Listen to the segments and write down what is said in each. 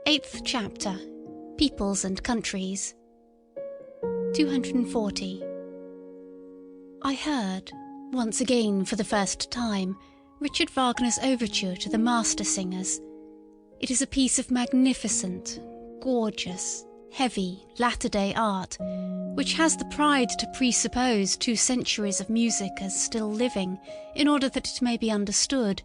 Eighth chapter, Peoples and Countries. 240. I heard, once again for the first time, Richard Wagner's overture to the Master Singers. It is a piece of magnificent, gorgeous, heavy, latter-day art, which has the pride to presuppose 2 centuries of music as still living, in order that it may be understood.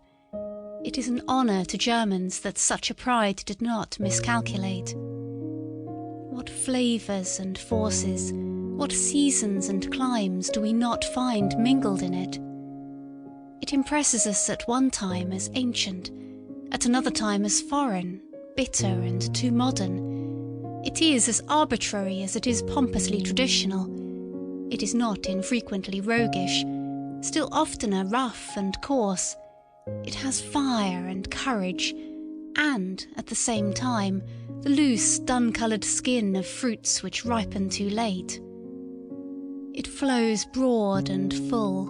It is an honour to Germans that such a pride did not miscalculate. What flavours and forces, what seasons and climes do we not find mingled in it? It impresses us at one time as ancient, at another time as foreign, bitter and too modern. It is as arbitrary as it is pompously traditional. It is not infrequently roguish, still oftener rough and coarse. It has fire and courage, and, at the same time, the loose, dun-coloured skin of fruits which ripen too late. It flows broad and full,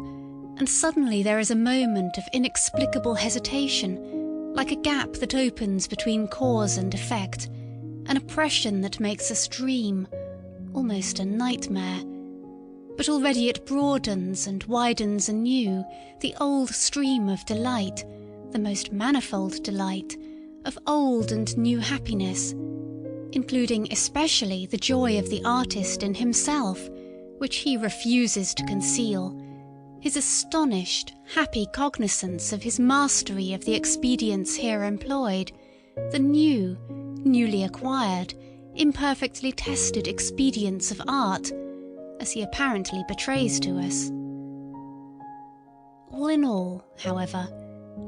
and suddenly there is a moment of inexplicable hesitation, like a gap that opens between cause and effect, an oppression that makes us dream, almost a nightmare. But already it broadens and widens anew the old stream of delight, the most manifold delight, of old and new happiness, including especially the joy of the artist in himself, which he refuses to conceal, his astonished, happy cognizance of his mastery of the expedients here employed, the new, newly acquired, imperfectly tested expedients of art, as he apparently betrays to us. All in all, however,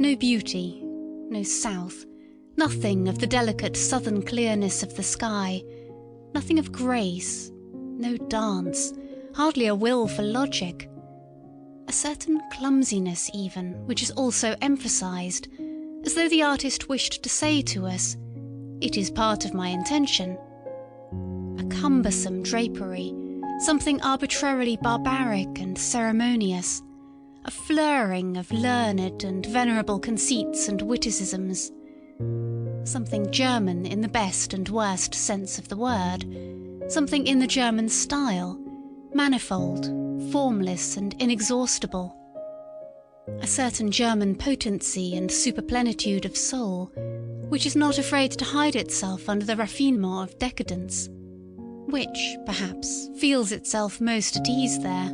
no beauty, no south, nothing of the delicate southern clearness of the sky, nothing of grace, no dance, hardly a will for logic. A certain clumsiness even, which is also emphasized, as though the artist wished to say to us, "It is part of my intention." A cumbersome drapery, something arbitrarily barbaric and ceremonious, a flurring of learned and venerable conceits and witticisms, something German in the best and worst sense of the word, something in the German style, manifold, formless and inexhaustible, a certain German potency and superplenitude of soul, which is not afraid to hide itself under the raffinement of decadence, which, perhaps, feels itself most at ease there,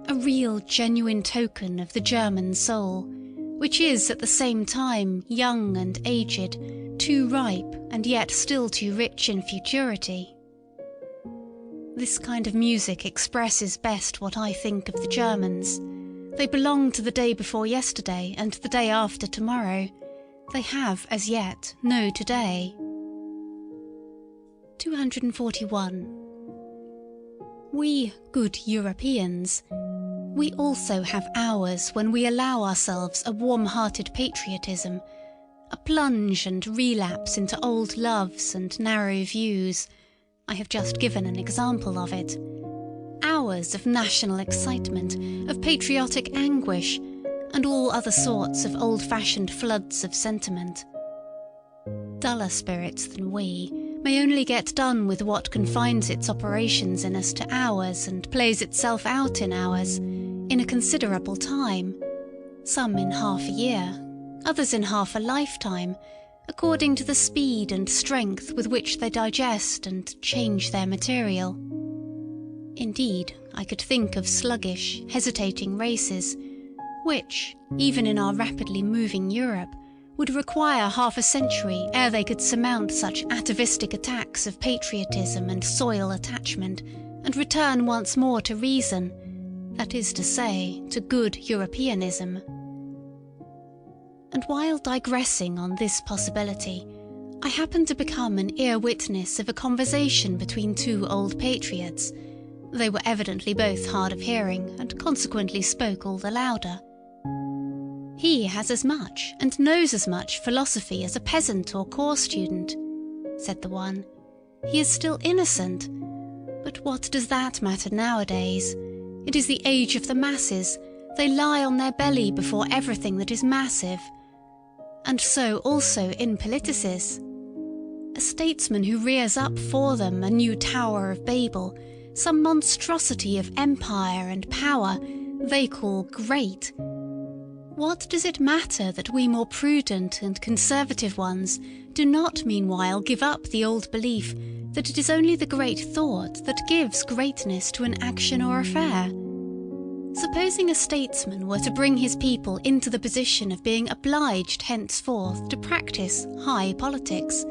a real genuine token of the German soul, which is at the same time young and aged, too ripe and yet still too rich in futurity. This kind of music expresses best what I think of the Germans. They belong to the day before yesterday and the day after tomorrow. They have, as yet, no today. 241. We good Europeans, we also have hours when we allow ourselves a warm-hearted patriotism, a plunge and relapse into old loves and narrow views. I have just given an example of it. Hours of national excitement, of patriotic anguish, and all other sorts of old-fashioned floods of sentiment. Duller spirits than we may only get done with what confines its operations in us to hours and plays itself out in hours, in a considerable time, some in half a year, others in half a lifetime, according to the speed and strength with which they digest and change their material. Indeed, I could think of sluggish, hesitating races, which, even in our rapidly moving Europe, would require half a century ere they could surmount such atavistic attacks of patriotism and soil attachment, and return once more to reason, that is to say, to good Europeanism. And while digressing on this possibility, I happened to become an ear witness of a conversation between 2 old patriots. They were evidently both hard of hearing, and consequently spoke all the louder. "He has as much, and knows as much philosophy as a peasant or corps student," said the one. "He is still innocent. But what does that matter nowadays? It is the age of the masses. They lie on their belly before everything that is massive. And so also in politicis. A statesman who rears up for them a new Tower of Babel, some monstrosity of empire and power they call great. What does it matter that we more prudent and conservative ones do not meanwhile give up the old belief that it is only the great thought that gives greatness to an action or affair? Supposing a statesman were to bring his people into the position of being obliged henceforth to practice high politics,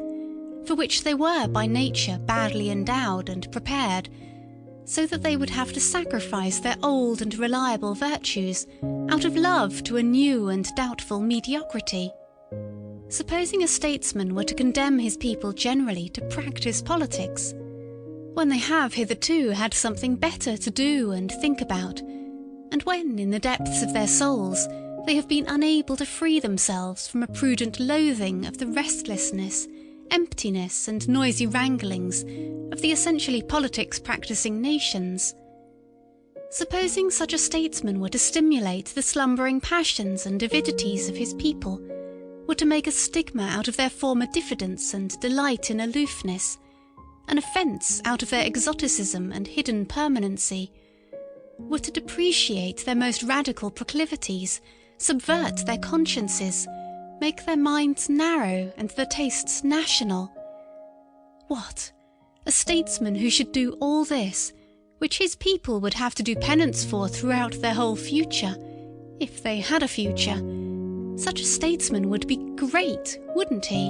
for which they were by nature badly endowed and prepared, so that they would have to sacrifice their old and reliable virtues out of love to a new and doubtful mediocrity. Supposing a statesman were to condemn his people generally to practice politics, when they have hitherto had something better to do and think about, and when in the depths of their souls they have been unable to free themselves from a prudent loathing of the restlessness, emptiness and noisy wranglings of the essentially politics-practising nations. Supposing such a statesman were to stimulate the slumbering passions and avidities of his people, were to make a stigma out of their former diffidence and delight in aloofness, an offence out of their exoticism and hidden permanency, were to depreciate their most radical proclivities, subvert their consciences, make their minds narrow and their tastes national. What? A statesman who should do all this, which his people would have to do penance for throughout their whole future, if they had a future. Such a statesman would be great, wouldn't he?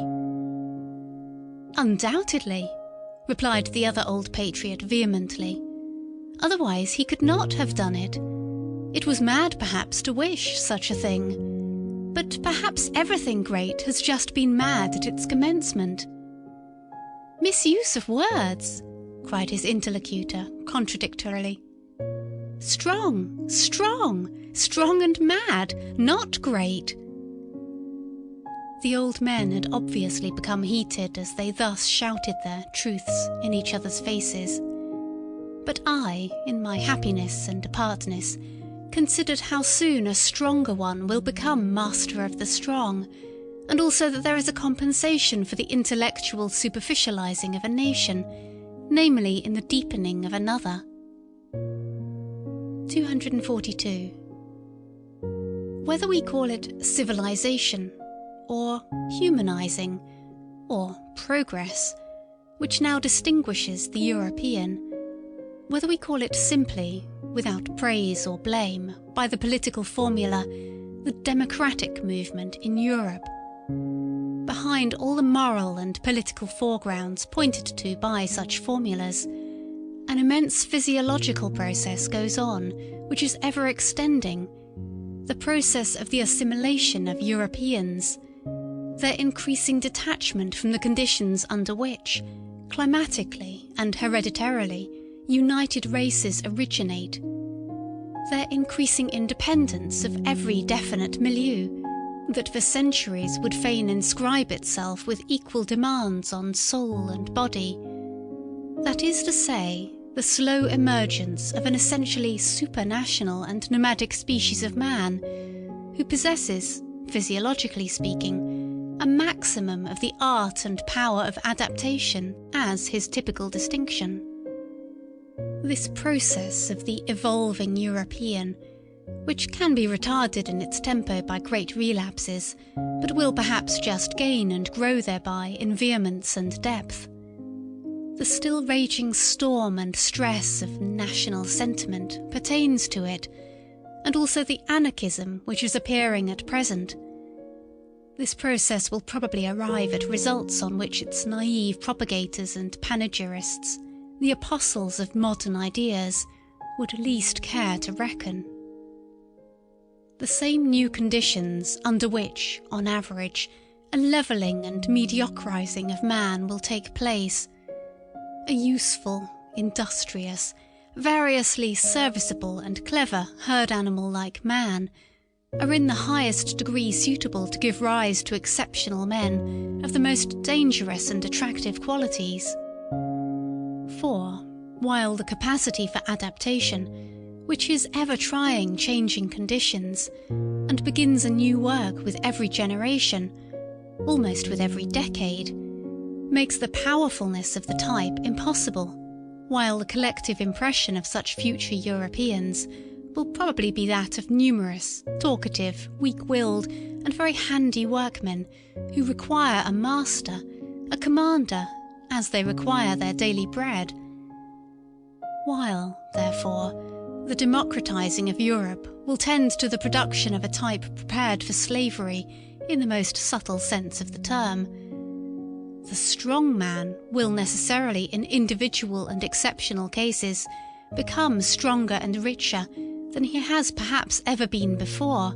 Undoubtedly, replied the other old patriot vehemently. Otherwise he could not have done it. It was mad, perhaps, to wish such a thing. But perhaps everything great has just been mad at its commencement. Misuse of words, cried his interlocutor contradictorily. Strong, strong, strong and mad, not great. The old men had obviously become heated as they thus shouted their truths in each other's faces. But I, in my happiness and apartness, considered how soon a stronger one will become master of the strong, and also that there is a compensation for the intellectual superficializing of a nation, namely in the deepening of another. 242. Whether we call it civilization, or humanizing, or progress, which now distinguishes the European, whether we call it simply, without praise or blame, by the political formula, the democratic movement in Europe, behind all the moral and political foregrounds pointed to by such formulas, an immense physiological process goes on, which is ever extending, the process of the assimilation of Europeans, their increasing detachment from the conditions under which, climatically and hereditarily, united races originate, their increasing independence of every definite milieu, that for centuries would fain inscribe itself with equal demands on soul and body. That is to say, the slow emergence of an essentially supranational and nomadic species of man, who possesses, physiologically speaking, a maximum of the art and power of adaptation as his typical distinction. This process of the evolving European, which can be retarded in its tempo by great relapses, but will perhaps just gain and grow thereby in vehemence and depth. The still raging storm and stress of national sentiment pertains to it, and also the anarchism which is appearing at present. This process will probably arrive at results on which its naive propagators and panegyrists, the apostles of modern ideas, would least care to reckon. The same new conditions under which, on average, a levelling and mediocrising of man will take place, a useful, industrious, variously serviceable and clever herd animal like man, are in the highest degree suitable to give rise to exceptional men of the most dangerous and attractive qualities. For, while the capacity for adaptation, which is ever trying changing conditions, and begins a new work with every generation, almost with every decade, makes the powerfulness of the type impossible, while the collective impression of such future Europeans will probably be that of numerous, talkative, weak-willed, and very handy workmen who require a master, a commander, as they require their daily bread. While, therefore, the democratizing of Europe will tend to the production of a type prepared for slavery in the most subtle sense of the term, the strong man will necessarily, in individual and exceptional cases, become stronger and richer than he has perhaps ever been before,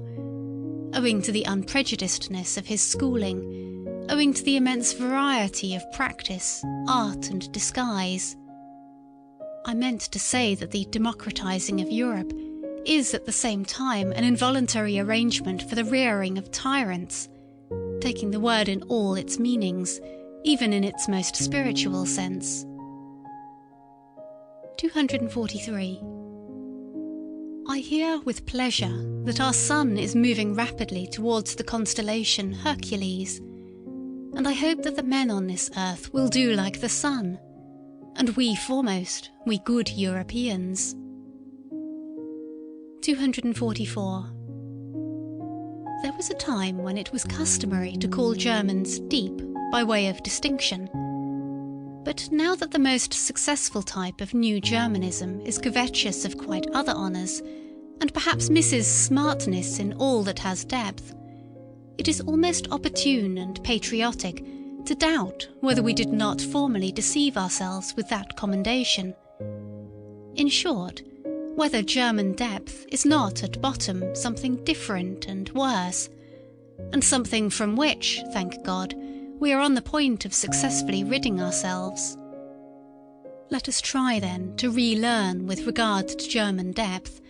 owing to the unprejudicedness of his schooling, owing to the immense variety of practice, art and disguise. I meant to say that the democratizing of Europe is at the same time an involuntary arrangement for the rearing of tyrants, taking the word in all its meanings, even in its most spiritual sense. 243. I hear with pleasure that our sun is moving rapidly towards the constellation Hercules, and I hope that the men on this earth will do like the sun, and we foremost, we good Europeans. 244. There was a time when it was customary to call Germans deep by way of distinction. But now that the most successful type of New Germanism is covetous of quite other honours, and perhaps misses smartness in all that has depth, it is almost opportune and patriotic to doubt whether we did not formerly deceive ourselves with that commendation. In short, whether German depth is not at bottom something different and worse, and something from which, thank God, we are on the point of successfully ridding ourselves. Let us try then to relearn with regard to German depth.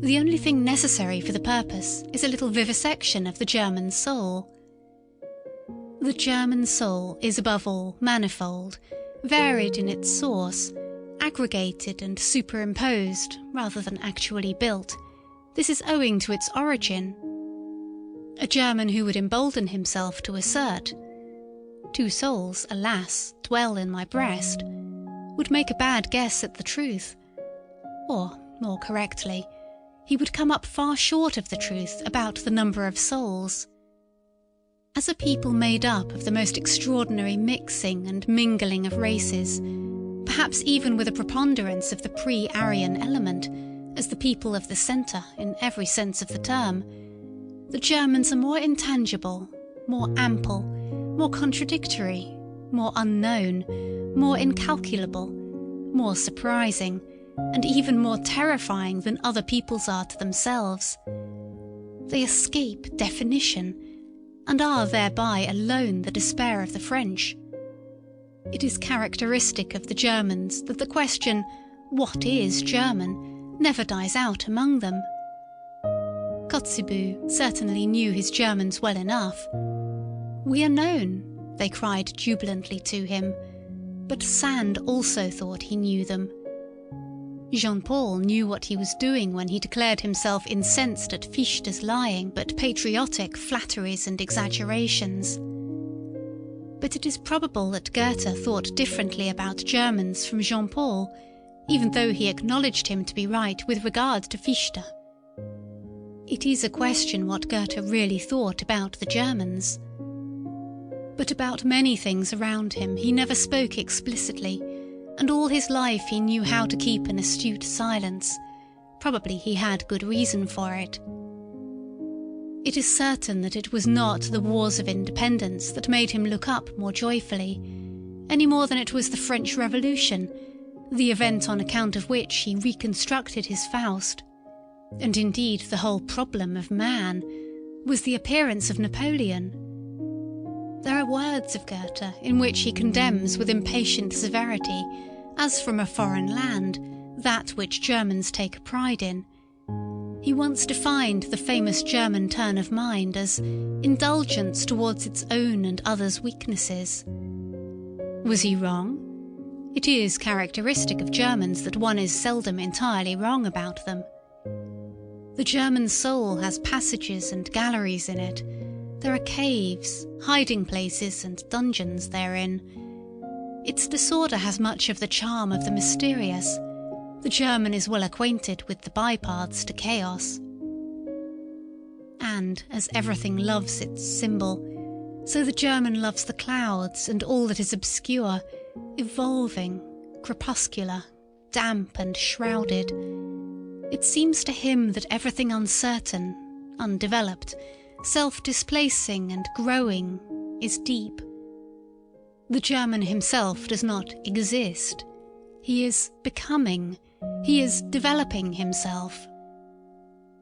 The only thing necessary for the purpose is a little vivisection of the German soul. The German soul is above all manifold, varied in its source, aggregated and superimposed rather than actually built. This is owing to its origin. A German who would embolden himself to assert, "Two souls, alas, dwell in my breast," would make a bad guess at the truth. Or, more correctly, he would come up far short of the truth about the number of souls. As a people made up of the most extraordinary mixing and mingling of races, perhaps even with a preponderance of the pre-Aryan element, as the people of the centre in every sense of the term, the Germans are more intangible, more ample, more contradictory, more unknown, more incalculable, more surprising, and even more terrifying than other peoples are to themselves. They escape definition, and are thereby alone the despair of the French. It is characteristic of the Germans that the question, "What is German?" never dies out among them. Kotzebue certainly knew his Germans well enough. "We are known," they cried jubilantly to him, but Sand also thought he knew them. Jean-Paul knew what he was doing when he declared himself incensed at Fichte's lying but patriotic flatteries and exaggerations. But it is probable that Goethe thought differently about Germans from Jean-Paul, even though he acknowledged him to be right with regard to Fichte. It is a question what Goethe really thought about the Germans. But about many things around him he never spoke explicitly, and all his life he knew how to keep an astute silence. Probably he had good reason for it. It is certain that it was not the wars of independence that made him look up more joyfully, any more than it was the French Revolution, the event on account of which he reconstructed his Faust. And indeed the whole problem of man was the appearance of Napoleon. There are words of Goethe in which he condemns with impatient severity, as from a foreign land, that which Germans take a pride in. He once defined the famous German turn of mind as indulgence towards its own and others' weaknesses. Was he wrong? It is characteristic of Germans that one is seldom entirely wrong about them. The German soul has passages and galleries in it. There are caves, hiding places and dungeons therein. Its disorder has much of the charm of the mysterious. The German is well acquainted with the bypaths to chaos. And, as everything loves its symbol, so the German loves the clouds and all that is obscure, evolving, crepuscular, damp and shrouded. It seems to him that everything uncertain, undeveloped, self-displacing and growing is deep. The German himself does not exist. He is becoming. He is developing himself.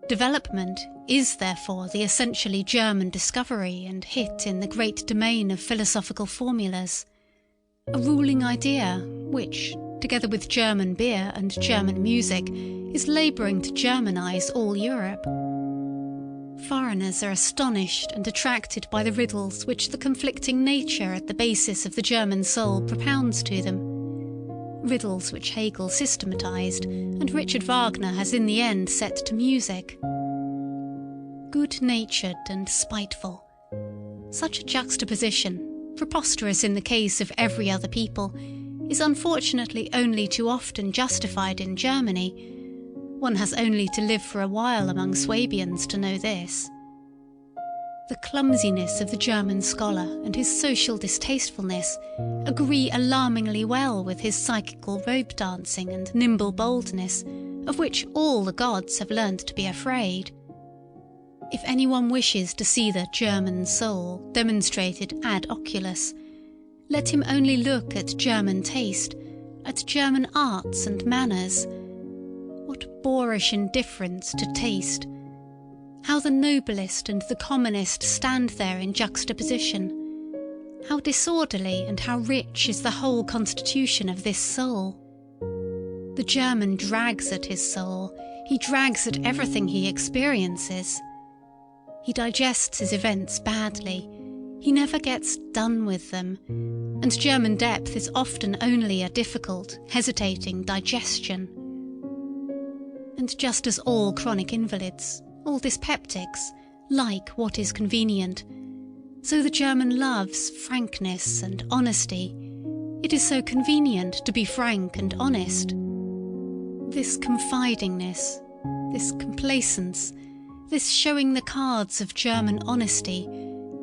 Development is therefore the essentially German discovery and hit in the great domain of philosophical formulas. A ruling idea which, together with German beer and German music, is labouring to Germanize all Europe. Foreigners are astonished and attracted by the riddles which the conflicting nature at the basis of the German soul propounds to them. Riddles which Hegel systematized and Richard Wagner has in the end set to music. Good-natured and spiteful. Such a juxtaposition, preposterous in the case of every other people, is unfortunately only too often justified in Germany. One has only to live for a while among Swabians to know this. The clumsiness of the German scholar and his social distastefulness agree alarmingly well with his psychical rope dancing and nimble boldness, of which all the gods have learnt to be afraid. If anyone wishes to see the German soul demonstrated ad oculus, let him only look at German taste, at German arts and manners. What boorish indifference to taste! How the noblest and the commonest stand there in juxtaposition! How disorderly and how rich is the whole constitution of this soul! The German drags at his soul, he drags at everything he experiences. He digests his events badly, he never gets done with them, and German depth is often only a difficult, hesitating digestion. And just as all chronic invalids, all dyspeptics, like what is convenient, so the German loves frankness and honesty. It is so convenient to be frank and honest. This confidingness, this complacence, this showing the cards of German honesty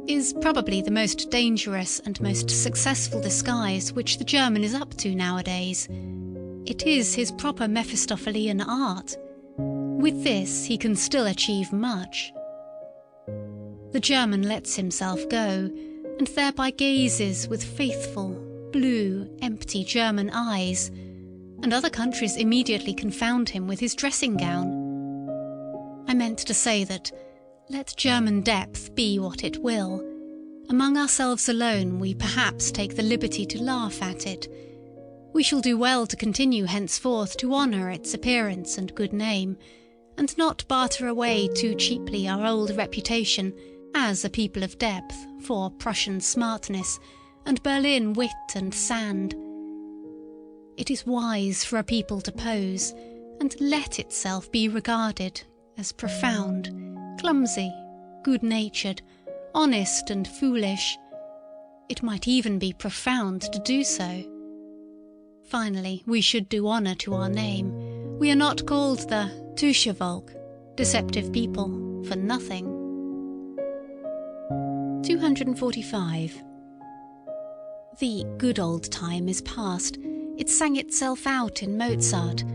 is probably the most dangerous and most successful disguise which the German is up to nowadays. It is his proper Mephistophelian art. With this he can still achieve much. The German lets himself go, and thereby gazes with faithful, blue, empty German eyes, and other countries immediately confound him with his dressing gown. I meant to say that, let German depth be what it will, among ourselves alone we perhaps take the liberty to laugh at it. We shall do well to continue henceforth to honour its appearance and good name, and not barter away too cheaply our old reputation as a people of depth for Prussian smartness and Berlin wit and sand. It is wise for a people to pose and let itself be regarded as profound, clumsy, good-natured, honest and foolish. It might even be profound to do so. Finally, we should do honour to our name. We are not called the Tuschevolk, deceptive people, for nothing. 245. The good old time is past. It sang itself out in Mozart.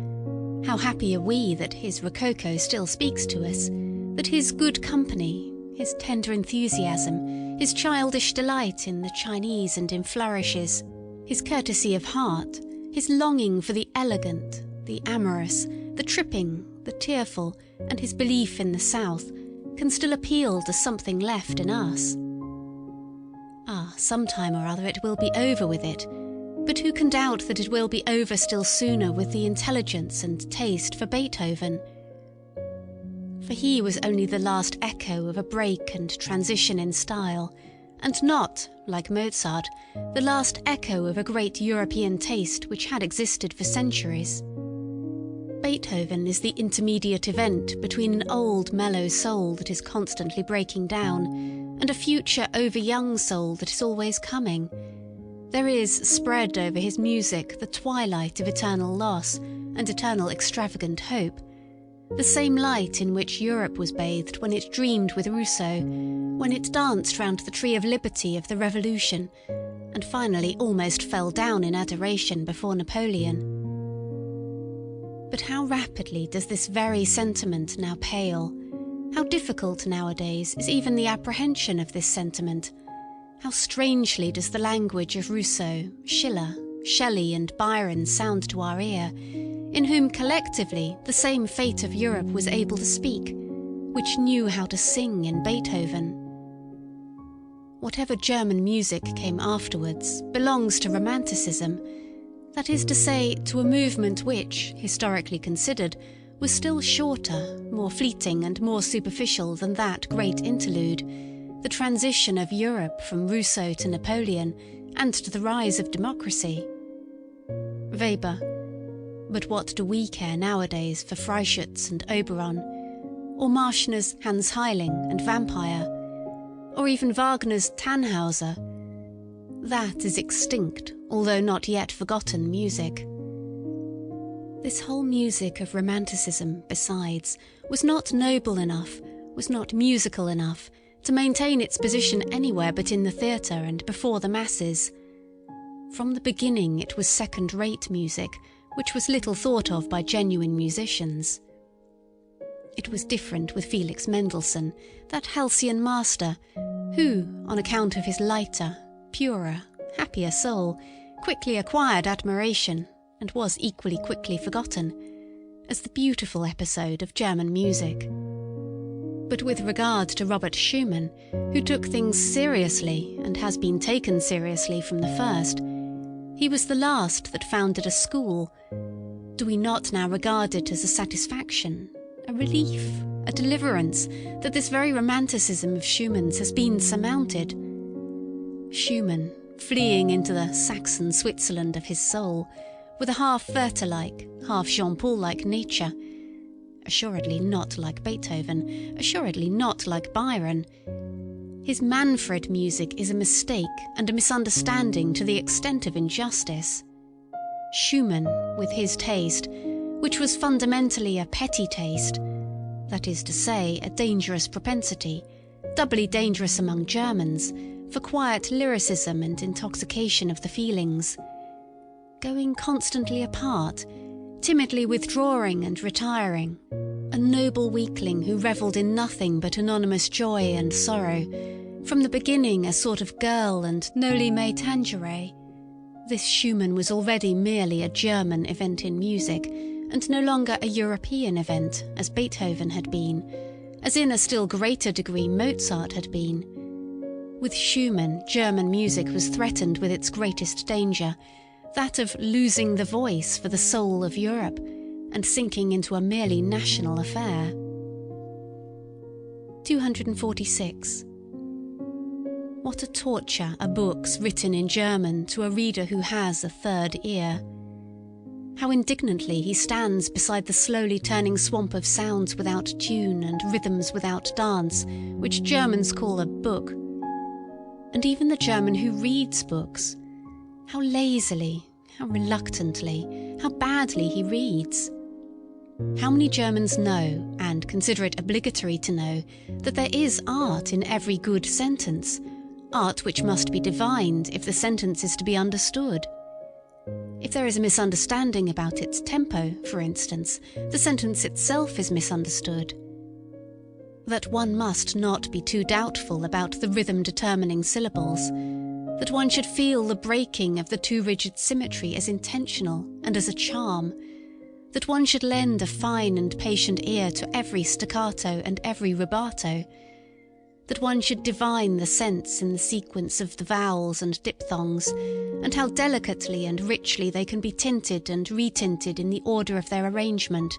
How happy are we that his Rococo still speaks to us, that his good company, his tender enthusiasm, his childish delight in the Chinese and in flourishes, his courtesy of heart, his longing for the elegant, the amorous, the tripping, the tearful, and his belief in the South, can still appeal to something left in us. Ah, sometime or other it will be over with it, but who can doubt that it will be over still sooner with the intelligence and taste for Beethoven? For he was only the last echo of a break and transition in style, and not, like Mozart, the last echo of a great European taste which had existed for centuries. Beethoven is the intermediate event between an old mellow soul that is constantly breaking down, and a future over-young soul that is always coming. There is spread over his music the twilight of eternal loss and eternal extravagant hope, the same light in which Europe was bathed when it dreamed with Rousseau, when it danced round the tree of liberty of the Revolution, and finally almost fell down in adoration before Napoleon. But how rapidly does this very sentiment now pale? How difficult nowadays is even the apprehension of this sentiment? How strangely does the language of Rousseau, Schiller, Shelley and Byron sound to our ear, in whom collectively the same fate of Europe was able to speak, which knew how to sing in Beethoven. Whatever German music came afterwards belongs to Romanticism, that is to say, to a movement which, historically considered, was still shorter, more fleeting and more superficial than that great interlude, the transition of Europe from Rousseau to Napoleon and to the rise of democracy. Weber. But what do we care nowadays for Freischütz and Oberon, or Marschner's Hans Heiling and Vampire, or even Wagner's Tannhauser? That is extinct, although not yet forgotten music. This whole music of Romanticism, besides, was not noble enough, was not musical enough, to maintain its position anywhere but in the theatre and before the masses. From the beginning it was second-rate music, which was little thought of by genuine musicians. It was different with Felix Mendelssohn, that halcyon master, who, on account of his lighter, purer, happier soul, quickly acquired admiration, and was equally quickly forgotten, as the beautiful episode of German music. But with regard to Robert Schumann, who took things seriously and has been taken seriously from the first, he was the last that founded a school. Do we not now regard it as a satisfaction, a relief, a deliverance, that this very romanticism of Schumann's has been surmounted? Schumann, fleeing into the Saxon Switzerland of his soul, with a half Werther-like, half Jean-Paul-like nature, assuredly not like Beethoven, assuredly not like Byron. His Manfred music is a mistake and a misunderstanding to the extent of injustice. Schumann, with his taste, which was fundamentally a petty taste, that is to say, a dangerous propensity, doubly dangerous among Germans, for quiet lyricism and intoxication of the feelings, going constantly apart, timidly withdrawing and retiring, a noble weakling who revelled in nothing but anonymous joy and sorrow, from the beginning a sort of girl and noli me tangere. This Schumann was already merely a German event in music, and no longer a European event, as Beethoven had been, as in a still greater degree Mozart had been. With Schumann, German music was threatened with its greatest danger, that of losing the voice for the soul of Europe, and sinking into a merely national affair. 246. What a torture are books written in German to a reader who has a third ear. How indignantly he stands beside the slowly turning swamp of sounds without tune and rhythms without dance, which Germans call a book. And even the German who reads books, how lazily, how reluctantly, how badly he reads. How many Germans know, and consider it obligatory to know, that there is art in every good sentence, art which must be divined if the sentence is to be understood. If there is a misunderstanding about its tempo, for instance, the sentence itself is misunderstood. That one must not be too doubtful about the rhythm-determining syllables, that one should feel the breaking of the too rigid symmetry as intentional and as a charm, that one should lend a fine and patient ear to every staccato and every rubato, that one should divine the sense in the sequence of the vowels and diphthongs, and how delicately and richly they can be tinted and retinted in the order of their arrangement.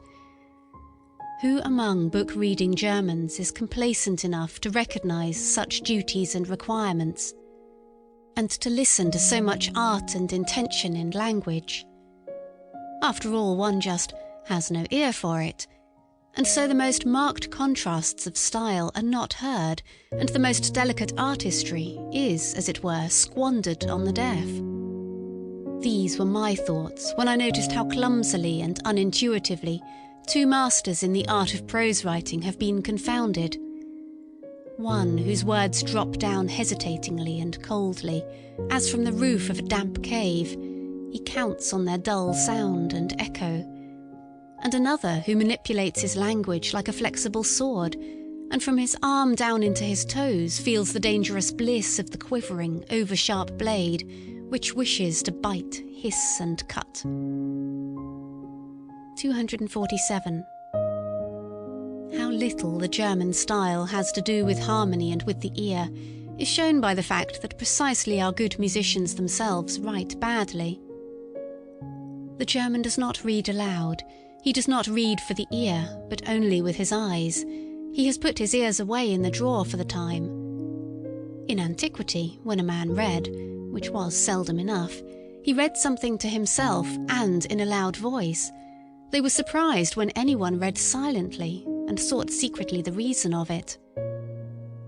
Who among book-reading Germans is complacent enough to recognise such duties and requirements, and to listen to so much art and intention in language? After all, one just has no ear for it, and so the most marked contrasts of style are not heard, and the most delicate artistry is, as it were, squandered on the deaf. These were my thoughts when I noticed how clumsily and unintuitively two masters in the art of prose writing have been confounded. One whose words drop down hesitatingly and coldly, as from the roof of a damp cave, he counts on their dull sound and echo, and another who manipulates his language like a flexible sword, and from his arm down into his toes feels the dangerous bliss of the quivering, over-sharp blade, which wishes to bite, hiss and cut. 247. How little the German style has to do with harmony and with the ear is shown by the fact that precisely our good musicians themselves write badly. The German does not read aloud. He does not read for the ear, but only with his eyes. He has put his ears away in the drawer for the time. In antiquity, when a man read, which was seldom enough, he read something to himself and in a loud voice. They were surprised when anyone read silently and sought secretly the reason of it.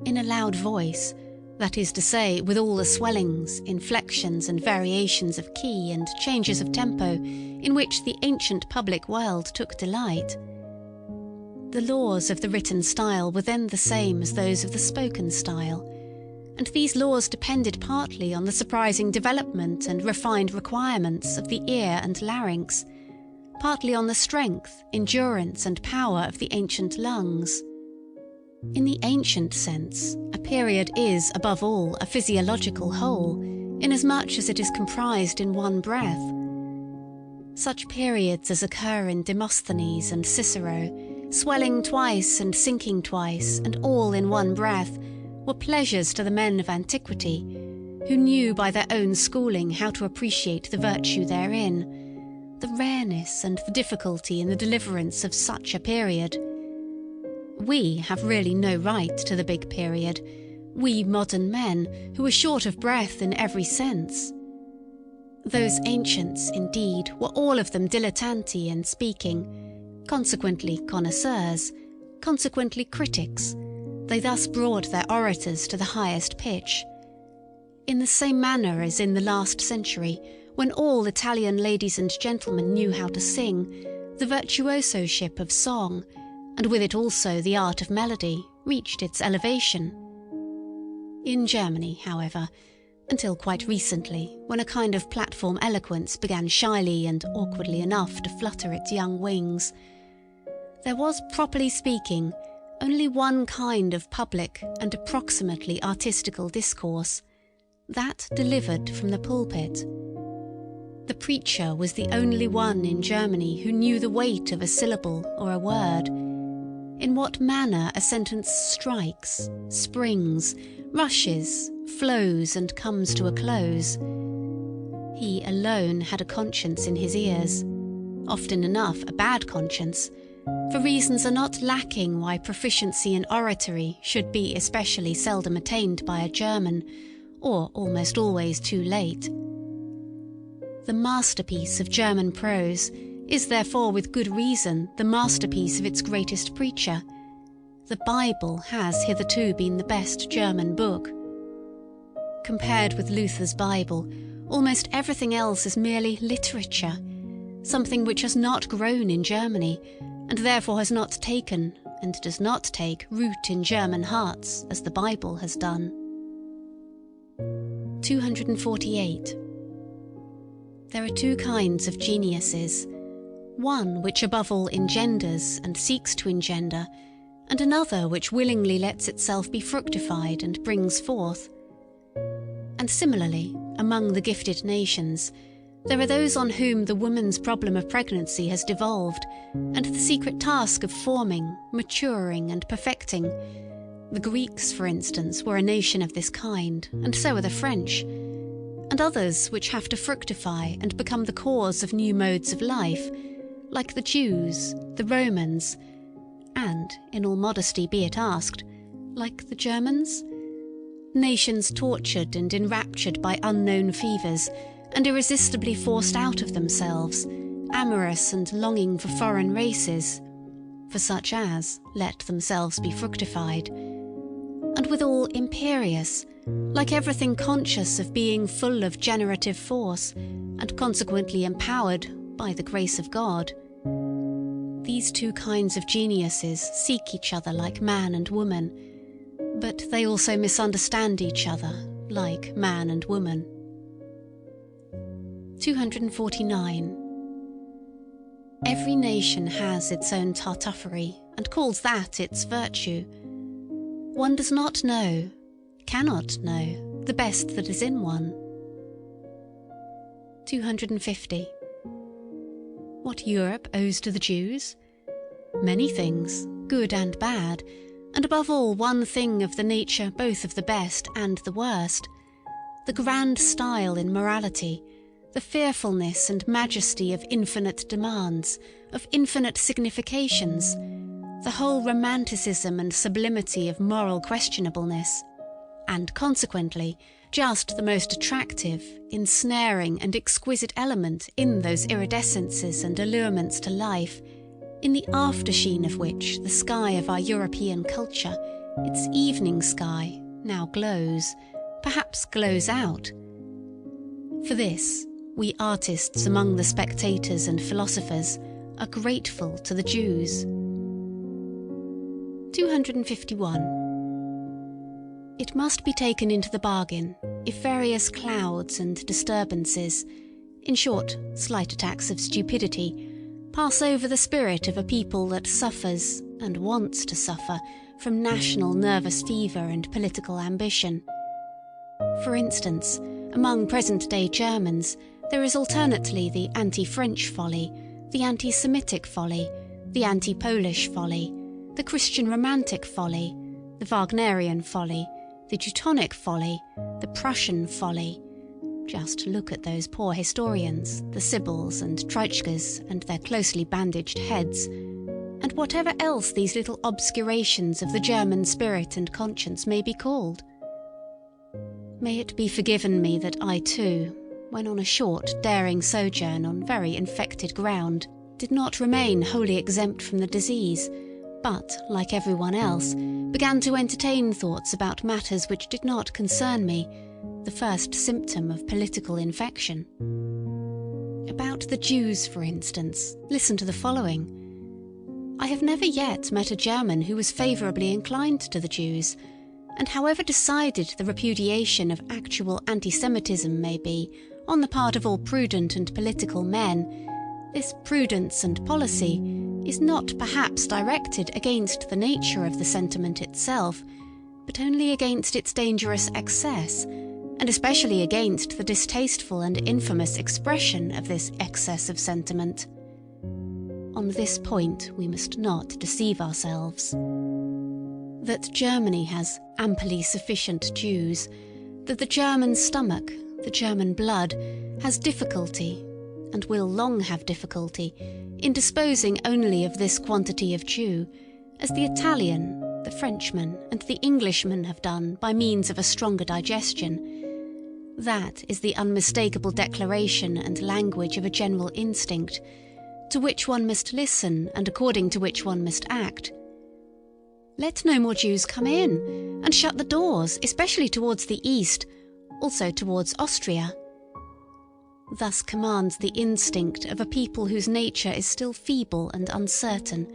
In a loud voice, that is to say, with all the swellings, inflections and variations of key and changes of tempo in which the ancient public world took delight. The laws of the written style were then the same as those of the spoken style, and these laws depended partly on the surprising development and refined requirements of the ear and larynx, partly on the strength, endurance and power of the ancient lungs. In the ancient sense, a period is, above all, a physiological whole, inasmuch as it is comprised in one breath. Such periods as occur in Demosthenes and Cicero, swelling twice and sinking twice, and all in one breath, were pleasures to the men of antiquity, who knew by their own schooling how to appreciate the virtue therein, the rareness and the difficulty in the deliverance of such a period. We have really no right to the big period, we modern men who are short of breath in every sense. Those ancients, indeed, were all of them dilettanti in speaking, consequently connoisseurs, consequently critics. They thus brought their orators to the highest pitch. In the same manner as in the last century, when all Italian ladies and gentlemen knew how to sing, the virtuosoship of song, and with it also the art of melody, reached its elevation. In Germany, however, until quite recently, when a kind of platform eloquence began shyly and awkwardly enough to flutter its young wings, there was, properly speaking, only one kind of public and approximately artistical discourse, that delivered from the pulpit. The preacher was the only one in Germany who knew the weight of a syllable or a word, in what manner a sentence strikes, springs, rushes, flows and comes to a close. He alone had a conscience in his ears, often enough a bad conscience, for reasons are not lacking why proficiency in oratory should be especially seldom attained by a German, or almost always too late. The masterpiece of German prose is therefore with good reason the masterpiece of its greatest preacher. The Bible has hitherto been the best German book. Compared with Luther's Bible, almost everything else is merely literature, something which has not grown in Germany, and therefore has not taken, and does not take, root in German hearts, as the Bible has done. 248. There are two kinds of geniuses, one which above all engenders and seeks to engender, and another which willingly lets itself be fructified and brings forth. And similarly, among the gifted nations, there are those on whom the woman's problem of pregnancy has devolved, and the secret task of forming, maturing and perfecting. The Greeks, for instance, were a nation of this kind, and so are the French, and others which have to fructify and become the cause of new modes of life, like the Jews, the Romans, and, in all modesty be it asked, like the Germans? Nations tortured and enraptured by unknown fevers, and irresistibly forced out of themselves, amorous and longing for foreign races, for such as let themselves be fructified, and withal imperious, like everything conscious of being full of generative force, and consequently empowered by the grace of God. These two kinds of geniuses seek each other like man and woman, but they also misunderstand each other like man and woman. 249. Every nation has its own tartuffery, and calls that its virtue. One does not know, cannot know, the best that is in one. 250. What Europe owes to the Jews? Many things, good and bad, and above all one thing of the nature both of the best and the worst: the grand style in morality, the fearfulness and majesty of infinite demands, of infinite significations, the whole romanticism and sublimity of moral questionableness, and consequently just the most attractive, ensnaring and exquisite element in those iridescences and allurements to life, in the aftersheen of which the sky of our European culture, its evening sky, now glows, perhaps glows out. For this, we artists among the spectators and philosophers are grateful to the Jews. 251. It must be taken into the bargain if various clouds and disturbances, in short, slight attacks of stupidity, pass over the spirit of a people that suffers, and wants to suffer, from national nervous fever and political ambition. For instance, among present-day Germans, there is alternately the anti-French folly, the anti-Semitic folly, the anti-Polish folly, the Christian romantic folly, the Wagnerian folly, the Teutonic folly, the Prussian folly. Just look at those poor historians, the Sibyls and Treitschkes and their closely bandaged heads, and whatever else these little obscurations of the German spirit and conscience may be called. May it be forgiven me that I too, when on a short, daring sojourn on very infected ground, did not remain wholly exempt from the disease, but, like everyone else, began to entertain thoughts about matters which did not concern me, the first symptom of political infection. About the Jews, for instance, listen to the following. I have never yet met a German who was favourably inclined to the Jews, and however decided the repudiation of actual anti-Semitism may be on the part of all prudent and political men, this prudence and policy is not perhaps directed against the nature of the sentiment itself, but only against its dangerous excess, and especially against the distasteful and infamous expression of this excess of sentiment. On this point we must not deceive ourselves. That Germany has amply sufficient Jews, that the German stomach, the German blood, has difficulty, and will long have difficulty, in disposing only of this quantity of Jew, as the Italian, the Frenchman, and the Englishman have done by means of a stronger digestion. That is the unmistakable declaration and language of a general instinct, to which one must listen and according to which one must act. Let no more Jews come in, and shut the doors, especially towards the east, also towards Austria. Thus commands the instinct of a people whose nature is still feeble and uncertain,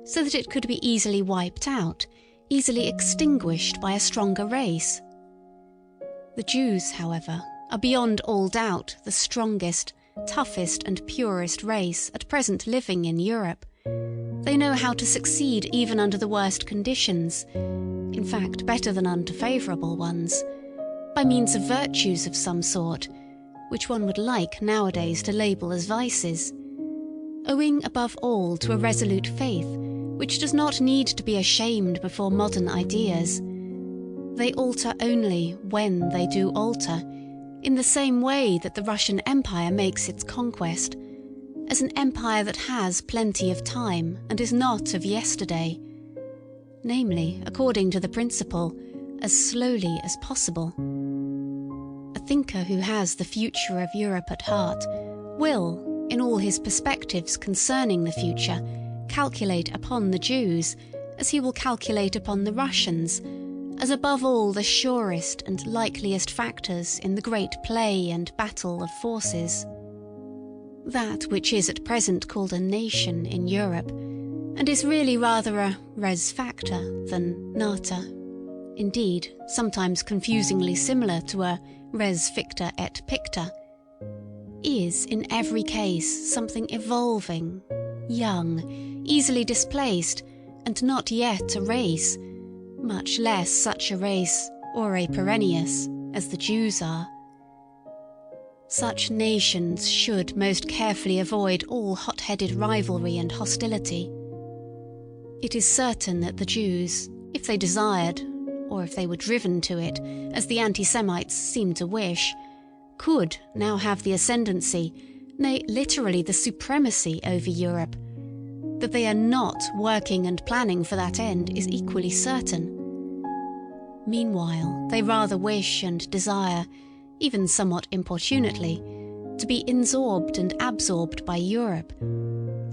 so that it could be easily wiped out, easily extinguished by a stronger race. The Jews, however, are beyond all doubt the strongest, toughest and purest race at present living in Europe. They know how to succeed even under the worst conditions, in fact better than under favourable ones, by means of virtues of some sort, which one would like nowadays to label as vices, owing above all to a resolute faith which does not need to be ashamed before modern ideas. They alter only when they do alter, in the same way that the Russian Empire makes its conquest, as an empire that has plenty of time and is not of yesterday, namely, according to the principle, as slowly as possible. A thinker who has the future of Europe at heart will, in all his perspectives concerning the future, calculate upon the Jews as he will calculate upon the Russians, as above all the surest and likeliest factors in the great play and battle of forces. That which is at present called a nation in Europe, and is really rather a res facta than nata, indeed sometimes confusingly similar to a res ficta et picta, is in every case something evolving, young, easily displaced, and not yet a race, much less such a race, or a perennius, as the Jews are. Such nations should most carefully avoid all hot-headed rivalry and hostility. It is certain that the Jews, if they desired, or if they were driven to it, as the anti-Semites seem to wish, could now have the ascendancy, nay, literally the supremacy over Europe. That they are not working and planning for that end is equally certain. Meanwhile, they rather wish and desire, even somewhat importunately, to be insorbed and absorbed by Europe.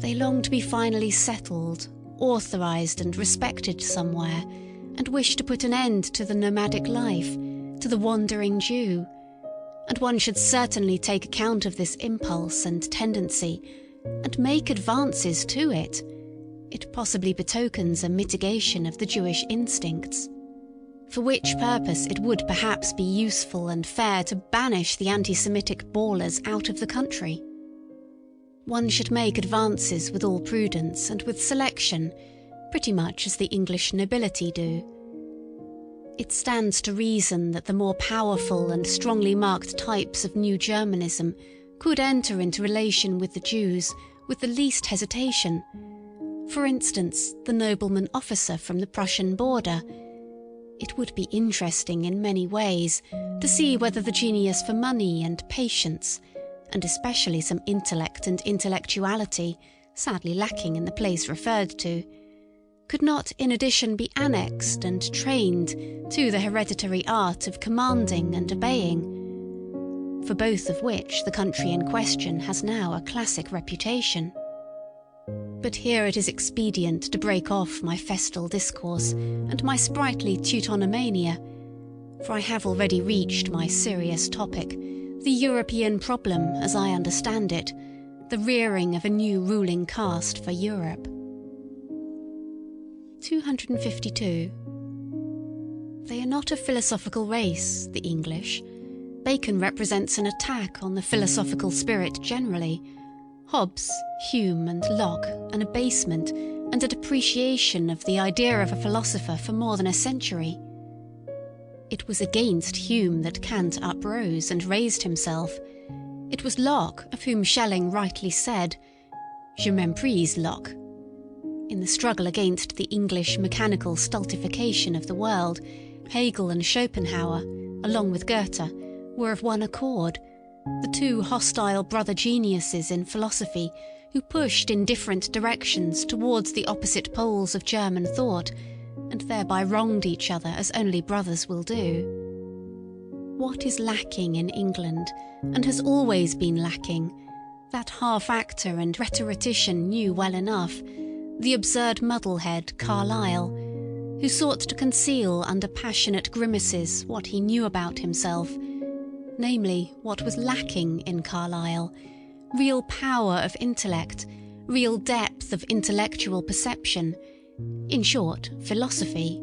They long to be finally settled, authorised and respected somewhere, and wish to put an end to the nomadic life, to the wandering Jew. And one should certainly take account of this impulse and tendency, and make advances to it. It possibly betokens a mitigation of the Jewish instincts. For which purpose it would perhaps be useful and fair to banish the anti-Semitic bawlers out of the country. One should make advances with all prudence and with selection, pretty much as the English nobility do. It stands to reason that the more powerful and strongly marked types of New Germanism could enter into relation with the Jews with the least hesitation. For instance, the nobleman officer from the Prussian border. It would be interesting in many ways to see whether the genius for money and patience, and especially some intellect and intellectuality, sadly lacking in the place referred to, could not in addition be annexed and trained to the hereditary art of commanding and obeying, for both of which the country in question has now a classic reputation. But here it is expedient to break off my festal discourse and my sprightly Teutonomania, for I have already reached my serious topic, the European problem as I understand it, the rearing of a new ruling caste for Europe. 252. They are not a philosophical race, the English. Bacon represents an attack on the philosophical spirit generally. Hobbes, Hume and Locke an abasement and a depreciation of the idea of a philosopher for more than a century. It was against Hume that Kant uprose and raised himself. It was Locke of whom Schelling rightly said, "Je méprise Locke." In the struggle against the English mechanical stultification of the world, Hegel and Schopenhauer, along with Goethe, were of one accord, the two hostile brother geniuses in philosophy who pushed in different directions towards the opposite poles of German thought, and thereby wronged each other as only brothers will do. What is lacking in England, and has always been lacking, that half-actor and rhetorician knew well enough, the absurd muddlehead Carlyle, who sought to conceal under passionate grimaces what he knew about himself, namely what was lacking in Carlyle, real power of intellect, real depth of intellectual perception, in short, philosophy.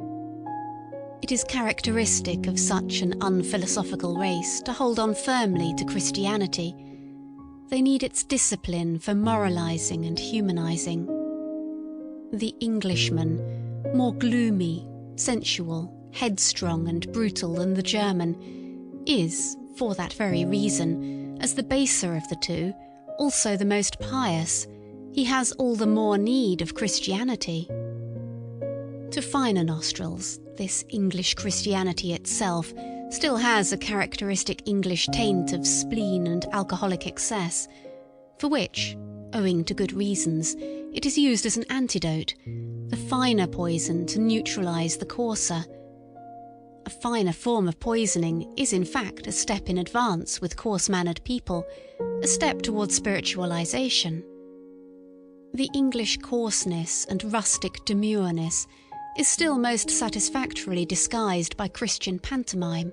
It is characteristic of such an unphilosophical race to hold on firmly to Christianity. They need its discipline for moralizing and humanizing. The Englishman, more gloomy, sensual, headstrong and brutal than the German, is, for that very reason, as the baser of the two, also the most pious. He has all the more need of Christianity. To finer nostrils, this English Christianity itself still has a characteristic English taint of spleen and alcoholic excess, for which, owing to good reasons, it is used as an antidote, the finer poison to neutralise the coarser. A finer form of poisoning is in fact a step in advance with coarse-mannered people, a step towards spiritualisation. The English coarseness and rustic demureness is still most satisfactorily disguised by Christian pantomime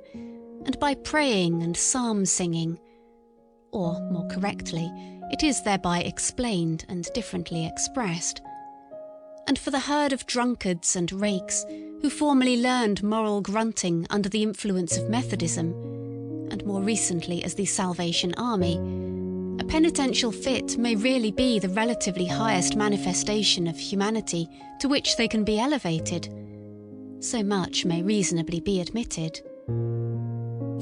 and by praying and psalm singing, or, more correctly, it is thereby explained and differently expressed. And for the herd of drunkards and rakes who formerly learned moral grunting under the influence of Methodism, and more recently as the Salvation Army, a penitential fit may really be the relatively highest manifestation of humanity to which they can be elevated. So much may reasonably be admitted.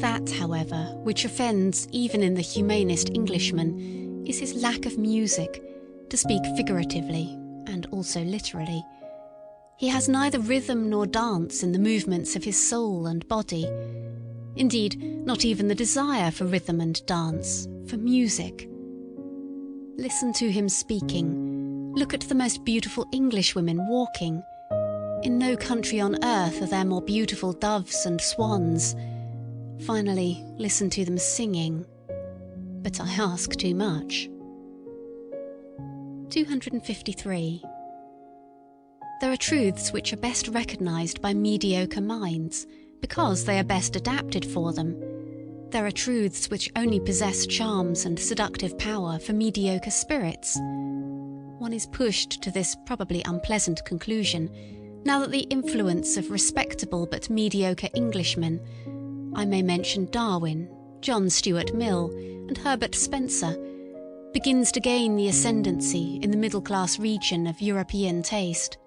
That, however, which offends even in the humanest Englishman is his lack of music, to speak figuratively and also literally. He has neither rhythm nor dance in the movements of his soul and body. Indeed, not even the desire for rhythm and dance, for music. Listen to him speaking. Look at the most beautiful Englishwomen walking. In no country on earth are there more beautiful doves and swans. Finally, listen to them singing. But I ask too much. 253. There are truths which are best recognised by mediocre minds, because they are best adapted for them. There are truths which only possess charms and seductive power for mediocre spirits. One is pushed to this probably unpleasant conclusion, now that the influence of respectable but mediocre Englishmen, I may mention Darwin, John Stuart Mill, and Herbert Spencer, begins to gain the ascendancy in the middle-class region of European taste.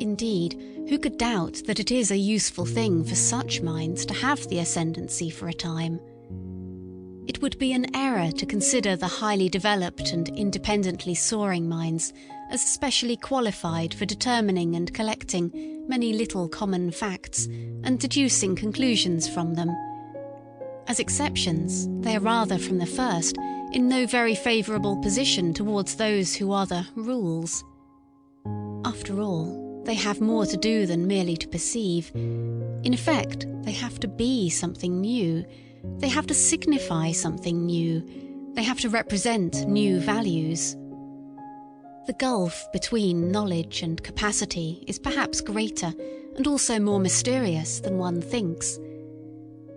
Indeed, who could doubt that it is a useful thing for such minds to have the ascendancy for a time? It would be an error to consider the highly developed and independently soaring minds as specially qualified for determining and collecting many little common facts and deducing conclusions from them. As exceptions, they are rather from the first in no very favourable position towards those who are the rules. After all, they have more to do than merely to perceive. In effect, they have to be something new. They have to signify something new. They have to represent new values. The gulf between knowledge and capacity is perhaps greater and also more mysterious than one thinks.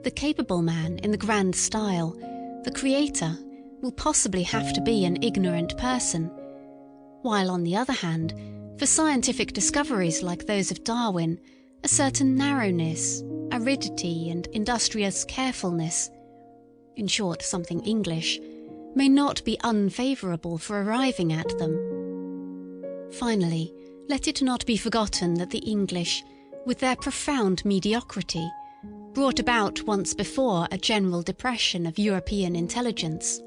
The capable man in the grand style, the creator, will possibly have to be an ignorant person, while on the other hand, for scientific discoveries like those of Darwin, a certain narrowness, aridity and industrious carefulness, in short something English, may not be unfavourable for arriving at them. Finally, let it not be forgotten that the English, with their profound mediocrity, brought about once before a general depression of European intelligence.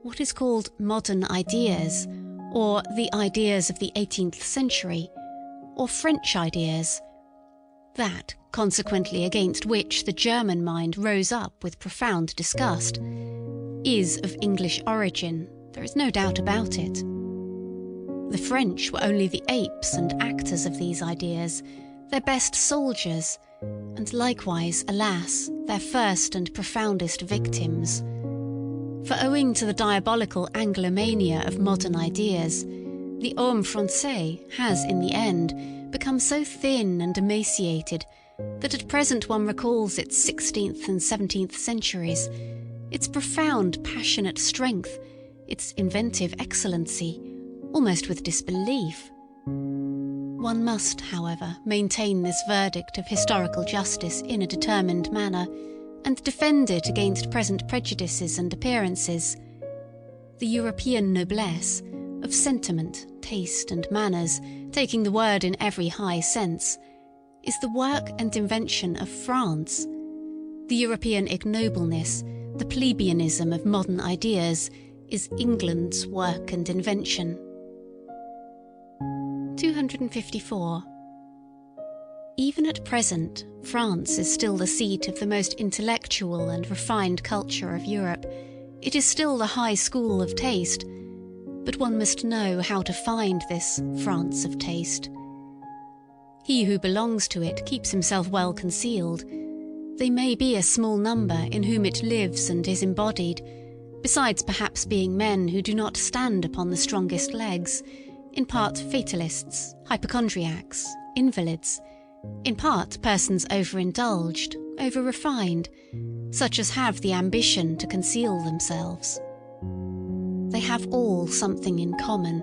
What is called modern ideas, or the ideas of the 18th century, or French ideas, that, consequently against which the German mind rose up with profound disgust, is of English origin, there is no doubt about it. The French were only the apes and actors of these ideas, their best soldiers, and likewise, alas, their first and profoundest victims. For owing to the diabolical Anglomania of modern ideas, the homme français has in the end become so thin and emaciated that at present one recalls its 16th and 17th centuries, its profound passionate strength, its inventive excellency, almost with disbelief. One must, however, maintain this verdict of historical justice in a determined manner, and defend it against present prejudices and appearances. The European noblesse, of sentiment, taste and manners, taking the word in every high sense, is the work and invention of France. The European ignobleness, the plebeianism of modern ideas, is England's work and invention. 254. Even at present, France is still the seat of the most intellectual and refined culture of Europe. It is still the high school of taste, but one must know how to find this France of taste. He who belongs to it keeps himself well concealed. They may be a small number in whom it lives and is embodied, besides perhaps being men who do not stand upon the strongest legs, in part fatalists, hypochondriacs, invalids, in part persons overindulged, over-refined, such as have the ambition to conceal themselves. They have all something in common.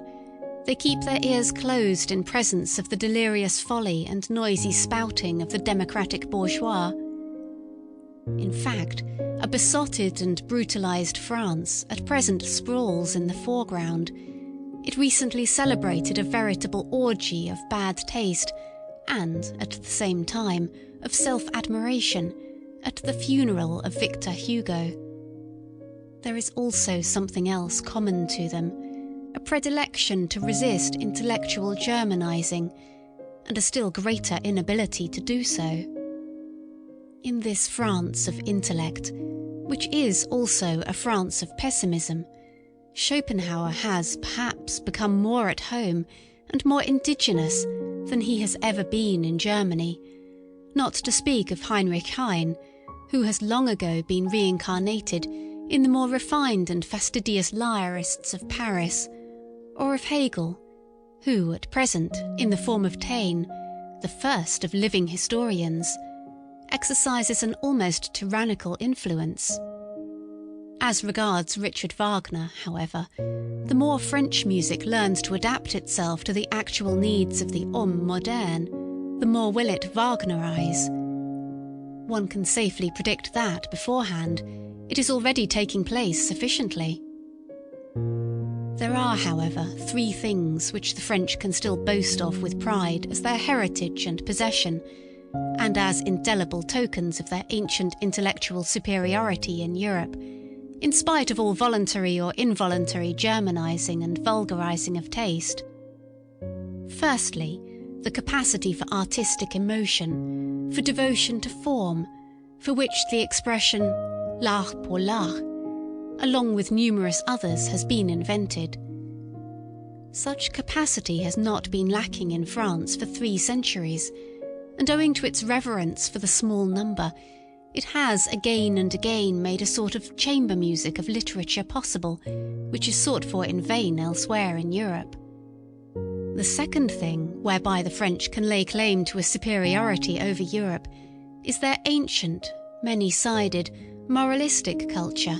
They keep their ears closed in presence of the delirious folly and noisy spouting of the democratic bourgeois. In fact, a besotted and brutalized France at present sprawls in the foreground. It recently celebrated a veritable orgy of bad taste and, at the same time, of self-admiration at the funeral of Victor Hugo. There is also something else common to them, a predilection to resist intellectual Germanizing, and a still greater inability to do so. In this France of intellect, which is also a France of pessimism, Schopenhauer has perhaps become more at home and more indigenous than he has ever been in Germany, not to speak of Heinrich Heine, who has long ago been reincarnated in the more refined and fastidious lyrists of Paris, or of Hegel, who at present, in the form of Taine, the first of living historians, exercises an almost tyrannical influence. As regards Richard Wagner, however, the more French music learns to adapt itself to the actual needs of the homme moderne, the more will it Wagnerize. One can safely predict that, beforehand, it is already taking place sufficiently. There are, however, three things which the French can still boast of with pride as their heritage and possession, and as indelible tokens of their ancient intellectual superiority in Europe, in spite of all voluntary or involuntary Germanizing and vulgarizing of taste. Firstly, the capacity for artistic emotion, for devotion to form, for which the expression l'art pour l'art, along with numerous others, has been invented. Such capacity has not been lacking in France for 3 centuries, and owing to its reverence for the small number, it has again and again made a sort of chamber music of literature possible, which is sought for in vain elsewhere in Europe. The second thing whereby the French can lay claim to a superiority over Europe is their ancient, many-sided, moralistic culture,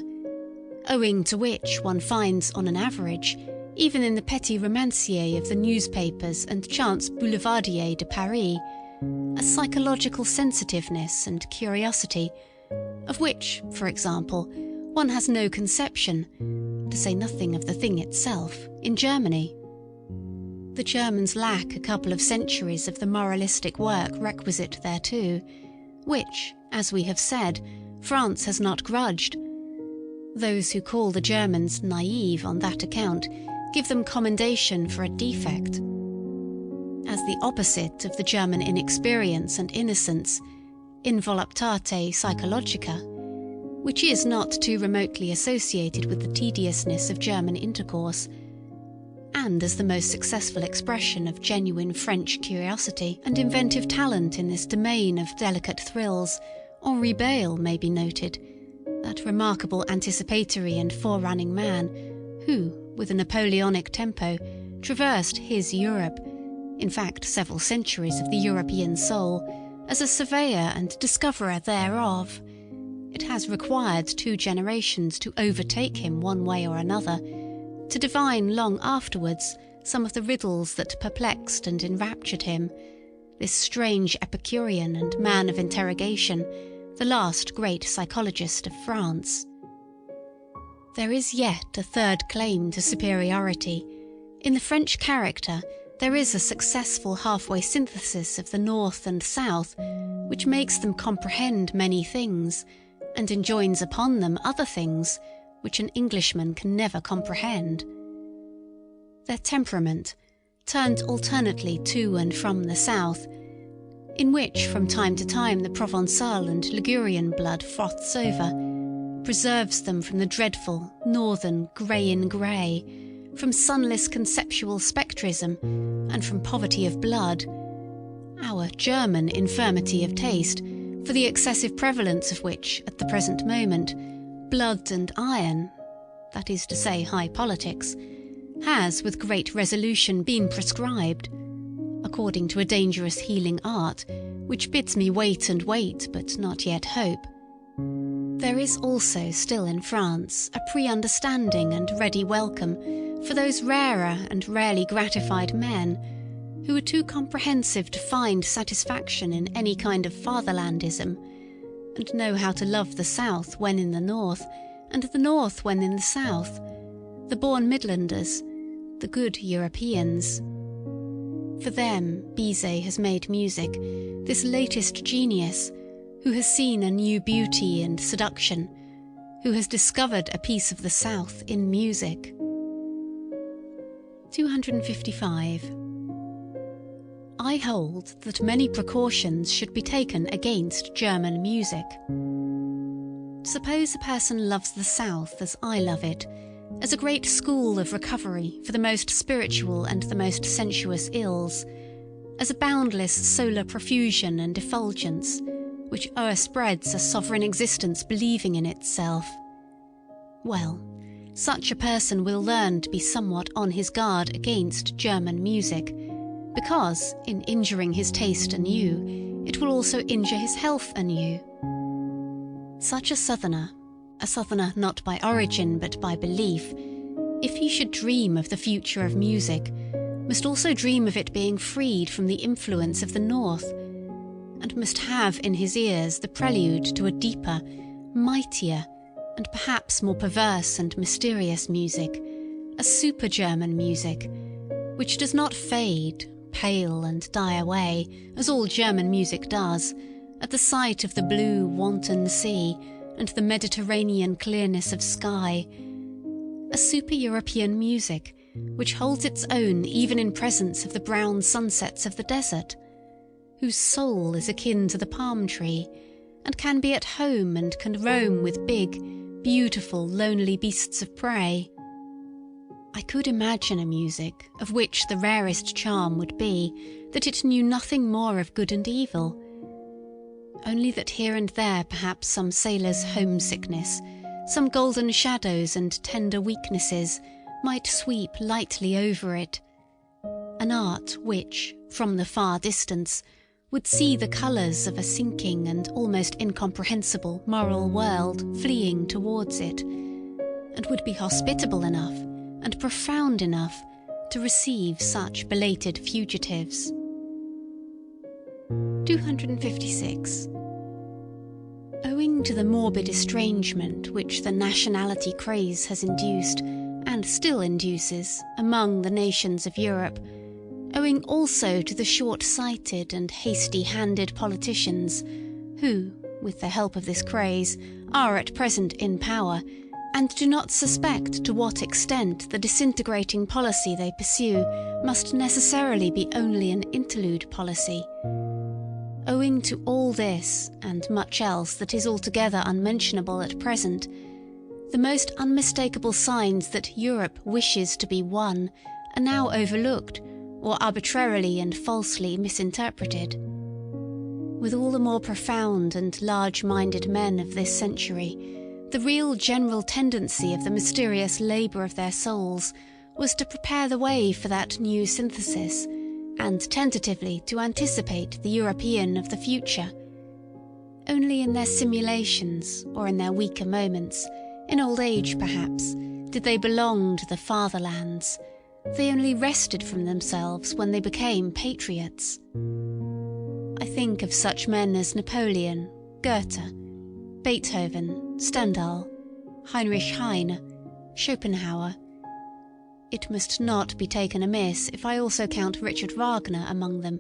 owing to which one finds on an average, even in the petit romancier of the newspapers and chance boulevardier de Paris, a psychological sensitiveness and curiosity, of which, for example, one has no conception, to say nothing of the thing itself, in Germany. The Germans lack a couple of centuries of the moralistic work requisite thereto, which, as we have said, France has not grudged. Those who call the Germans naive on that account give them commendation for a defect. As the opposite of the German inexperience and innocence, involuptate psychologica, which is not too remotely associated with the tediousness of German intercourse, and as the most successful expression of genuine French curiosity and inventive talent in this domain of delicate thrills, Henri Bayle may be noted, that remarkable anticipatory and forerunning man who, with a Napoleonic tempo, traversed his Europe, in fact several centuries of the European soul, as a surveyor and discoverer thereof. It has required 2 generations to overtake him one way or another, to divine long afterwards some of the riddles that perplexed and enraptured him, this strange Epicurean and man of interrogation, the last great psychologist of France. There is yet a third claim to superiority. In the French character, there is a successful halfway synthesis of the North and South, which makes them comprehend many things, and enjoins upon them other things which an Englishman can never comprehend. Their temperament, turned alternately to and from the south, in which from time to time the Provençal and Ligurian blood froths over, preserves them from the dreadful northern grey-in-grey, from sunless conceptual spectrism, and from poverty of blood, our German infirmity of taste, for the excessive prevalence of which, at the present moment, blood and iron, that is to say high politics, has with great resolution been prescribed, according to a dangerous healing art, which bids me wait and wait, but not yet hope. There is also still in France a pre-understanding and ready welcome for those rarer and rarely gratified men who are too comprehensive to find satisfaction in any kind of fatherlandism, and know how to love the South when in the North, and the North when in the South, the born Midlanders, the good Europeans. For them Bizet has made music, this latest genius, who has seen a new beauty and seduction, who has discovered a piece of the South in music. 255. I hold that many precautions should be taken against German music. Suppose a person loves the South as I love it, as a great school of recovery for the most spiritual and the most sensuous ills, as a boundless solar profusion and effulgence, which o'erspreads a sovereign existence believing in itself. Well, such a person will learn to be somewhat on his guard against German music, because, in injuring his taste anew, it will also injure his health anew. Such a southerner not by origin but by belief, if he should dream of the future of music, must also dream of it being freed from the influence of the North, and must have in his ears the prelude to a deeper, mightier, and perhaps more perverse and mysterious music, a super-German music, which does not fade, pale and die away, as all German music does, at the sight of the blue, wanton sea and the Mediterranean clearness of sky, a super-European music which holds its own even in presence of the brown sunsets of the desert, whose soul is akin to the palm tree, and can be at home and can roam with big, beautiful, lonely beasts of prey. I could imagine a music of which the rarest charm would be that it knew nothing more of good and evil, only that here and there perhaps some sailor's homesickness, some golden shadows and tender weaknesses might sweep lightly over it, an art which, from the far distance, would see the colours of a sinking and almost incomprehensible moral world fleeing towards it, and would be hospitable enough and profound enough to receive such belated fugitives. 256. Owing to the morbid estrangement which the nationality craze has induced, and still induces, among the nations of Europe, owing also to the short-sighted and hasty-handed politicians who, with the help of this craze, are at present in power, and do not suspect to what extent the disintegrating policy they pursue must necessarily be only an interlude policy. Owing to all this, and much else that is altogether unmentionable at present, the most unmistakable signs that Europe wishes to be one are now overlooked, or arbitrarily and falsely misinterpreted. With all the more profound and large-minded men of this century, the real general tendency of the mysterious labour of their souls was to prepare the way for that new synthesis, and tentatively to anticipate the European of the future. Only in their simulations, or in their weaker moments, in old age perhaps, did they belong to the fatherlands. They only wrested from themselves when they became patriots. I think of such men as Napoleon, Goethe, Beethoven, Stendhal, Heinrich Heine, Schopenhauer. It must not be taken amiss if I also count Richard Wagner among them,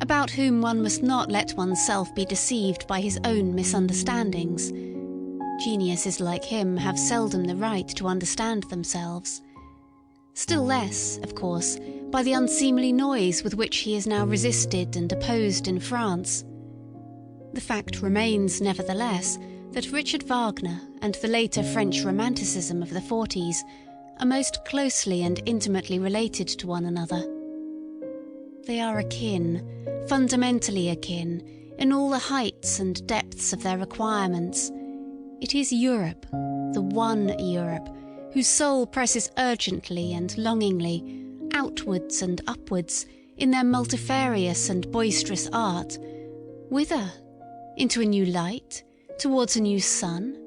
about whom one must not let oneself be deceived by his own misunderstandings. Geniuses like him have seldom the right to understand themselves. Still less, of course, by the unseemly noise with which he is now resisted and opposed in France. The fact remains, nevertheless, that Richard Wagner and the later French Romanticism of the 40s are most closely and intimately related to one another. They are akin, fundamentally akin, in all the heights and depths of their requirements. It is Europe, the one Europe, whose soul presses urgently and longingly, outwards and upwards, in their multifarious and boisterous art. Whither? Into a new light? Towards a new sun?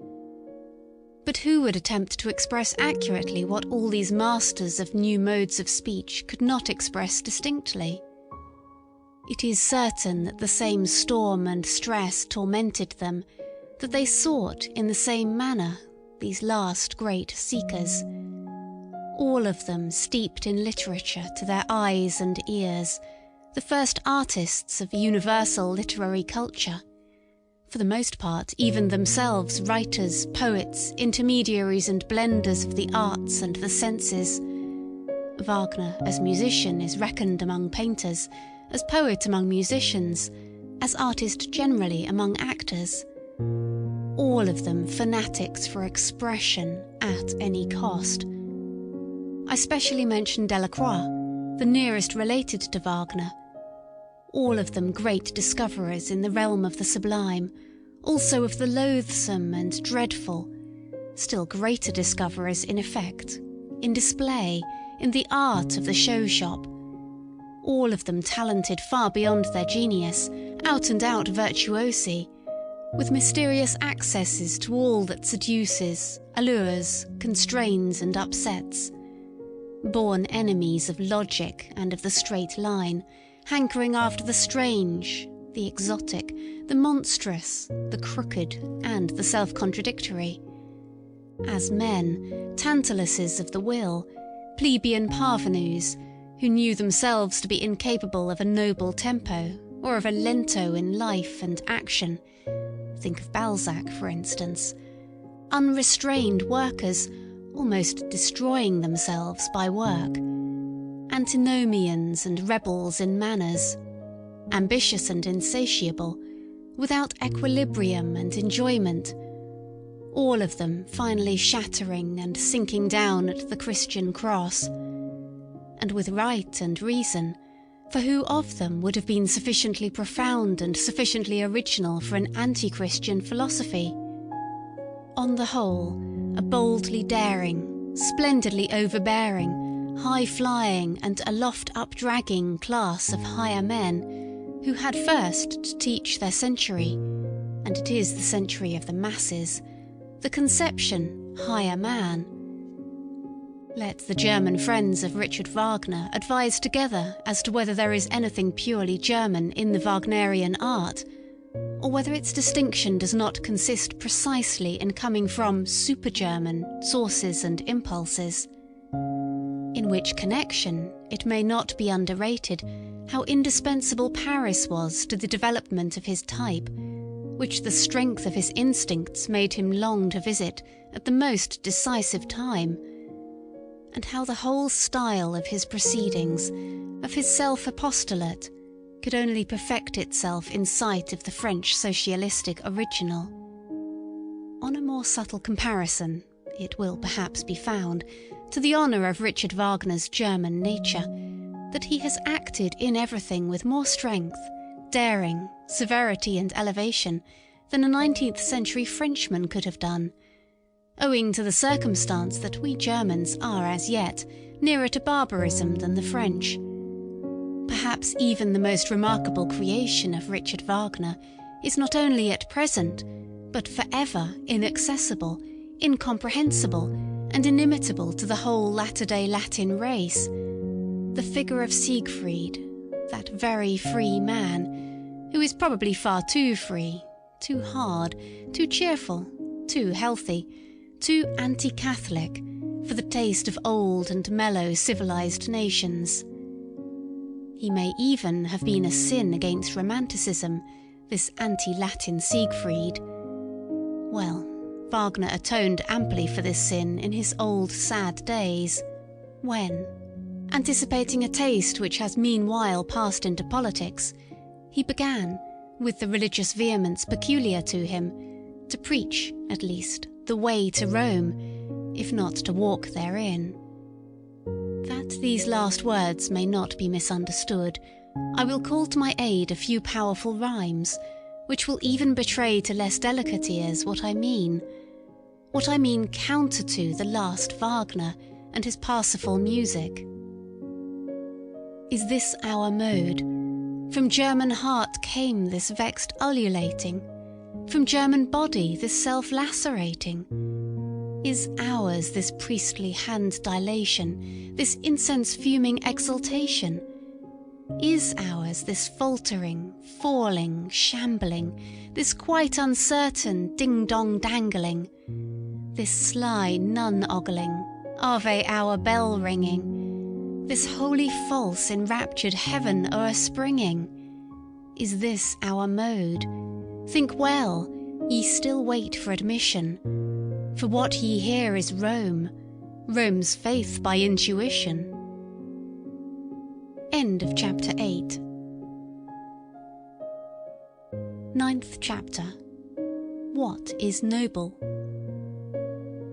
But who would attempt to express accurately what all these masters of new modes of speech could not express distinctly? It is certain that the same storm and stress tormented them, that they sought in the same manner, these last great seekers. All of them steeped in literature to their eyes and ears, the first artists of universal literary culture. For the most part, even themselves writers, poets, intermediaries and blenders of the arts and the senses. Wagner, as musician, is reckoned among painters, as poet among musicians, as artist generally among actors. All of them fanatics for expression at any cost. I specially mention Delacroix, the nearest related to Wagner. All of them great discoverers in the realm of the sublime, also of the loathsome and dreadful, still greater discoverers in effect, in display, in the art of the show shop. All of them talented far beyond their genius, out and out virtuosi, with mysterious accesses to all that seduces, allures, constrains and upsets. Born enemies of logic and of the straight line, hankering after the strange, the exotic, the monstrous, the crooked, and the self-contradictory. As men, Tantalases of the will, plebeian parvenus, who knew themselves to be incapable of a noble tempo, or of a lento in life and action. Think of Balzac, for instance. Unrestrained workers, almost destroying themselves by work. Antinomians and rebels in manners, ambitious and insatiable, without equilibrium and enjoyment, all of them finally shattering and sinking down at the Christian cross. And with right and reason, for who of them would have been sufficiently profound and sufficiently original for an anti-Christian philosophy? On the whole, a boldly daring, splendidly overbearing, high-flying and aloft-up-dragging class of higher men, who had first to teach their century, and it is the century of the masses, the conception higher man. Let the German friends of Richard Wagner advise together as to whether there is anything purely German in the Wagnerian art, or whether its distinction does not consist precisely in coming from super-German sources and impulses. In which connection, it may not be underrated how indispensable Paris was to the development of his type, which the strength of his instincts made him long to visit at the most decisive time, and how the whole style of his proceedings, of his self-apostolate, could only perfect itself in sight of the French socialistic original. On a more subtle comparison, it will perhaps be found, to the honour of Richard Wagner's German nature, that he has acted in everything with more strength, daring, severity and elevation than a 19th century Frenchman could have done, owing to the circumstance that we Germans are as yet nearer to barbarism than the French. Perhaps even the most remarkable creation of Richard Wagner is not only at present, but forever inaccessible, incomprehensible, and inimitable to the whole latter-day Latin race, the figure of Siegfried, that very free man, who is probably far too free, too hard, too cheerful, too healthy, too anti-Catholic for the taste of old and mellow civilized nations. He may even have been a sin against romanticism, this anti-Latin Siegfried. Well, Wagner atoned amply for this sin in his old sad days, when, anticipating a taste which has meanwhile passed into politics, he began, with the religious vehemence peculiar to him, to preach, at least, the way to Rome, if not to walk therein. That these last words may not be misunderstood, I will call to my aid a few powerful rhymes, which will even betray to less delicate ears what I mean, what I mean counter to the last Wagner and his Parsifal music. Is this our mode? From German heart came this vexed ululating, from German body this self-lacerating. Is ours this priestly hand dilation, this incense-fuming exaltation? Is ours this faltering, falling, shambling, this quite uncertain ding-dong dangling, this sly nun-ogling, Ave-hour bell-ringing, this holy false enraptured heaven o'erspringing? Is this our mode? Think well, ye still wait for admission, for what ye hear is Rome, Rome's faith by intuition. End of chapter 8. Ninth chapter. What is noble?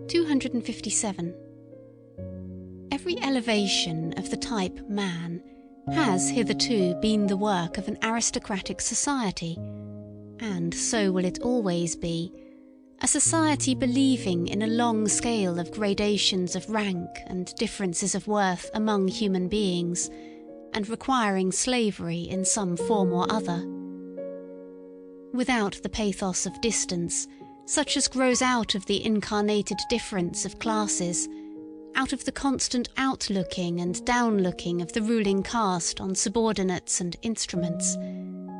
257. Every elevation of the type man has hitherto been the work of an aristocratic society, and so will it always be, a society believing in a long scale of gradations of rank and differences of worth among human beings, and requiring slavery in some form or other. Without the pathos of distance, such as grows out of the incarnated difference of classes, out of the constant outlooking and downlooking of the ruling caste on subordinates and instruments,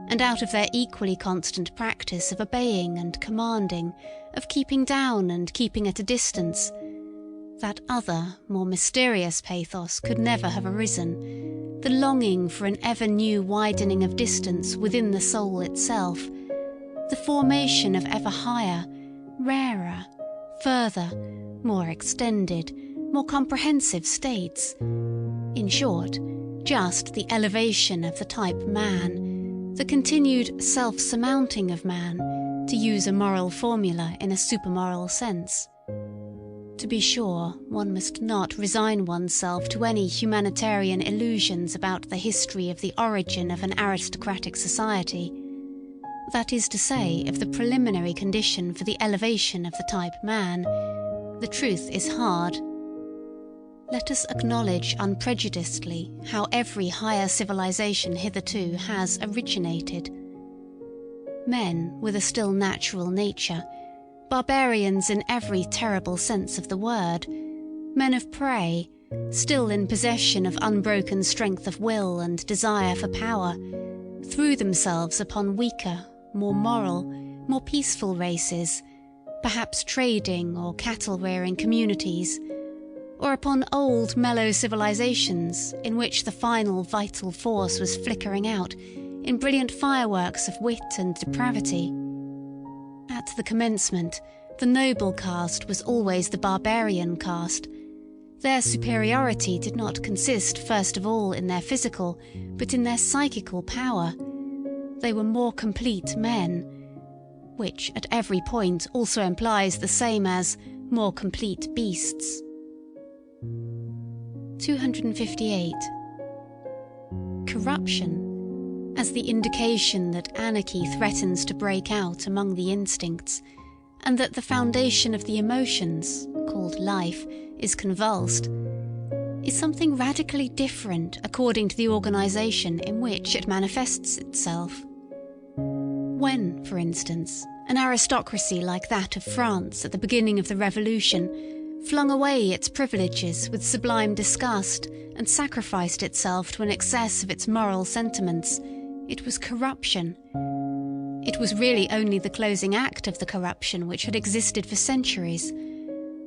and out of their equally constant practice of obeying and commanding, of keeping down and keeping at a distance, that other, more mysterious pathos could never have arisen, the longing for an ever-new widening of distance within the soul itself, the formation of ever higher, rarer, further, more extended, more comprehensive states. In short, just the elevation of the type man, the continued self-surmounting of man, to use a moral formula in a supermoral sense. To be sure, one must not resign oneself to any humanitarian illusions about the history of the origin of an aristocratic society. That is to say, of the preliminary condition for the elevation of the type man. The truth is hard. Let us acknowledge unprejudicedly how every higher civilization hitherto has originated. Men with a still natural nature, barbarians in every terrible sense of the word, men of prey, still in possession of unbroken strength of will and desire for power, threw themselves upon weaker, more moral, more peaceful races, perhaps trading or cattle-rearing communities, or upon old mellow civilizations in which the final vital force was flickering out in brilliant fireworks of wit and depravity. At the commencement, the noble caste was always the barbarian caste. Their superiority did not consist first of all in their physical, but in their psychical power. They were more complete men, which at every point also implies the same as more complete beasts. 258. Corruption, as the indication that anarchy threatens to break out among the instincts, and that the foundation of the emotions, called life, is convulsed, is something radically different according to the organization in which it manifests itself. When, for instance, an aristocracy like that of France at the beginning of the Revolution flung away its privileges with sublime disgust and sacrificed itself to an excess of its moral sentiments, it was corruption. It was really only the closing act of the corruption which had existed for centuries,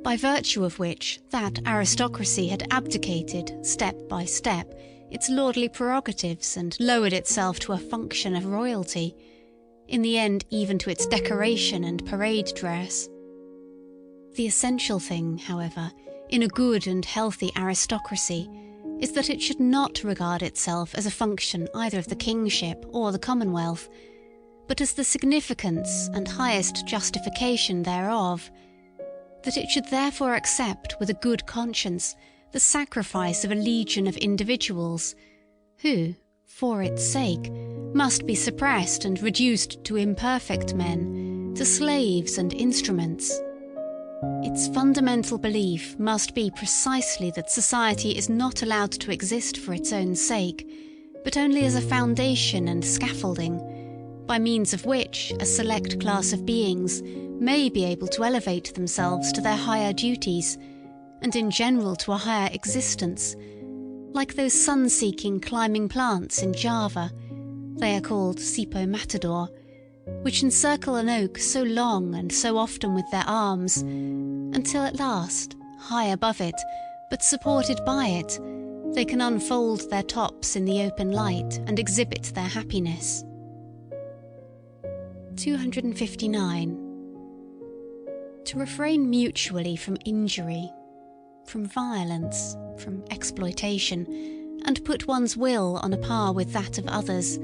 by virtue of which that aristocracy had abdicated, step by step, its lordly prerogatives and lowered itself to a function of royalty, in the end even to its decoration and parade dress. The essential thing, however, in a good and healthy aristocracy is that it should not regard itself as a function either of the kingship or the commonwealth, but as the significance and highest justification thereof, that it should therefore accept with a good conscience the sacrifice of a legion of individuals, who, for its sake, must be suppressed and reduced to imperfect men, to slaves and instruments. Its fundamental belief must be precisely that society is not allowed to exist for its own sake, but only as a foundation and scaffolding, by means of which a select class of beings may be able to elevate themselves to their higher duties, and in general to a higher existence, like those sun-seeking climbing plants in Java. They are called sipo matador, which encircle an oak so long and so often with their arms, until at last, high above it, but supported by it, they can unfold their tops in the open light and exhibit their happiness. 259. To refrain mutually from injury, from violence, from exploitation, and put one's will on a par with that of others,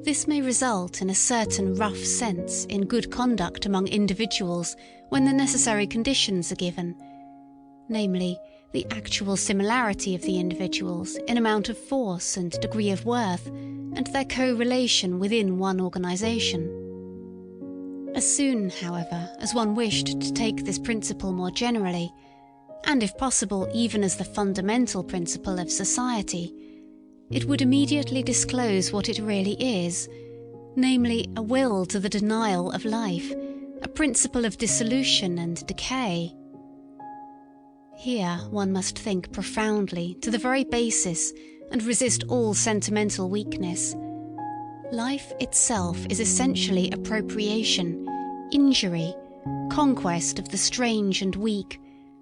this may result in a certain rough sense in good conduct among individuals when the necessary conditions are given, namely, the actual similarity of the individuals in amount of force and degree of worth, and their co-relation within one organisation. As soon, however, as one wished to take this principle more generally, and if possible even as the fundamental principle of society, it would immediately disclose what it really is, namely a will to the denial of life, a principle of dissolution and decay. Here one must think profoundly to the very basis and resist all sentimental weakness. Life itself is essentially appropriation, injury, conquest of the strange and weak,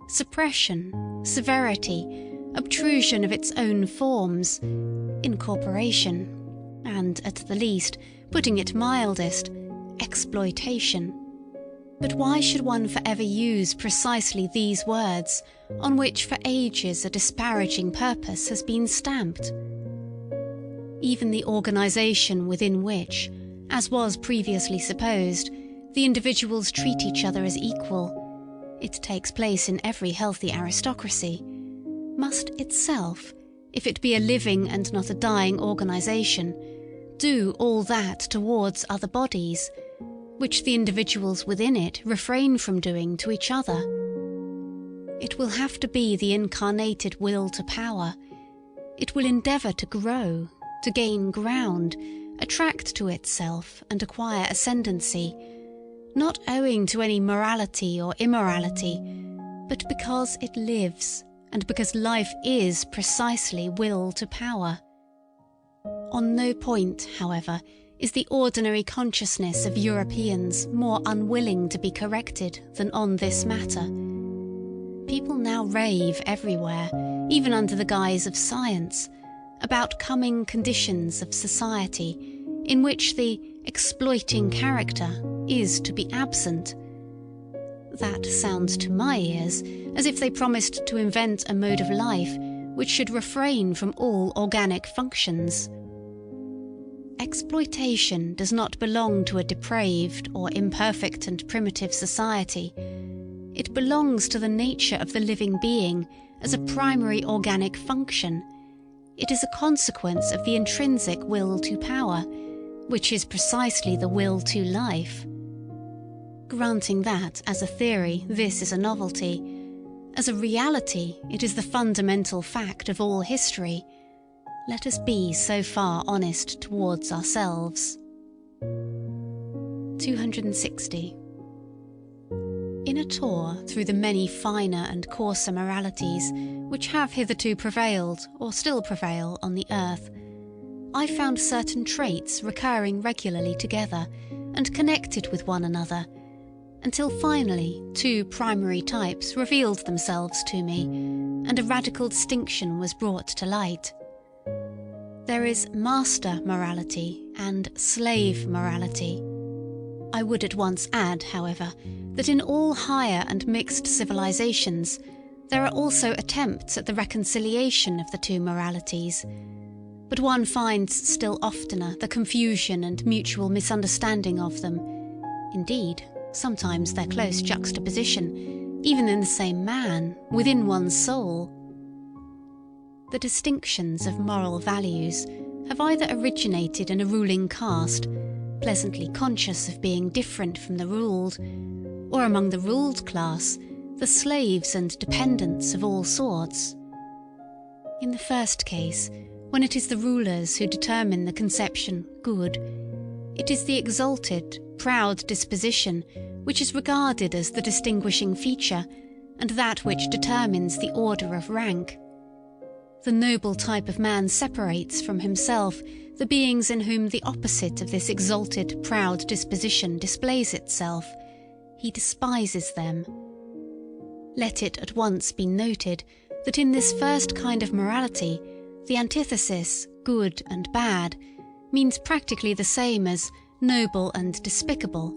suppression, severity, obtrusion of its own forms, incorporation, and, at the least, putting it mildest, exploitation. But why should one forever use precisely these words, on which for ages a disparaging purpose has been stamped? Even the organisation within which, as was previously supposed, the individuals treat each other as equal, it takes place in every healthy aristocracy, must itself, if it be a living and not a dying organisation, do all that towards other bodies, which the individuals within it refrain from doing to each other. It will have to be the incarnated will to power. It will endeavour to grow, to gain ground, attract to itself and acquire ascendancy, not owing to any morality or immorality, but because it lives, and because life is precisely will to power. On no point, however, is the ordinary consciousness of Europeans more unwilling to be corrected than on this matter. People now rave everywhere, even under the guise of science, about coming conditions of society in which the exploiting character is to be absent. That sounds to my ears as if they promised to invent a mode of life which should refrain from all organic functions. Exploitation does not belong to a depraved or imperfect and primitive society. It belongs to the nature of the living being as a primary organic function. It is a consequence of the intrinsic will to power, which is precisely the will to life. Granting that, as a theory, this is a novelty, as a reality, it is the fundamental fact of all history. Let us be so far honest towards ourselves. 260. In a tour through the many finer and coarser moralities which have hitherto prevailed or still prevail on the earth, I found certain traits recurring regularly together and connected with one another, until finally two primary types revealed themselves to me, and a radical distinction was brought to light. There is master morality and slave morality. I would at once add, however, that in all higher and mixed civilizations there are also attempts at the reconciliation of the two moralities, but one finds still oftener the confusion and mutual misunderstanding of them. Indeed, sometimes their close juxtaposition, even in the same man, within one's soul. The distinctions of moral values have either originated in a ruling caste, pleasantly conscious of being different from the ruled, or among the ruled class, the slaves and dependents of all sorts. In the first case, when it is the rulers who determine the conception good, it is the exalted, proud disposition which is regarded as the distinguishing feature and that which determines the order of rank. The noble type of man separates from himself the beings in whom the opposite of this exalted, proud disposition displays itself. He despises them. Let it at once be noted that in this first kind of morality, the antithesis, good and bad, means practically the same as noble and despicable.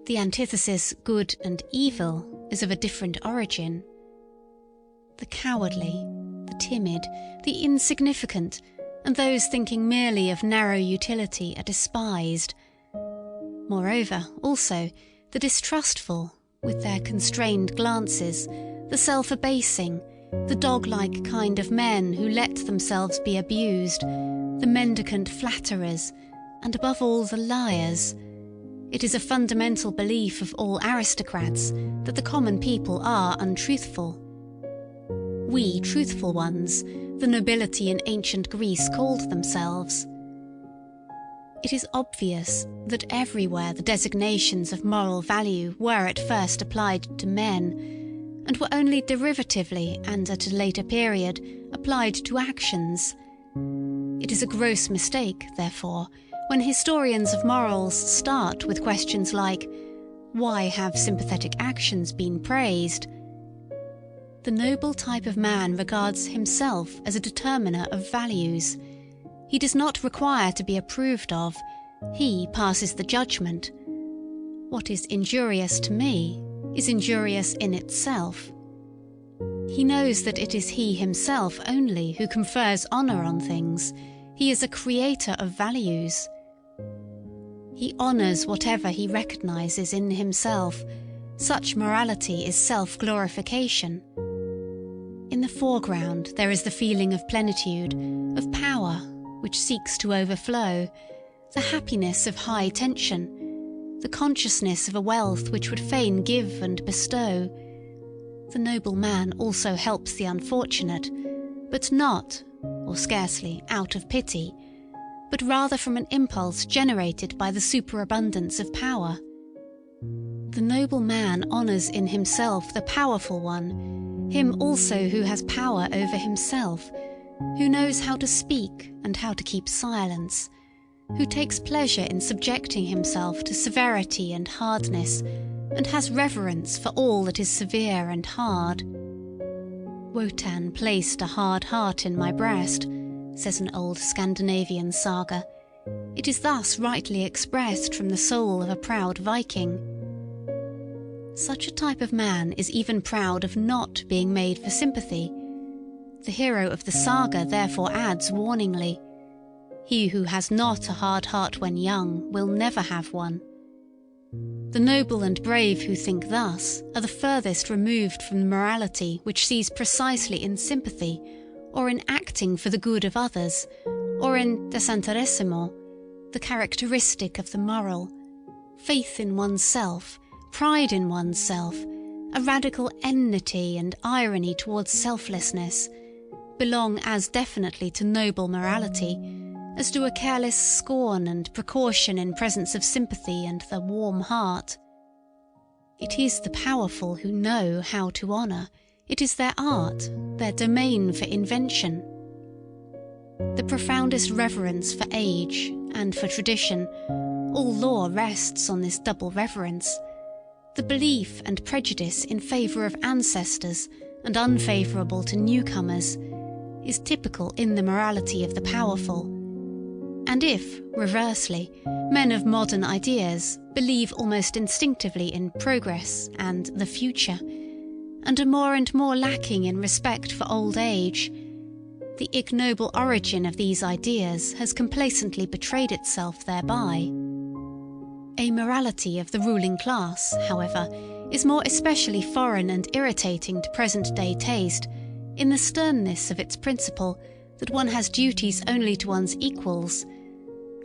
The antithesis, good and evil, is of a different origin. The cowardly, the timid, the insignificant, and those thinking merely of narrow utility are despised. Moreover, also, the distrustful, with their constrained glances, the self-abasing, the dog-like kind of men who let themselves be abused, the mendicant flatterers, and above all the liars. It is a fundamental belief of all aristocrats that the common people are untruthful. We truthful ones, the nobility in ancient Greece called themselves. It is obvious that everywhere the designations of moral value were at first applied to men, and were only derivatively and at a later period applied to actions. It is a gross mistake, therefore, when historians of morals start with questions like, why have sympathetic actions been praised? The noble type of man regards himself as a determiner of values. He does not require to be approved of. He passes the judgment. What is injurious to me is injurious in itself. He knows that it is he himself only who confers honour on things. He is a creator of values. He honours whatever he recognises in himself. Such morality is self-glorification. In the foreground there is the feeling of plenitude, of power, which seeks to overflow, the happiness of high tension, the consciousness of a wealth which would fain give and bestow. The noble man also helps the unfortunate, but not, or scarcely, out of pity, but rather from an impulse generated by the superabundance of power. The noble man honours in himself the powerful one, him also who has power over himself, who knows how to speak and how to keep silence, who takes pleasure in subjecting himself to severity and hardness, and has reverence for all that is severe and hard. Wotan placed a hard heart in my breast, says an old Scandinavian saga. It is thus rightly expressed from the soul of a proud Viking. Such a type of man is even proud of not being made for sympathy. The hero of the saga therefore adds warningly, "He who has not a hard heart when young will never have one." The noble and brave who think thus are the furthest removed from the morality which sees precisely in sympathy, or in acting for the good of others, or in desinteressement, the characteristic of the moral, faith in oneself, pride in oneself, a radical enmity and irony towards selflessness, belong as definitely to noble morality as do a careless scorn and precaution in presence of sympathy and the warm heart. It is the powerful who know how to honour. It is their art, their domain for invention. The profoundest reverence for age and for tradition, all law rests on this double reverence. The belief and prejudice in favour of ancestors and unfavourable to newcomers is typical in the morality of the powerful. And if, reversely, men of modern ideas believe almost instinctively in progress and the future, and are more and more lacking in respect for old age, the ignoble origin of these ideas has complacently betrayed itself thereby. A morality of the ruling class, however, is more especially foreign and irritating to present-day taste in the sternness of its principle that one has duties only to one's equals,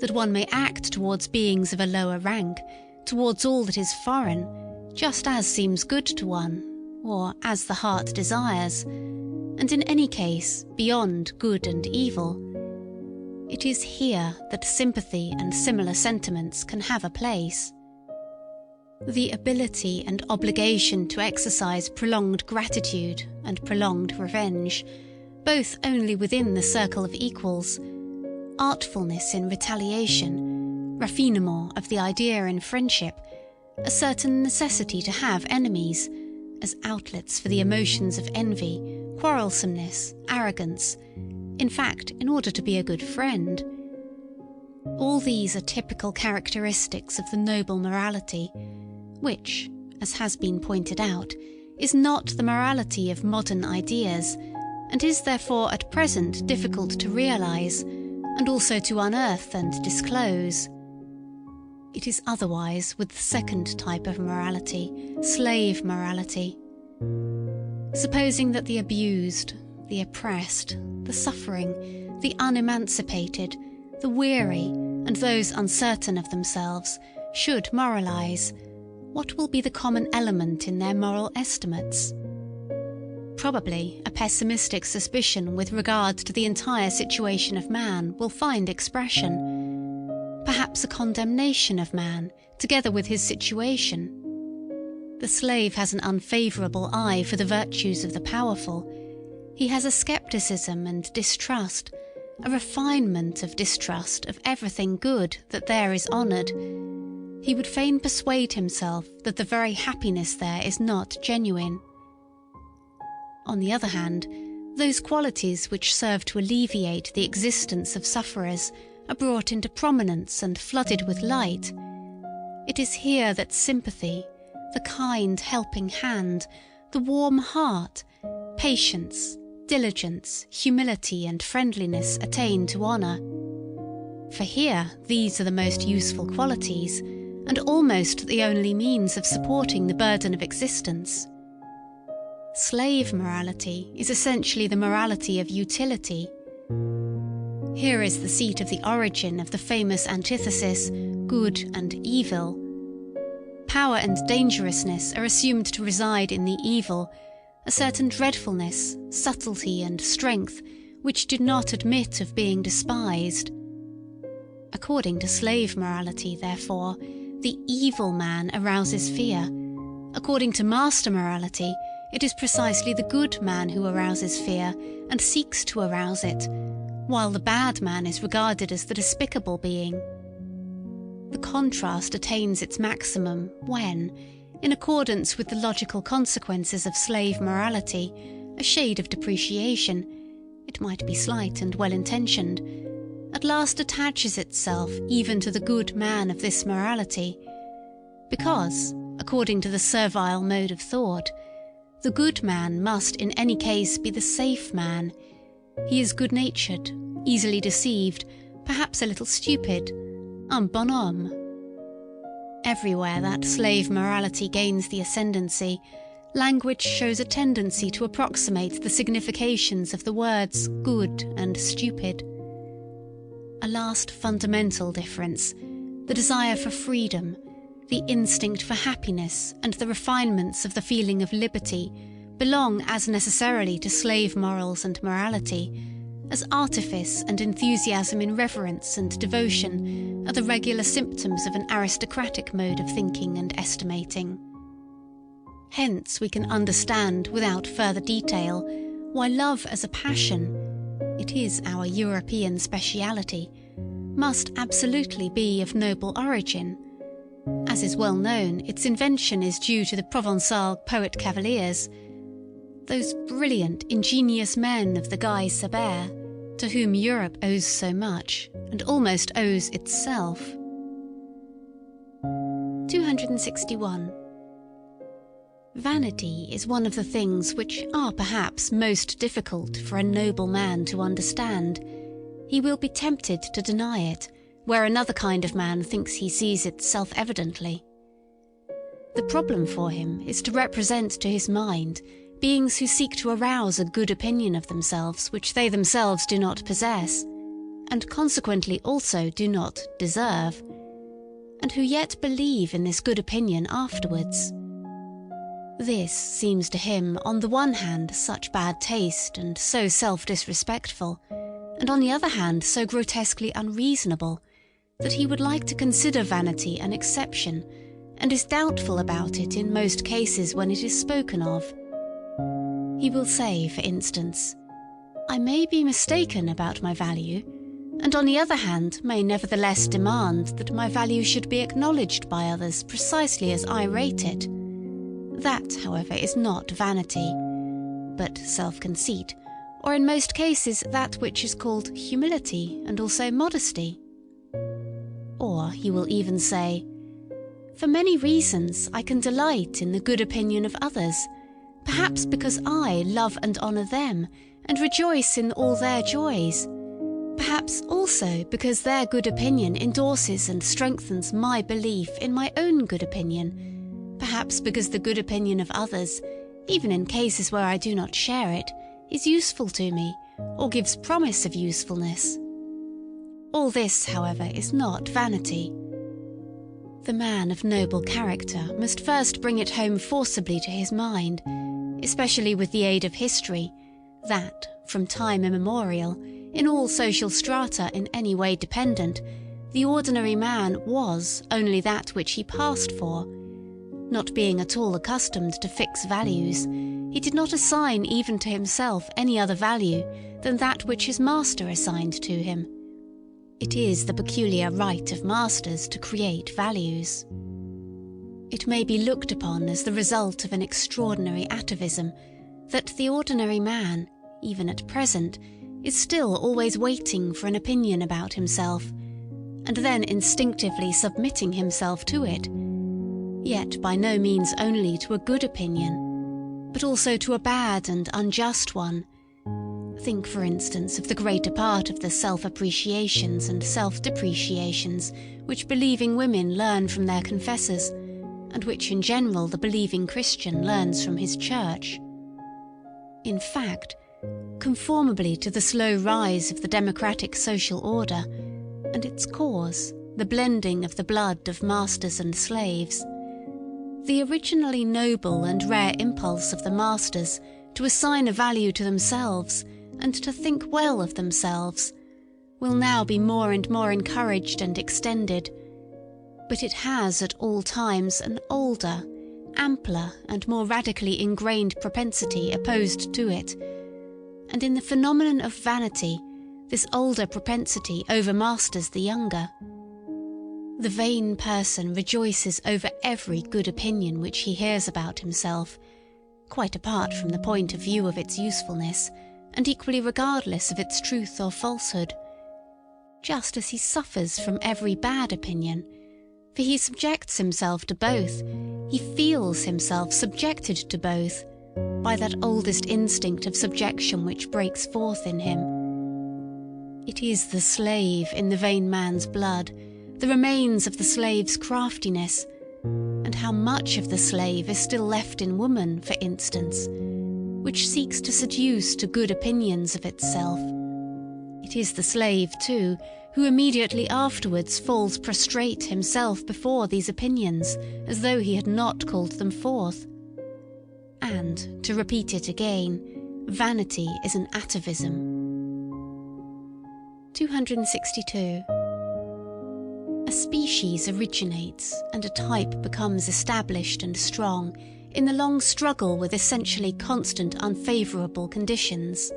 that one may act towards beings of a lower rank, towards all that is foreign, just as seems good to one, or as the heart desires, and in any case beyond good and evil. It is here that sympathy and similar sentiments can have a place. The ability and obligation to exercise prolonged gratitude and prolonged revenge, both only within the circle of equals, artfulness in retaliation, raffinement of the idea in friendship, a certain necessity to have enemies, as outlets for the emotions of envy, quarrelsomeness, arrogance, in fact, in order to be a good friend. All these are typical characteristics of the noble morality, which, as has been pointed out, is not the morality of modern ideas, and is therefore at present difficult to realise, and also to unearth and disclose. It is otherwise with the second type of morality, slave morality. Supposing that the abused, the oppressed, the suffering, the unemancipated, the weary, and those uncertain of themselves should moralise, what will be the common element in their moral estimates? Probably a pessimistic suspicion with regard to the entire situation of man will find expression. Perhaps a condemnation of man, together with his situation. The slave has an unfavourable eye for the virtues of the powerful. He has a scepticism and distrust, a refinement of distrust of everything good that there is honoured. He would fain persuade himself that the very happiness there is not genuine. On the other hand, those qualities which serve to alleviate the existence of sufferers are brought into prominence and flooded with light. It is here that sympathy, the kind helping hand, the warm heart, patience, diligence, humility and friendliness attain to honour. For here these are the most useful qualities, and almost the only means of supporting the burden of existence. Slave morality is essentially the morality of utility. Here is the seat of the origin of the famous antithesis, good and evil. Power and dangerousness are assumed to reside in the evil, a certain dreadfulness, subtlety and strength which do not admit of being despised. According to slave morality, therefore, the evil man arouses fear. According to master morality, it is precisely the good man who arouses fear and seeks to arouse it, while the bad man is regarded as the despicable being. The contrast attains its maximum when, in accordance with the logical consequences of slave morality, a shade of depreciation, it might be slight and well-intentioned, at last attaches itself even to the good man of this morality, because, according to the servile mode of thought, the good man must in any case be the safe man. He is good-natured, easily deceived, perhaps a little stupid, un bonhomme. Everywhere that slave morality gains the ascendancy, language shows a tendency to approximate the significations of the words good and stupid. A last fundamental difference, the desire for freedom, the instinct for happiness and the refinements of the feeling of liberty belong as necessarily to slave morals and morality, as artifice and enthusiasm in reverence and devotion are the regular symptoms of an aristocratic mode of thinking and estimating. Hence we can understand without further detail why love as a passion, it is our European speciality, must absolutely be of noble origin. As is well known, its invention is due to the Provençal poet-cavaliers, those brilliant, ingenious men of the Guy Sabert, to whom Europe owes so much, and almost owes itself. 261. Vanity is one of the things which are perhaps most difficult for a noble man to understand. He will be tempted to deny it, where another kind of man thinks he sees it self-evidently. The problem for him is to represent to his mind beings who seek to arouse a good opinion of themselves which they themselves do not possess, and consequently also do not deserve, and who yet believe in this good opinion afterwards. This seems to him on the one hand such bad taste and so self-disrespectful, and on the other hand so grotesquely unreasonable, that he would like to consider vanity an exception, and is doubtful about it in most cases when it is spoken of. He will say, for instance, "I may be mistaken about my value, and on the other hand may nevertheless demand that my value should be acknowledged by others precisely as I rate it." That, however, is not vanity, but self-conceit, or in most cases that which is called humility and also modesty. Or he will even say, "For many reasons I can delight in the good opinion of others, perhaps because I love and honour them and rejoice in all their joys, perhaps also because their good opinion endorses and strengthens my belief in my own good opinion, perhaps because the good opinion of others, even in cases where I do not share it, is useful to me, or gives promise of usefulness." All this, however, is not vanity. The man of noble character must first bring it home forcibly to his mind, especially with the aid of history, that, from time immemorial, in all social strata in any way dependent, the ordinary man was only that which he passed for. Not being at all accustomed to fix values, he did not assign even to himself any other value than that which his master assigned to him. It is the peculiar right of masters to create values. It may be looked upon as the result of an extraordinary atavism that the ordinary man, even at present, is still always waiting for an opinion about himself, and then instinctively submitting himself to it, yet by no means only to a good opinion, but also to a bad and unjust one. Think, for instance, of the greater part of the self-appreciations and self-depreciations which believing women learn from their confessors, and which in general the believing Christian learns from his church. In fact, conformably to the slow rise of the democratic social order, and its cause, the blending of the blood of masters and slaves, the originally noble and rare impulse of the masters to assign a value to themselves and to think well of themselves will now be more and more encouraged and extended, but it has at all times an older, ampler and more radically ingrained propensity opposed to it, and in the phenomenon of vanity this older propensity overmasters the younger. The vain person rejoices over every good opinion which he hears about himself, quite apart from the point of view of its usefulness, and equally regardless of its truth or falsehood, just as he suffers from every bad opinion, for he subjects himself to both, he feels himself subjected to both, by that oldest instinct of subjection which breaks forth in him. It is the slave in the vain man's blood, the remains of the slave's craftiness, and how much of the slave is still left in woman, for instance, which seeks to seduce to good opinions of itself. It is the slave, too, who immediately afterwards falls prostrate himself before these opinions, as though he had not called them forth. And, to repeat it again, vanity is an atavism. 262. A species originates and a type becomes established and strong in the long struggle with essentially constant unfavourable conditions.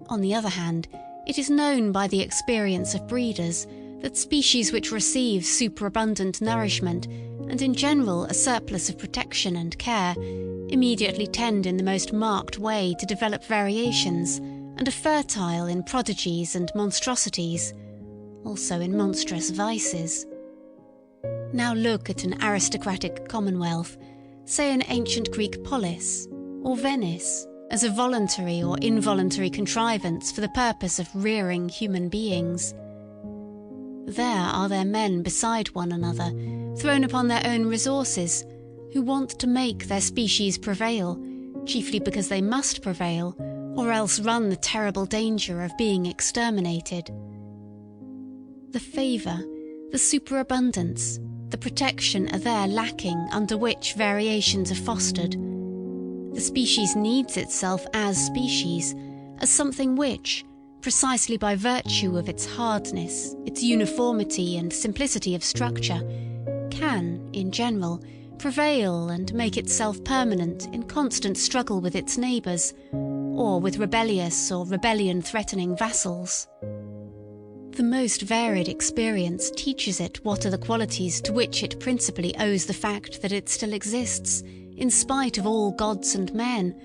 On the other hand, it is known by the experience of breeders that species which receive superabundant nourishment and in general a surplus of protection and care immediately tend in the most marked way to develop variations and are fertile in prodigies and monstrosities, also in monstrous vices. Now look at an aristocratic commonwealth, say an ancient Greek polis, or Venice, as a voluntary or involuntary contrivance for the purpose of rearing human beings. There are their men beside one another, thrown upon their own resources, who want to make their species prevail, chiefly because they must prevail, or else run the terrible danger of being exterminated. The favour, the superabundance, The protection are there lacking under which variations are fostered. The species needs itself as species, as something which, precisely by virtue of its hardness, its uniformity and simplicity of structure, can, in general, prevail and make itself permanent in constant struggle with its neighbours, or with rebellious or rebellion-threatening vassals. The most varied experience teaches it what are the qualities to which it principally owes the fact that it still exists, in spite of all gods and men,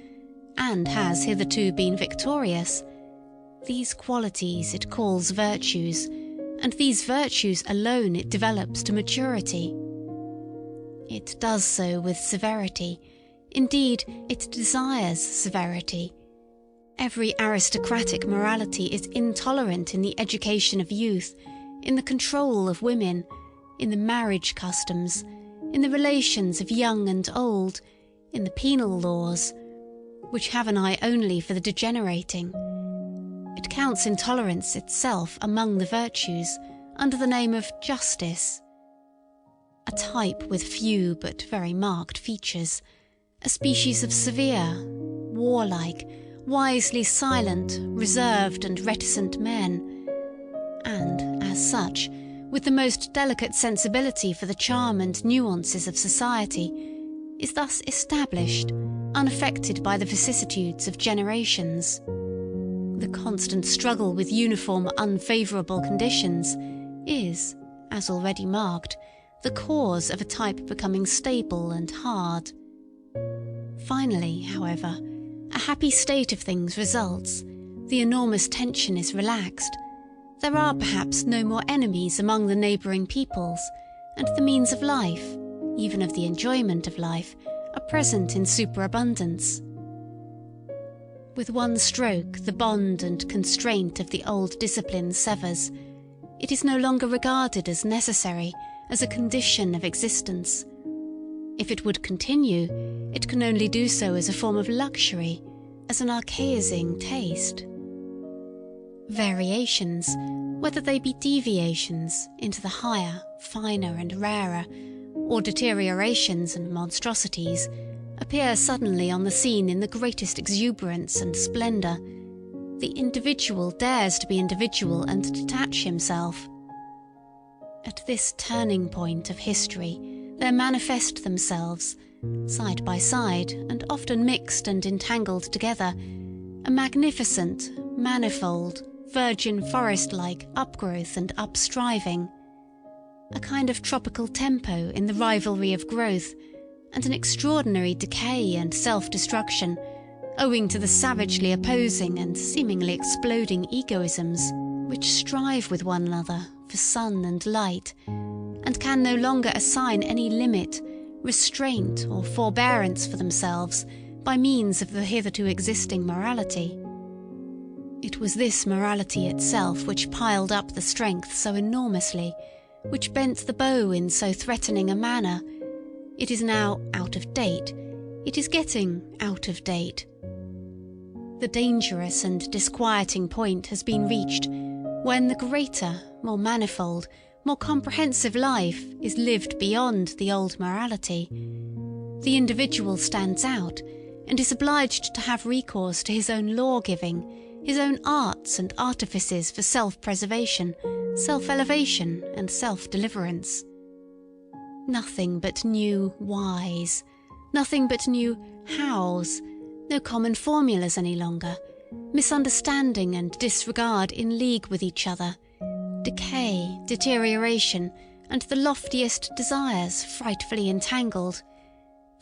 and has hitherto been victorious. These qualities it calls virtues, and these virtues alone it develops to maturity. It does so with severity. Indeed, it desires severity. Every aristocratic morality is intolerant in the education of youth, in the control of women, in the marriage customs, in the relations of young and old, in the penal laws, which have an eye only for the degenerating. It counts intolerance itself among the virtues, under the name of justice. A type with few but very marked features, a species of severe, warlike, wisely silent, reserved and reticent men, and, as such, with the most delicate sensibility for the charm and nuances of society, is thus established, unaffected by the vicissitudes of generations. The constant struggle with uniform unfavourable conditions is, as already marked, the cause of a type becoming stable and hard. Finally, however, a happy state of things results, the enormous tension is relaxed, there are perhaps no more enemies among the neighbouring peoples, and the means of life, even of the enjoyment of life, are present in superabundance. With one stroke the bond and constraint of the old discipline severs. It is no longer regarded as necessary, as a condition of existence. If it would continue, it can only do so as a form of luxury, as an archaising taste. Variations, whether they be deviations into the higher, finer and rarer, or deteriorations and monstrosities, appear suddenly on the scene in the greatest exuberance and splendour. The individual dares to be individual and detach himself. At this turning point of history, there manifest themselves, side by side and often mixed and entangled together, a magnificent, manifold, virgin forest-like upgrowth and upstriving, a kind of tropical tempo in the rivalry of growth, and an extraordinary decay and self-destruction, owing to the savagely opposing and seemingly exploding egoisms which strive with one another for sun and light, and can no longer assign any limit, restraint or forbearance for themselves by means of the hitherto existing morality. It was this morality itself which piled up the strength so enormously, which bent the bow in so threatening a manner. It is now out of date. It is getting out of date. The dangerous and disquieting point has been reached when the greater, more manifold, more comprehensive life is lived beyond the old morality. The individual stands out and is obliged to have recourse to his own law-giving, his own arts and artifices for self-preservation, self-elevation and self-deliverance. Nothing but new whys, nothing but new hows, no common formulas any longer, misunderstanding and disregard in league with each other, decay, deterioration, and the loftiest desires frightfully entangled,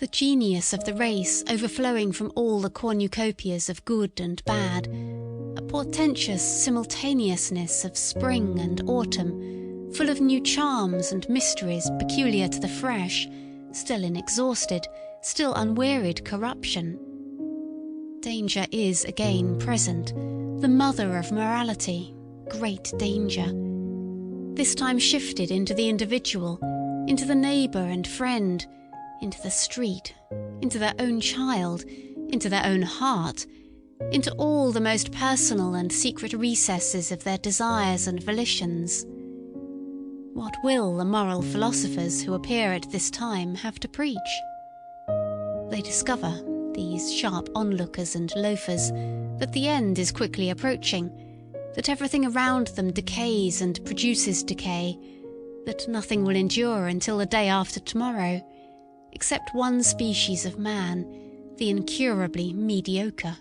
the genius of the race overflowing from all the cornucopias of good and bad, a portentous simultaneousness of spring and autumn, full of new charms and mysteries peculiar to the fresh, still inexhausted, still unwearied corruption. Danger is again present, the mother of morality, great danger. This time shifted into the individual, into the neighbour and friend, into the street, into their own child, into their own heart, into all the most personal and secret recesses of their desires and volitions. What will the moral philosophers who appear at this time have to preach? They discover, these sharp onlookers and loafers, that the end is quickly approaching, that everything around them decays and produces decay, that nothing will endure until the day after tomorrow, except one species of man, the incurably mediocre.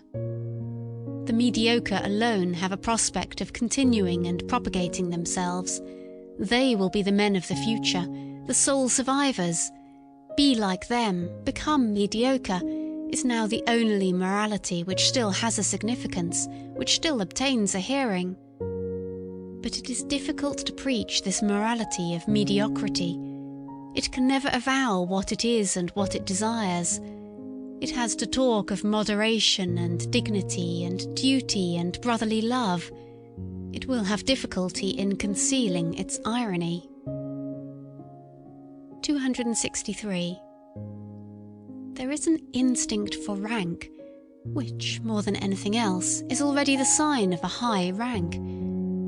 The mediocre alone have a prospect of continuing and propagating themselves. They will be the men of the future, the sole survivors. Be like them, become mediocre, is now the only morality which still has a significance, which still obtains a hearing. But it is difficult to preach this morality of mediocrity. It can never avow what it is and what it desires. It has to talk of moderation and dignity and duty and brotherly love. It will have difficulty in concealing its irony. 263. There is an instinct for rank, which, more than anything else, is already the sign of a high rank.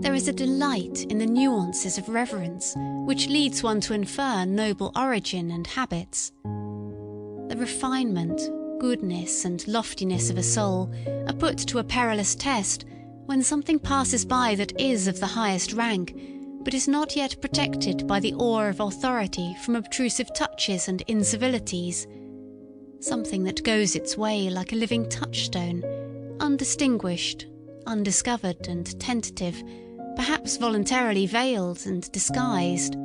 There is a delight in the nuances of reverence, which leads one to infer noble origin and habits. The refinement, goodness, and loftiness of a soul are put to a perilous test when something passes by that is of the highest rank, but is not yet protected by the awe of authority from obtrusive touches and incivilities. Something that goes its way like a living touchstone, undistinguished, undiscovered and tentative, perhaps voluntarily veiled and disguised.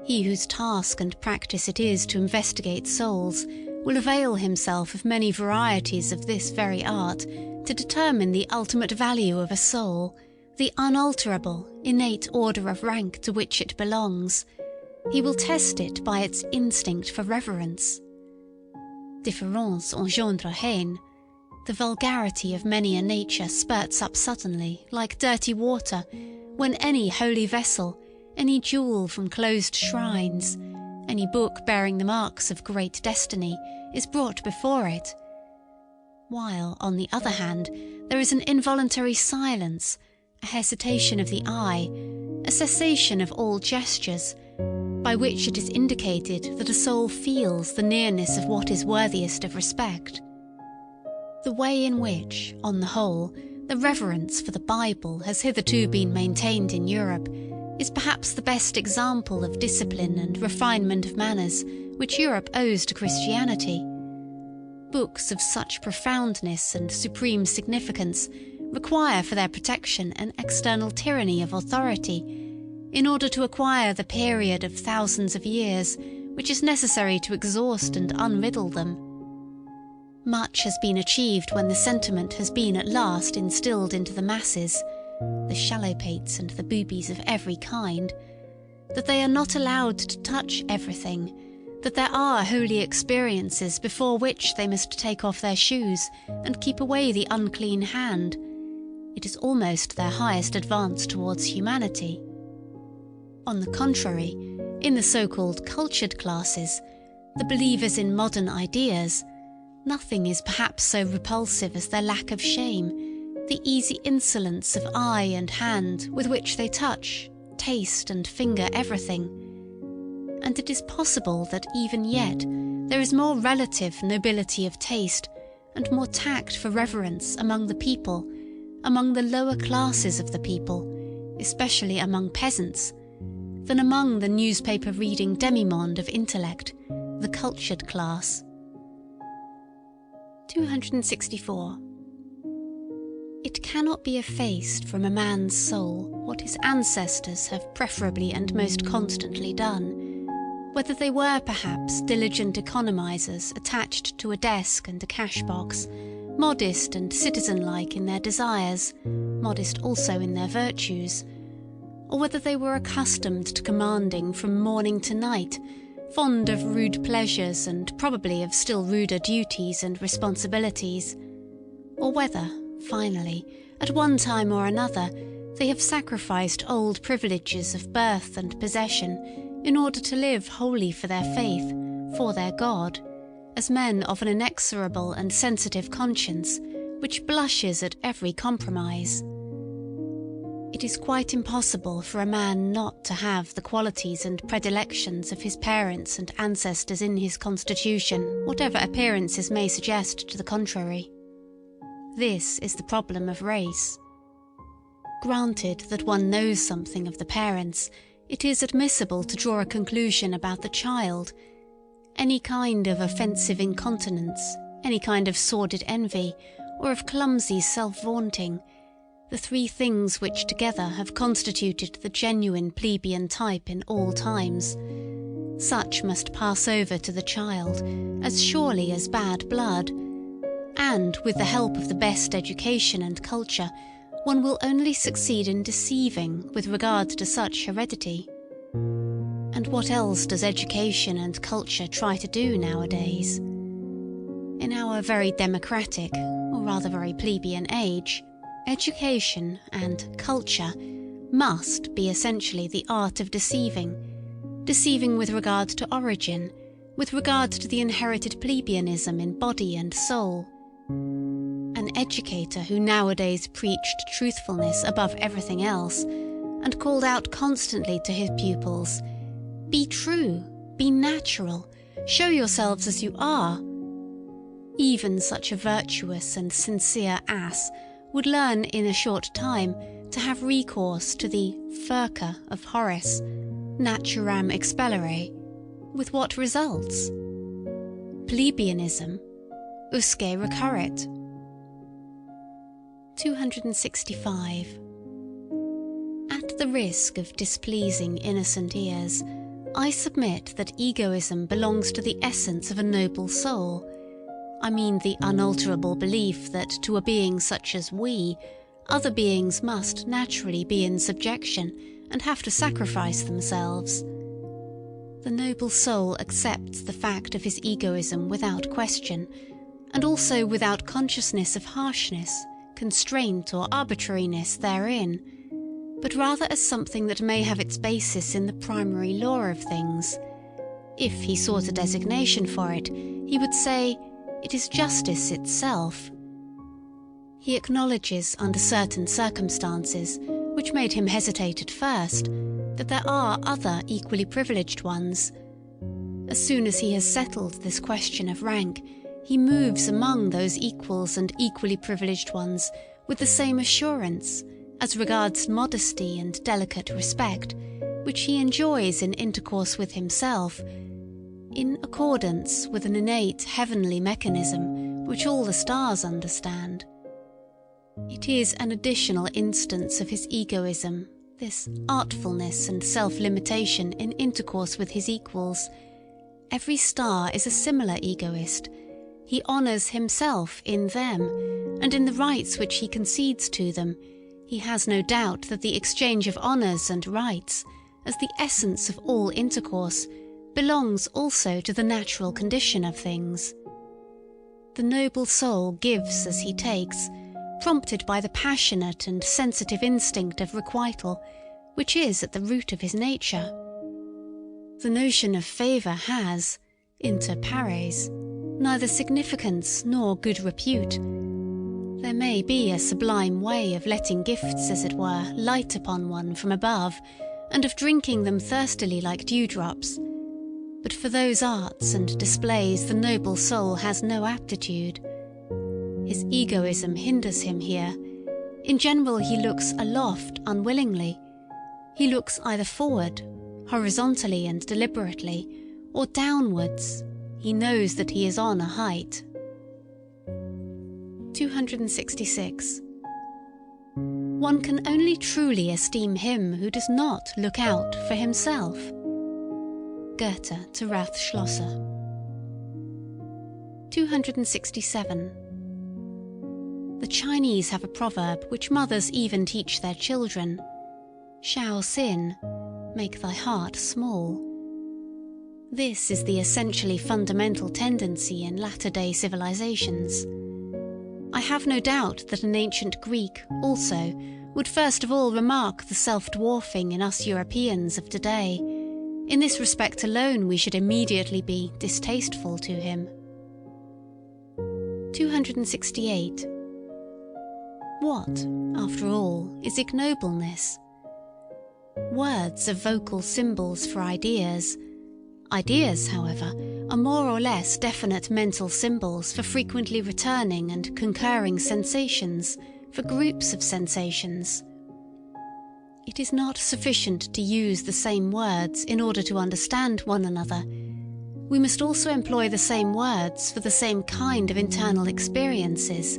He whose task and practice it is to investigate souls will avail himself of many varieties of this very art to determine the ultimate value of a soul, the unalterable, innate order of rank to which it belongs. He will test it by its instinct for reverence. Différence engendre haine. The vulgarity of many a nature spurts up suddenly, like dirty water, when any holy vessel, any jewel from closed shrines, any book bearing the marks of great destiny, is brought before it. While, on the other hand, there is an involuntary silence, a hesitation of the eye, a cessation of all gestures, by which it is indicated that a soul feels the nearness of what is worthiest of respect. The way in which, on the whole, the reverence for the Bible has hitherto been maintained in Europe is perhaps the best example of discipline and refinement of manners which Europe owes to Christianity. Books of such profoundness and supreme significance require for their protection an external tyranny of authority, in order to acquire the period of thousands of years which is necessary to exhaust and unriddle them. Much has been achieved when the sentiment has been at last instilled into the masses, the shallow-pates and the boobies of every kind, that they are not allowed to touch everything, that there are holy experiences before which they must take off their shoes and keep away the unclean hand. It is almost their highest advance towards humanity. On the contrary, in the so-called cultured classes, the believers in modern ideas, nothing is perhaps so repulsive as their lack of shame, the easy insolence of eye and hand with which they touch, taste and finger everything. And it is possible that even yet there is more relative nobility of taste and more tact for reverence among the people, among the lower classes of the people, especially among peasants, than among the newspaper-reading demimonde of intellect, the cultured class. 264. It cannot be effaced from a man's soul what his ancestors have preferably and most constantly done, whether they were perhaps diligent economizers attached to a desk and a cash-box, modest and citizen-like in their desires, modest also in their virtues, or whether they were accustomed to commanding from morning to night, fond of rude pleasures and probably of still ruder duties and responsibilities, or whether, finally, at one time or another, they have sacrificed old privileges of birth and possession in order to live wholly for their faith, for their God, as men of an inexorable and sensitive conscience, which blushes at every compromise. It is quite impossible for a man not to have the qualities and predilections of his parents and ancestors in his constitution, whatever appearances may suggest to the contrary. This is the problem of race. Granted that one knows something of the parents, it is admissible to draw a conclusion about the child. Any kind of offensive incontinence, any kind of sordid envy, or of clumsy self-vaunting, the three things which together have constituted the genuine plebeian type in all times, such must pass over to the child as surely as bad blood, and with the help of the best education and culture, one will only succeed in deceiving with regard to such heredity. And what else does education and culture try to do nowadays? In our very democratic, or rather very plebeian age, education and culture must be essentially the art of deceiving with regard to origin, with regard to the inherited plebeianism in body and soul. An educator who nowadays preached truthfulness above everything else, and called out constantly to his pupils, "Be true, be natural, show yourselves as you are," even such a virtuous and sincere ass would learn in a short time to have recourse to the furca of Horace, naturam expellere, with what results? Plebeianism, usque recurret. 265. At the risk of displeasing innocent ears, I submit that egoism belongs to the essence of a noble soul. I mean the unalterable belief that to a being such as we, other beings must naturally be in subjection and have to sacrifice themselves. The noble soul accepts the fact of his egoism without question, and also without consciousness of harshness, constraint or arbitrariness therein, but rather as something that may have its basis in the primary law of things. If he sought a designation for it, he would say, it is justice itself. He acknowledges under certain circumstances, which made him hesitate at first, that there are other equally privileged ones. As soon as he has settled this question of rank, he moves among those equals and equally privileged ones with the same assurance, as regards modesty and delicate respect, which he enjoys in intercourse with himself, in accordance with an innate heavenly mechanism which all the stars understand. It is an additional instance of his egoism, this artfulness and self-limitation in intercourse with his equals. Every star is a similar egoist. He honours himself in them, and in the rights which he concedes to them. He has no doubt that the exchange of honours and rights, as the essence of all intercourse, belongs also to the natural condition of things. The noble soul gives as he takes, prompted by the passionate and sensitive instinct of requital, which is at the root of his nature. The notion of favour has, inter pares, neither significance nor good repute. There may be a sublime way of letting gifts, as it were, light upon one from above, and of drinking them thirstily like dewdrops. But for those arts and displays the noble soul has no aptitude. His egoism hinders him here. In general he looks aloft unwillingly. He looks either forward, horizontally and deliberately, or downwards. He knows that he is on a height. 266. One can only truly esteem him who does not look out for himself. Goethe to Rathschlosser. 267. The Chinese have a proverb which mothers even teach their children. Shao Xin, make thy heart small. This is the essentially fundamental tendency in latter-day civilizations. I have no doubt that an ancient Greek, also, would first of all remark the self-dwarfing in us Europeans of today. In this respect alone we should immediately be distasteful to him. 268. What, after all, is ignobleness? Words are vocal symbols for ideas. Ideas, however, are more or less definite mental symbols for frequently returning and concurring sensations, for groups of sensations. It is not sufficient to use the same words in order to understand one another. We must also employ the same words for the same kind of internal experiences.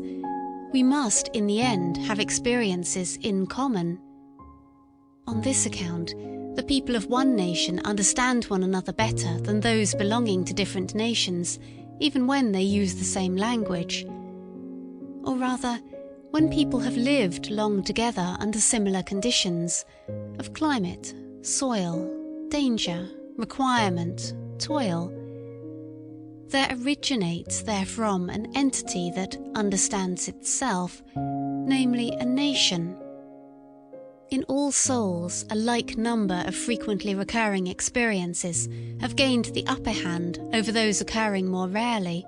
We must, in the end, have experiences in common. On this account, the people of one nation understand one another better than those belonging to different nations, even when they use the same language. Or rather, when people have lived long together under similar conditions of climate, soil, danger, requirement, toil, there originates therefrom an entity that understands itself, namely a nation. In all souls, a like number of frequently recurring experiences have gained the upper hand over those occurring more rarely.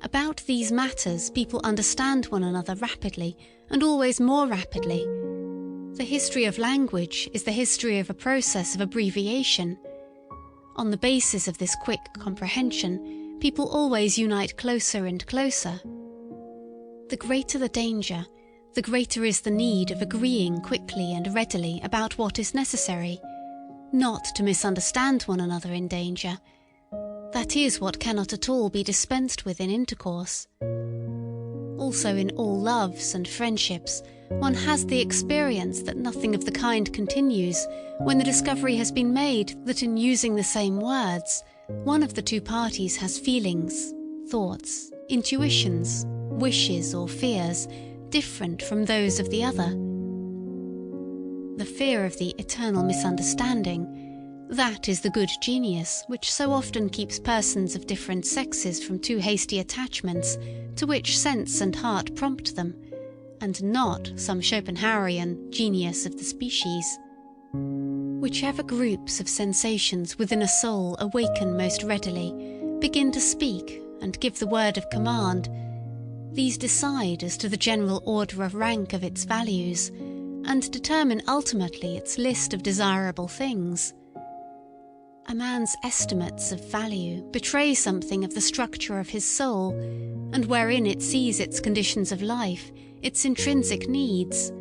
About these matters people understand one another rapidly, and always more rapidly. The history of language is the history of a process of abbreviation. On the basis of this quick comprehension, people always unite closer and closer. The greater the danger, the greater is the need of agreeing quickly and readily about what is necessary, not to misunderstand one another in danger. That is what cannot at all be dispensed with in intercourse. Also in all loves and friendships, one has the experience that nothing of the kind continues when the discovery has been made that in using the same words, one of the two parties has feelings, thoughts, intuitions, wishes or fears different from those of the other. The fear of the eternal misunderstanding, that is the good genius which so often keeps persons of different sexes from too hasty attachments to which sense and heart prompt them, and not some Schopenhauerian genius of the species. Whichever groups of sensations within a soul awaken most readily, begin to speak and give the word of command. These decide as to the general order of rank of its values, and determine ultimately its list of desirable things. A man's estimates of value betray something of the structure of his soul, and wherein it sees its conditions of life, its intrinsic needs.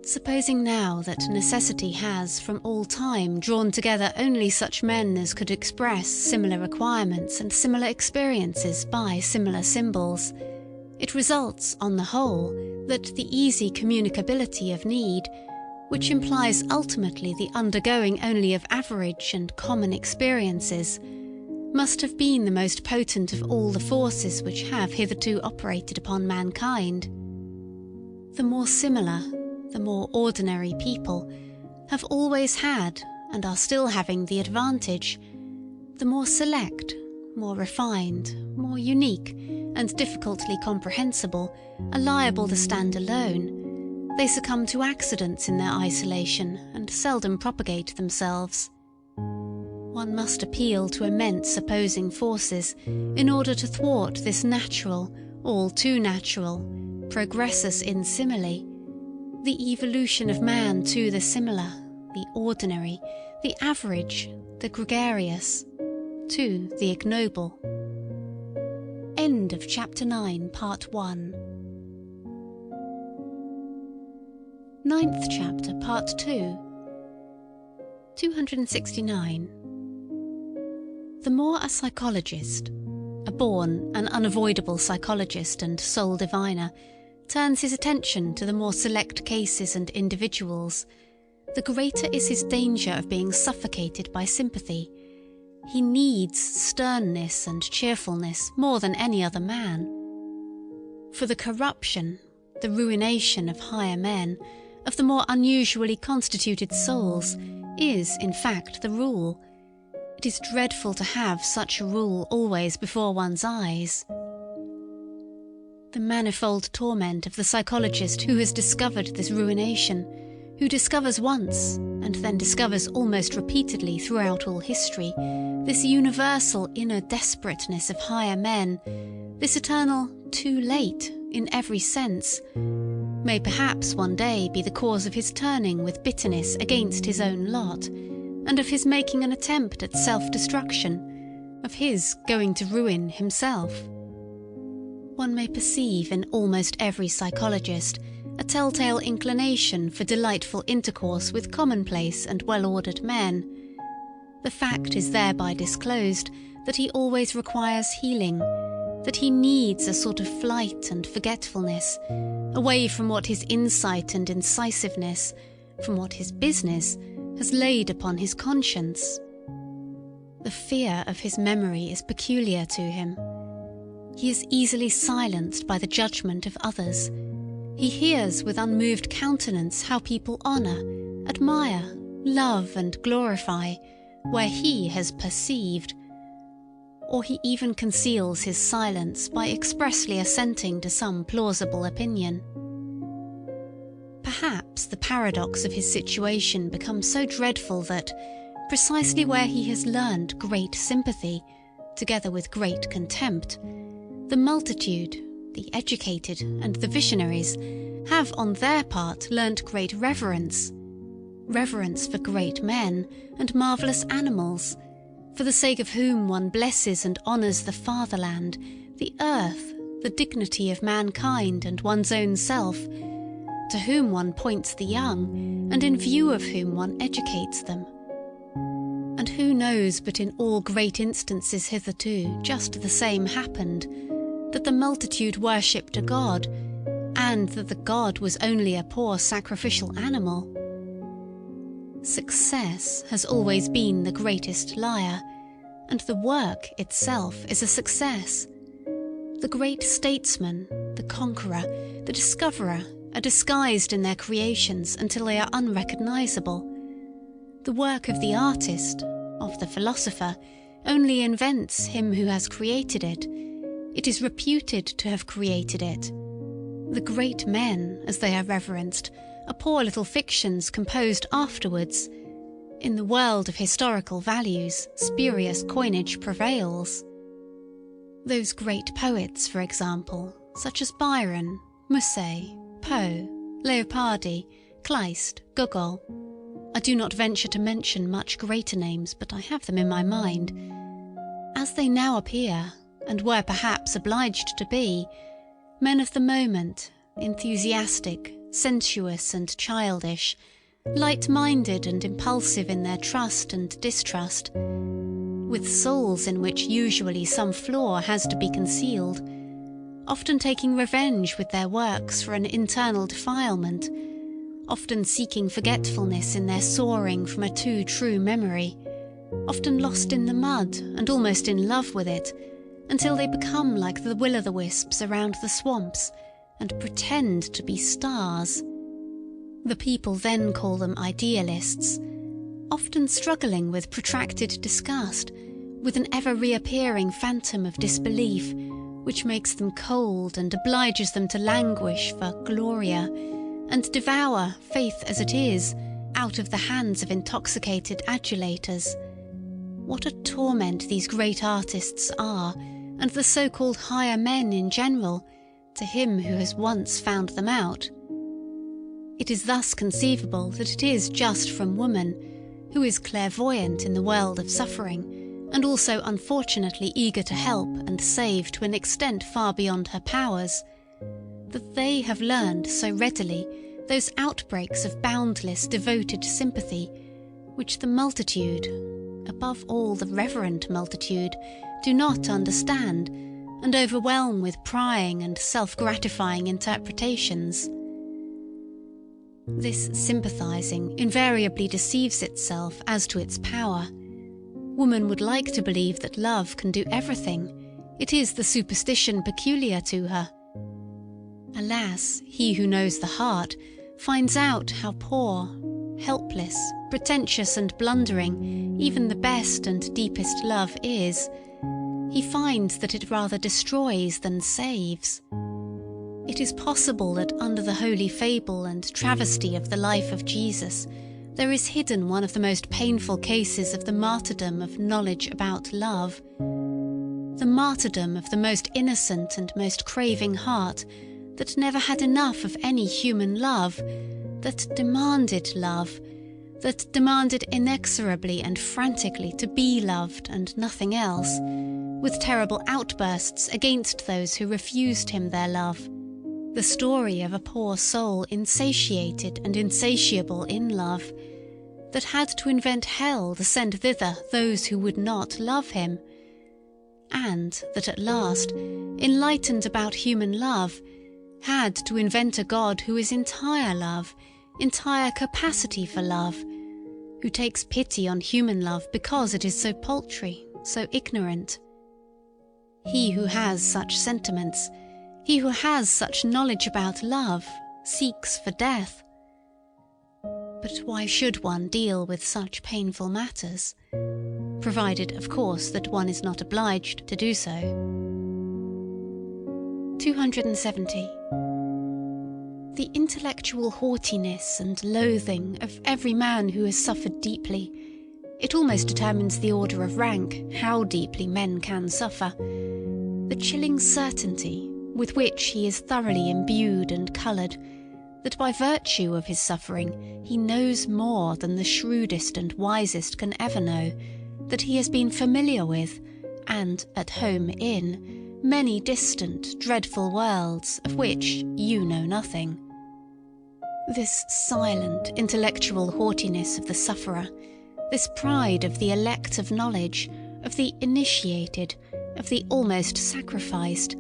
Supposing now that necessity has from all time drawn together only such men as could express similar requirements and similar experiences by similar symbols, it results, on the whole, that the easy communicability of need, which implies ultimately the undergoing only of average and common experiences, must have been the most potent of all the forces which have hitherto operated upon mankind. The more similar, the more ordinary people have always had and are still having the advantage. The more select, more refined, more unique, and difficultly comprehensible are liable to stand alone. They succumb to accidents in their isolation and seldom propagate themselves. One must appeal to immense opposing forces in order to thwart this natural, all too natural, progressus in simile, the evolution of man to the similar, the ordinary, the average, the gregarious, to the ignoble. End of Chapter 9, Part 1. Ninth Chapter, Part 2. 269. The more a psychologist, a born and unavoidable psychologist and soul diviner, turns his attention to the more select cases and individuals, the greater is his danger of being suffocated by sympathy. He needs sternness and cheerfulness more than any other man. For the corruption, the ruination of higher men, of the more unusually constituted souls, is, in fact, the rule. It is dreadful to have such a rule always before one's eyes. The manifold torment of the psychologist who has discovered this ruination, who discovers once, and then discovers almost repeatedly throughout all history, this universal inner desperateness of higher men, this eternal too late in every sense, may perhaps one day be the cause of his turning with bitterness against his own lot, and of his making an attempt at self-destruction, of his going to ruin himself. One may perceive in almost every psychologist a telltale inclination for delightful intercourse with commonplace and well-ordered men. The fact is thereby disclosed that he always requires healing, that he needs a sort of flight and forgetfulness, away from what his insight and incisiveness, from what his business, has laid upon his conscience. The fear of his memory is peculiar to him. He is easily silenced by the judgment of others. He hears with unmoved countenance how people honour, admire, love and glorify, where he has perceived. Or he even conceals his silence by expressly assenting to some plausible opinion. Perhaps the paradox of his situation becomes so dreadful that, precisely where he has learned great sympathy, together with great contempt, the multitude, the educated and the visionaries, have on their part learnt great reverence for great men and marvellous animals, for the sake of whom one blesses and honours the fatherland, the earth, the dignity of mankind and one's own self, to whom one points the young, and in view of whom one educates them. And who knows but in all great instances hitherto just the same happened, that the multitude worshipped a god, and that the god was only a poor sacrificial animal. Success has always been the greatest liar, and the work itself is a success. The great statesman, the conqueror, the discoverer are disguised in their creations until they are unrecognizable. The work of the artist, of the philosopher, only invents him who has created it. It is reputed to have created it. The great men, as they are reverenced, are poor little fictions composed afterwards. In the world of historical values, spurious coinage prevails. Those great poets, for example, such as Byron, Musset, Poe, Leopardi, Kleist, Gogol. I do not venture to mention much greater names, but I have them in my mind. As they now appear, and were perhaps obliged to be, men of the moment, enthusiastic, sensuous and childish, light-minded and impulsive in their trust and distrust, with souls in which usually some flaw has to be concealed, often taking revenge with their works for an internal defilement, often seeking forgetfulness in their soaring from a too true memory, often lost in the mud and almost in love with it, until they become like the will-o'-the-wisps around the swamps and pretend to be stars. The people then call them idealists, often struggling with protracted disgust, with an ever-reappearing phantom of disbelief, which makes them cold and obliges them to languish for gloria, and devour, faith as it is, out of the hands of intoxicated adulators. What a torment these great artists are, and the so-called higher men in general, to him who has once found them out. It is thus conceivable that it is just from woman, who is clairvoyant in the world of suffering, and also unfortunately eager to help and save to an extent far beyond her powers, that they have learned so readily those outbreaks of boundless, devoted sympathy, which the multitude, above all the reverent multitude, do not understand, and overwhelm with prying and self-gratifying interpretations. This sympathizing invariably deceives itself as to its power. Woman would like to believe that love can do everything. It is the superstition peculiar to her. Alas, he who knows the heart finds out how poor, helpless, pretentious and blundering even the best and deepest love is. He finds that it rather destroys than saves. It is possible that under the holy fable and travesty of the life of Jesus, there is hidden one of the most painful cases of the martyrdom of knowledge about love, the martyrdom of the most innocent and most craving heart, that never had enough of any human love, that demanded love, that demanded inexorably and frantically to be loved and nothing else, with terrible outbursts against those who refused him their love. The story of a poor soul insatiated and insatiable in love, that had to invent hell to send thither those who would not love him, and that at last, enlightened about human love, had to invent a God who is entire love, entire capacity for love, who takes pity on human love because it is so paltry, so ignorant. He who has such sentiments, he who has such knowledge about love, seeks for death. But why should one deal with such painful matters? Provided, of course, that one is not obliged to do so. 270. The intellectual haughtiness and loathing of every man who has suffered deeply, it almost determines the order of rank, how deeply men can suffer. The chilling certainty with which he is thoroughly imbued and coloured, that by virtue of his suffering he knows more than the shrewdest and wisest can ever know, that he has been familiar with, and at home in, many distant, dreadful worlds of which you know nothing. This silent, intellectual haughtiness of the sufferer, this pride of the elect of knowledge, of the initiated, of the almost sacrificed,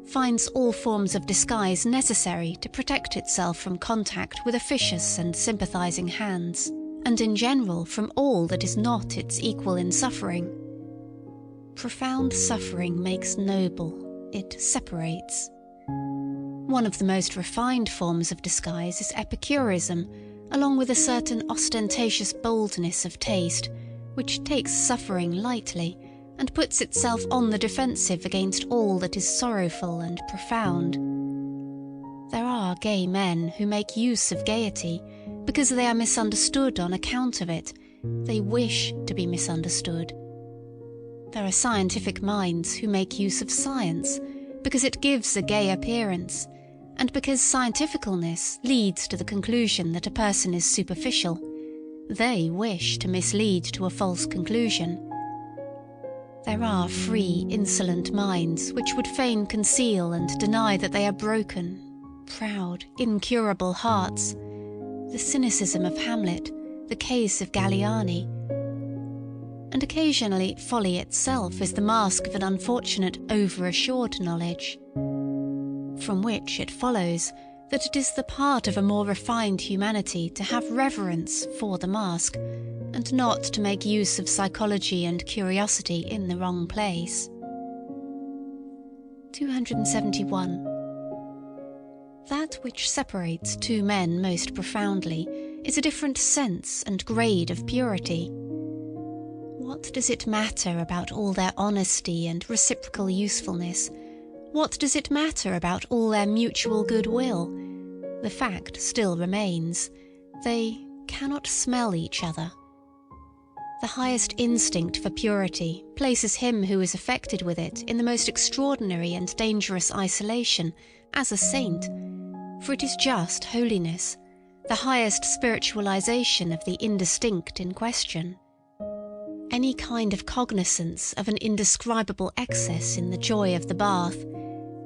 finds all forms of disguise necessary to protect itself from contact with officious and sympathizing hands, and in general from all that is not its equal in suffering. Profound suffering makes noble, it separates. One of the most refined forms of disguise is Epicurism, along with a certain ostentatious boldness of taste, which takes suffering lightly, and puts itself on the defensive against all that is sorrowful and profound. There are gay men who make use of gaiety, because they are misunderstood on account of it. They wish to be misunderstood. There are scientific minds who make use of science, because it gives a gay appearance, and because scientificalness leads to the conclusion that a person is superficial. They wish to mislead to a false conclusion. There are free, insolent minds which would fain conceal and deny that they are broken, proud, incurable hearts. The cynicism of Hamlet, the case of Galliani. And occasionally folly itself is the mask of an unfortunate over-assured knowledge, from which it follows that it is the part of a more refined humanity to have reverence for the mask, and not to make use of psychology and curiosity in the wrong place. 271. That which separates two men most profoundly is a different sense and grade of purity. What does it matter about all their honesty and reciprocal usefulness? What does it matter about all their mutual goodwill? The fact still remains. They cannot smell each other. The highest instinct for purity places him who is affected with it in the most extraordinary and dangerous isolation, as a saint, for it is just holiness, the highest spiritualization of the indistinct in question. Any kind of cognizance of an indescribable excess in the joy of the bath,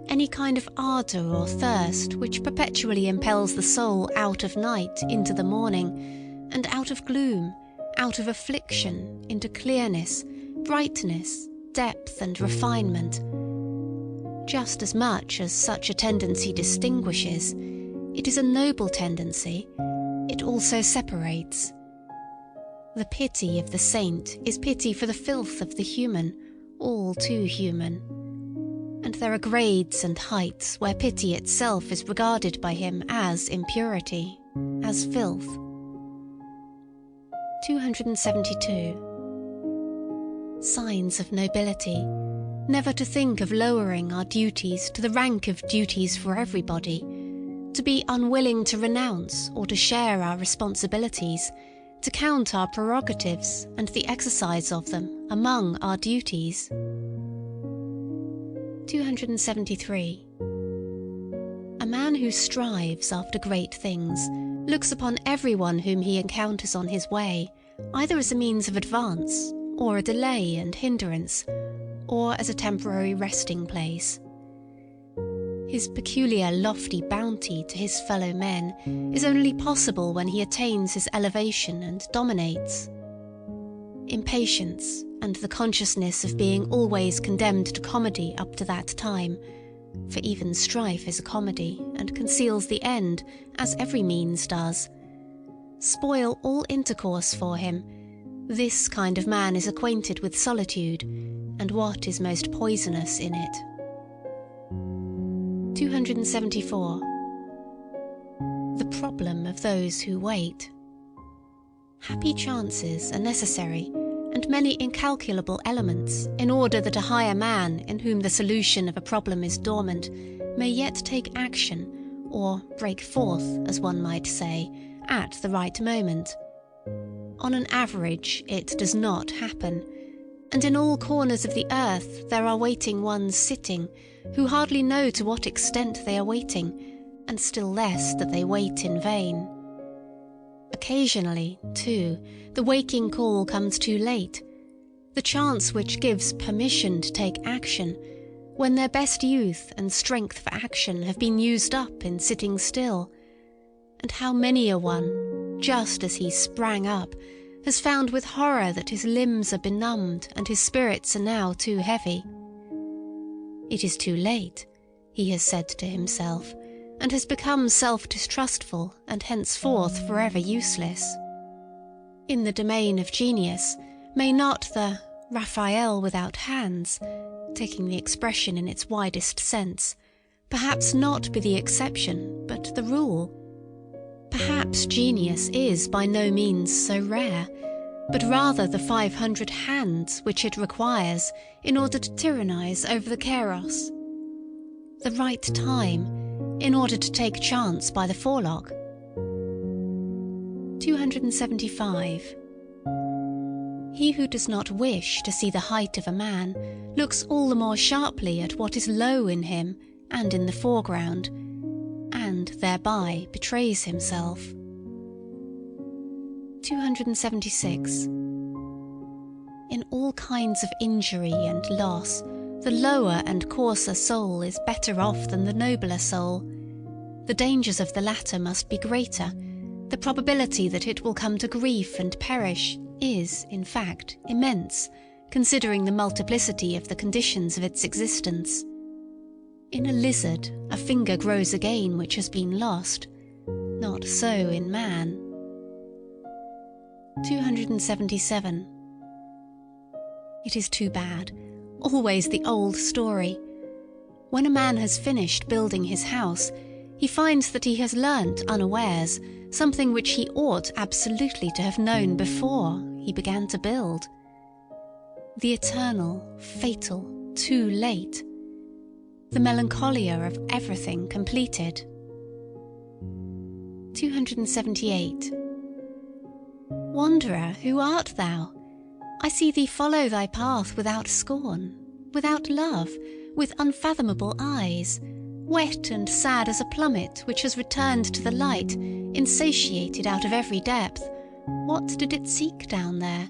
any kind of ardour or thirst which perpetually impels the soul out of night into the morning, and out of gloom, out of affliction, into clearness, brightness, depth and refinement. Just as much as such a tendency distinguishes, it is a noble tendency, it also separates. The pity of the saint is pity for the filth of the human, all too human. And there are grades and heights where pity itself is regarded by him as impurity, as filth. 272. Signs of nobility. Never to think of lowering our duties to the rank of duties for everybody, to be unwilling to renounce or to share our responsibilities, to count our prerogatives and the exercise of them among our duties. 273. A who strives after great things looks upon everyone whom he encounters on his way either as a means of advance, or a delay and hindrance, or as a temporary resting place. His peculiar lofty bounty to his fellow men is only possible when he attains his elevation and dominates. Impatience and the consciousness of being always condemned to comedy up to that time, for even strife is a comedy and conceals the end, as every means does, spoil all intercourse for him. This kind of man is acquainted with solitude, and what is most poisonous in it. 274. The problem of those who wait. Happy chances are necessary, and many incalculable elements, in order that a higher man, in whom the solution of a problem is dormant, may yet take action, or break forth, as one might say, at the right moment. On an average, it does not happen, and in all corners of the earth there are waiting ones sitting, who hardly know to what extent they are waiting, and still less that they wait in vain. Occasionally, too, the waking call comes too late, the chance which gives permission to take action, when their best youth and strength for action have been used up in sitting still. And how many a one, just as he sprang up, has found with horror that his limbs are benumbed and his spirits are now too heavy. It is too late, he has said to himself, and has become self-distrustful and henceforth forever useless. In the domain of genius, may not the Raphael without hands, taking the expression in its widest sense, perhaps not be the exception, but the rule? Perhaps genius is by no means so rare, but rather the 500 hands which it requires in order to tyrannize over the Kairos. The right time, in order to take chance by the forelock. 275. He who does not wish to see the height of a man looks all the more sharply at what is low in him and in the foreground, and thereby betrays himself. 276. In all kinds of injury and loss, the lower and coarser soul is better off than the nobler soul. The dangers of the latter must be greater. The probability that it will come to grief and perish is, in fact, immense, considering the multiplicity of the conditions of its existence. In a lizard, a finger grows again which has been lost. Not so in man. 277. It is too bad. Always the old story. When a man has finished building his house, he finds that he has learnt unawares something which he ought absolutely to have known before he began to build. The eternal, fatal, too late. The melancholia of everything completed. 278. Wanderer, who art thou? I see thee follow thy path without scorn, without love, with unfathomable eyes, wet and sad as a plummet which has returned to the light, insatiated out of every depth. What did it seek down there?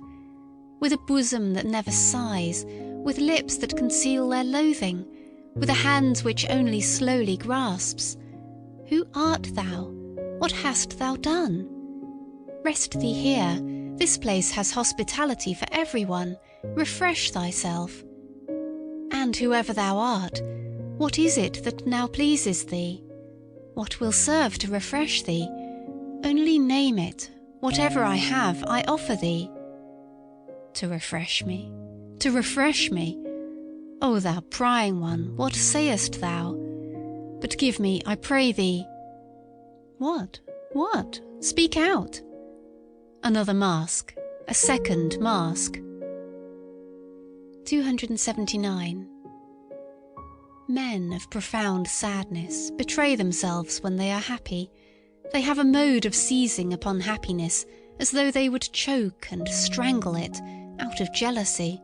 With a bosom that never sighs, with lips that conceal their loathing, with a hand which only slowly grasps. Who art thou? What hast thou done? Rest thee here. This place has hospitality for everyone. Refresh thyself. And whoever thou art, what is it that now pleases thee? What will serve to refresh thee? Only name it. Whatever I have, I offer thee. To refresh me, to refresh me. O thou prying one, what sayest thou? But give me, I pray thee. What? What? Speak out. Another mask, a second mask. 279. Men of profound sadness betray themselves when they are happy. They have a mode of seizing upon happiness as though they would choke and strangle it out of jealousy.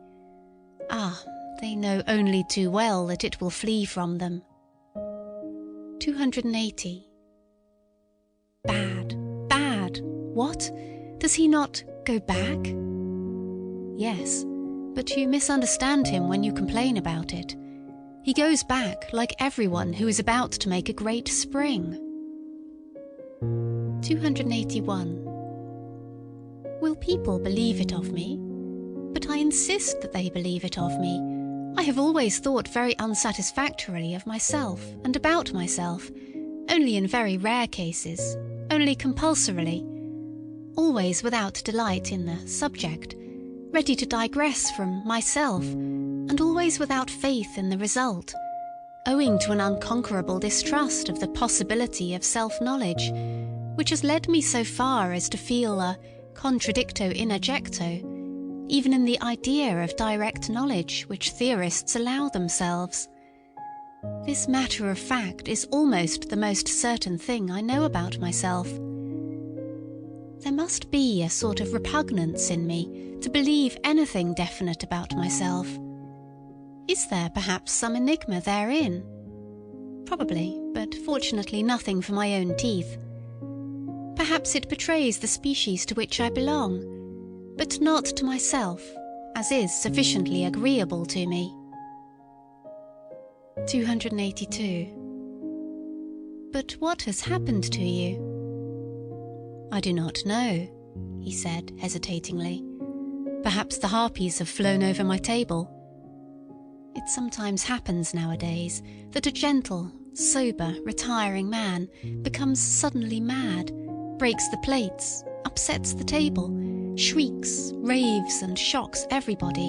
Ah, they know only too well that it will flee from them. 280. Bad, bad. What? Does he not go back? Yes, but you misunderstand him when you complain about it. He goes back like everyone who is about to make a great spring. 281. Will people believe it of me? But I insist that they believe it of me. I have always thought very unsatisfactorily of myself and about myself, only in very rare cases, only compulsorily, always without delight in the subject, ready to digress from myself, and always without faith in the result, owing to an unconquerable distrust of the possibility of self-knowledge, which has led me so far as to feel a contradicto in adjecto, even in the idea of direct knowledge which theorists allow themselves. This matter of fact is almost the most certain thing I know about myself. There must be a sort of repugnance in me to believe anything definite about myself. Is there perhaps some enigma therein? Probably, but fortunately nothing for my own teeth. Perhaps it betrays the species to which I belong, but not to myself, as is sufficiently agreeable to me. 282. But what has happened to you? I do not know, he said hesitatingly. Perhaps the harpies have flown over my table. It sometimes happens nowadays that a gentle, sober, retiring man becomes suddenly mad, breaks the plates, upsets the table, shrieks, raves and shocks everybody,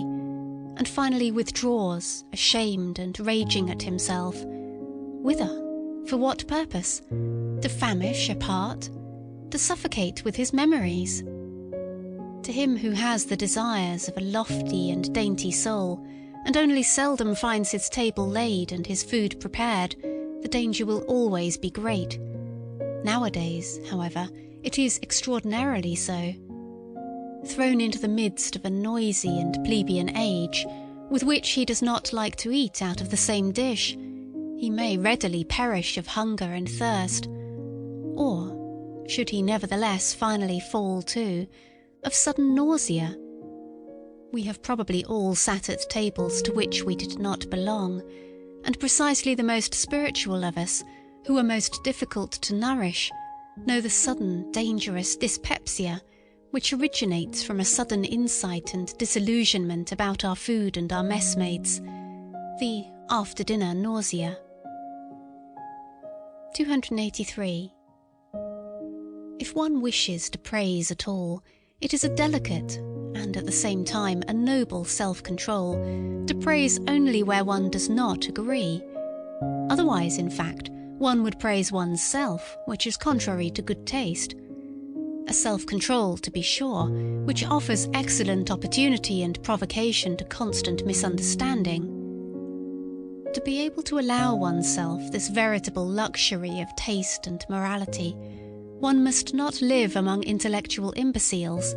and finally withdraws, ashamed and raging at himself. Whither? For what purpose? To famish apart? To suffocate with his memories? To him who has the desires of a lofty and dainty soul, and only seldom finds his table laid and his food prepared, the danger will always be great. Nowadays, however, it is extraordinarily so. Thrown into the midst of a noisy and plebeian age, with which he does not like to eat out of the same dish, he may readily perish of hunger and thirst, or, should he nevertheless finally fall to, of sudden nausea. We have probably all sat at tables to which we did not belong, and precisely the most spiritual of us, who are most difficult to nourish, know the sudden, dangerous dyspepsia which originates from a sudden insight and disillusionment about our food and our messmates, the after-dinner nausea. 283. If one wishes to praise at all, it is a delicate, and at the same time a noble self-control, to praise only where one does not agree. Otherwise, in fact, one would praise one's self, which is contrary to good taste. A self-control, to be sure, which offers excellent opportunity and provocation to constant misunderstanding. To be able to allow oneself this veritable luxury of taste and morality, one must not live among intellectual imbeciles,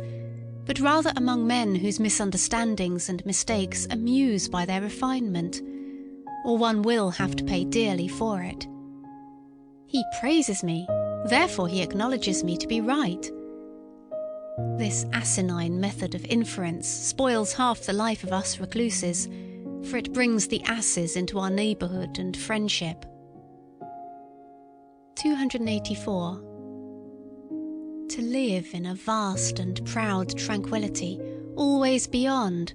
but rather among men whose misunderstandings and mistakes amuse by their refinement, or one will have to pay dearly for it. He praises me, therefore he acknowledges me to be right. This asinine method of inference spoils half the life of us recluses, for it brings the asses into our neighbourhood and friendship. 284. To live in a vast and proud tranquillity, always beyond.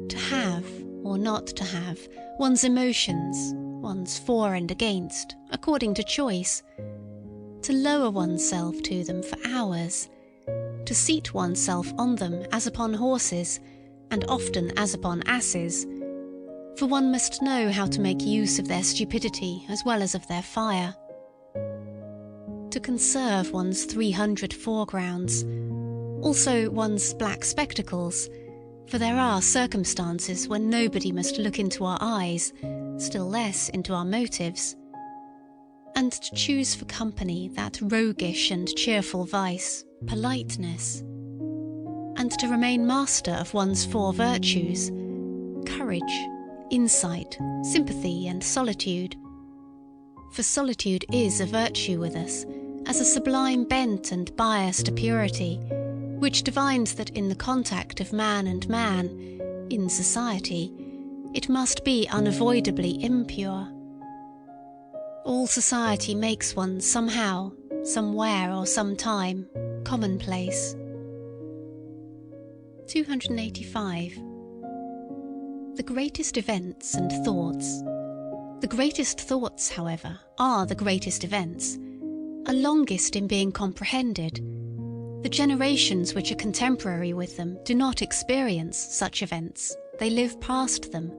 To have, or not to have, one's emotions, one's for and against, according to choice. To lower oneself to them for hours. To seat oneself on them as upon horses, and often as upon asses. For one must know how to make use of their stupidity as well as of their fire. To conserve one's 300 foregrounds, also one's black spectacles, for there are circumstances when nobody must look into our eyes, still less into our motives. And to choose for company that roguish and cheerful vice, politeness. And to remain master of one's 4 virtues, courage, insight, sympathy and solitude. for solitude is a virtue with us, as a sublime bent and bias to purity, which divines that in the contact of man and man, in society, it must be unavoidably impure. All society makes one somehow, somewhere or sometime, commonplace. 285. The greatest events and thoughts. The greatest thoughts, however, are the greatest events, are longest in being comprehended. The generations which are contemporary with them do not experience such events, they live past them.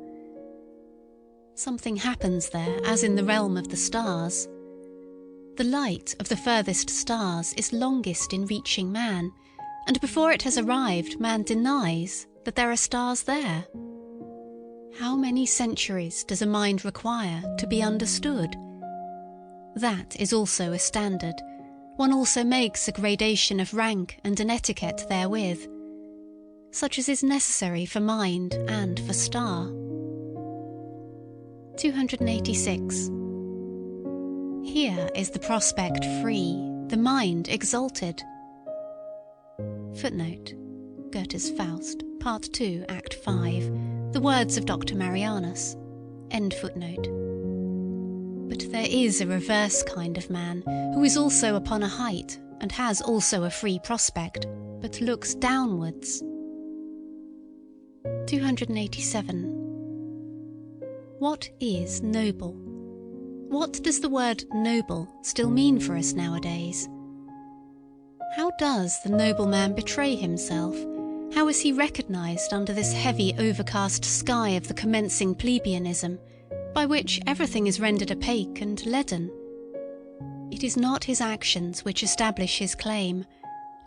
Something happens there as in the realm of the stars. The light of the furthest stars is longest in reaching man, and before it has arrived man denies that there are stars there. How many centuries does a mind require to be understood? That is also a standard. One also makes a gradation of rank and an etiquette therewith, such as is necessary for mind and for star. 286. Here is the prospect free, the mind exalted. Footnote: Goethe's Faust, Part 2, Act 5, the words of Dr. Marianus. End footnote. But there is a reverse kind of man, who is also upon a height, and has also a free prospect, but looks downwards. 287. What is noble? What does the word noble still mean for us nowadays? How does the noble man betray himself? How is he recognised under this heavy overcast sky of the commencing plebeianism, by which everything is rendered opaque and leaden? It is not his actions which establish his claim.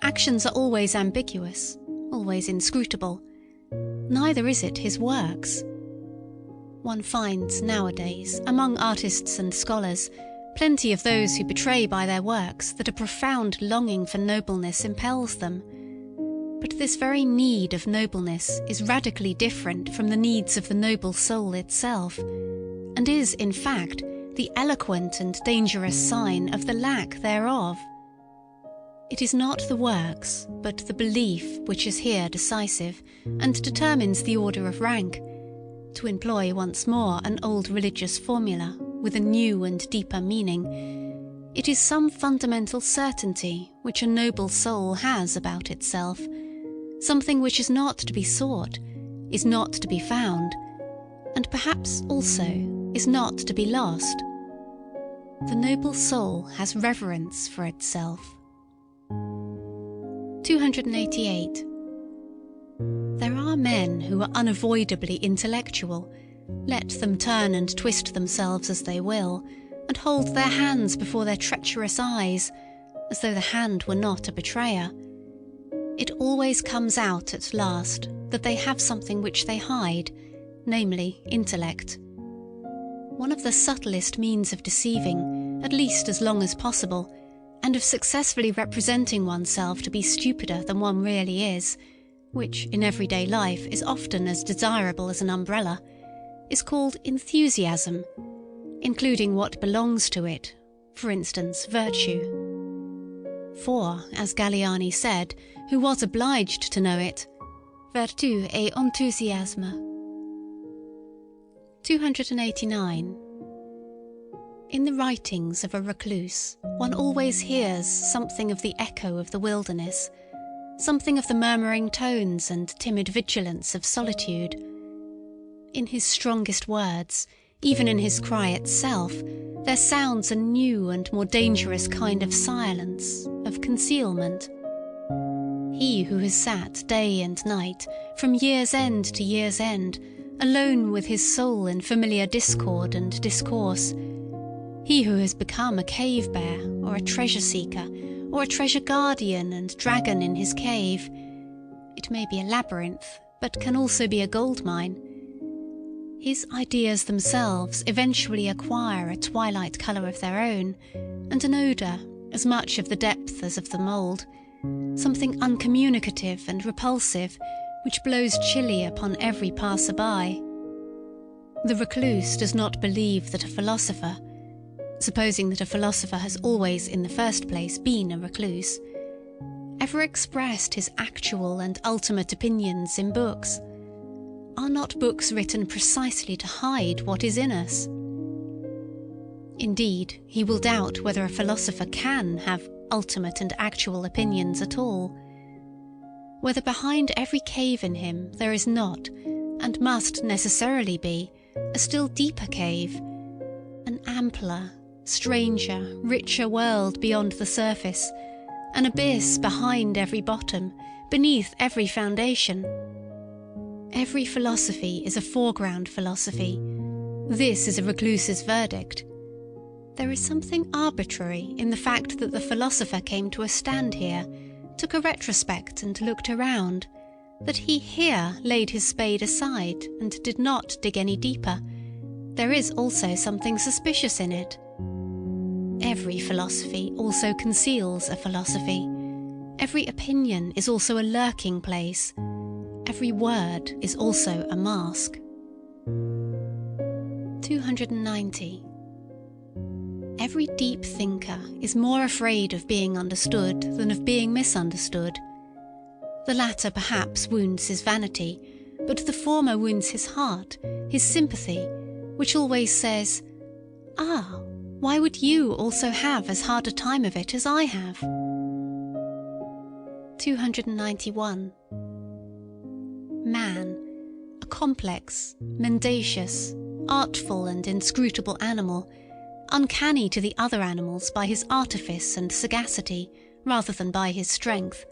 Actions are always ambiguous, always inscrutable. Neither is it his works. One finds nowadays, among artists and scholars, plenty of those who betray by their works that a profound longing for nobleness impels them. But this very need of nobleness is radically different from the needs of the noble soul itself, and is, in fact, the eloquent and dangerous sign of the lack thereof. It is not the works, but the belief which is here decisive, and determines the order of rank. To employ once more an old religious formula, with a new and deeper meaning, it is some fundamental certainty which a noble soul has about itself, something which is not to be sought, is not to be found, and perhaps also is not to be lost. The noble soul has reverence for itself. 288. There are men who are unavoidably intellectual. Let them turn and twist themselves as they will, and hold their hands before their treacherous eyes, as though the hand were not a betrayer. It always comes out at last that they have something which they hide, namely intellect. One of the subtlest means of deceiving, at least as long as possible, and of successfully representing oneself to be stupider than one really is, which in everyday life is often as desirable as an umbrella, is called enthusiasm, including what belongs to it, for instance, virtue. For, as Galiani said, who was obliged to know it, vertu et enthousiasme. 289. In the writings of a recluse, one always hears something of the echo of the wilderness, something of the murmuring tones and timid vigilance of solitude. In his strongest words, even in his cry itself, there sounds a new and more dangerous kind of silence, of concealment. He who has sat day and night, from year's end to year's end, alone with his soul in familiar discord and discourse, he who has become a cave-bear or a treasure-seeker, or a treasure-guardian and dragon in his cave, it may be a labyrinth, but can also be a gold mine. His ideas themselves eventually acquire a twilight colour of their own, and an odour, as much of the depth as of the mould, something uncommunicative and repulsive, which blows chilly upon every passer-by. The recluse does not believe that a philosopher, supposing that a philosopher has always in the first place been a recluse, ever expressed his actual and ultimate opinions in books? Are not books written precisely to hide what is in us? Indeed, he will doubt whether a philosopher can have ultimate and actual opinions at all, whether behind every cave in him there is not, and must necessarily be, a still deeper cave, an ampler, stranger, richer world beyond the surface, an abyss behind every bottom, beneath every foundation. Every philosophy is a foreground philosophy. This is a recluse's verdict. There is something arbitrary in the fact that the philosopher came to a stand here, took a retrospect and looked around, that he here laid his spade aside and did not dig any deeper. There is also something suspicious in it. Every philosophy also conceals a philosophy. Every opinion is also a lurking place. Every word is also a mask. 290. Every deep thinker is more afraid of being understood than of being misunderstood. The latter perhaps wounds his vanity, but the former wounds his heart, his sympathy, which always says, "Ah, why would you also have as hard a time of it as I have?" 291. Man, a complex, mendacious, artful and inscrutable animal, uncanny to the other animals by his artifice and sagacity rather than by his strength,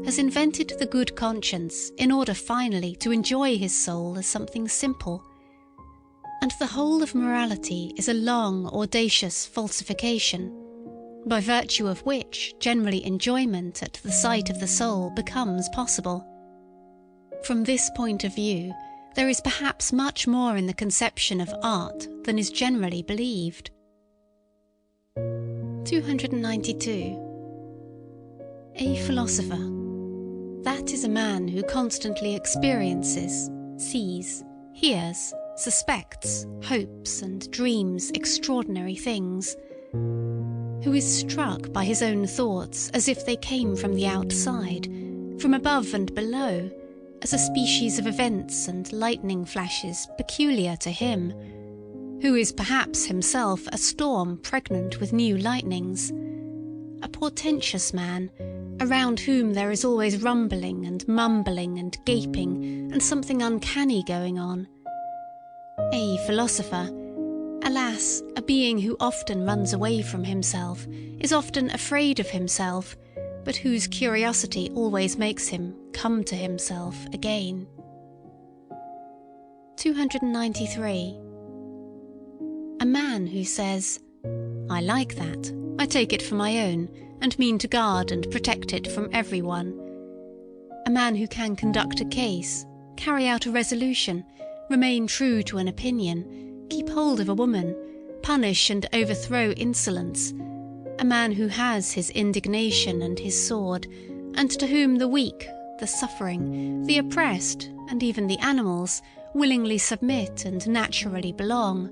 has invented the good conscience in order finally to enjoy his soul as something simple. And the whole of morality is a long, audacious falsification, by virtue of which generally enjoyment at the sight of the soul becomes possible. From this point of view, there is perhaps much more in the conception of art than is generally believed. 292. A philosopher. That is a man who constantly experiences, sees, hears, suspects, hopes and dreams extraordinary things, who is struck by his own thoughts as if they came from the outside, from above and below, as a species of events and lightning flashes peculiar to him, who is perhaps himself a storm pregnant with new lightnings, a portentous man, around whom there is always rumbling and mumbling and gaping and something uncanny going on. A philosopher, alas, a being who often runs away from himself, is often afraid of himself, but whose curiosity always makes him come to himself again. 293. A man who says, "I like that, I take it for my own, and mean to guard and protect it from everyone." A man who can conduct a case, carry out a resolution, remain true to an opinion, keep hold of a woman, punish and overthrow insolence. A man who has his indignation and his sword, and to whom the weak, the suffering, the oppressed, and even the animals willingly submit and naturally belong.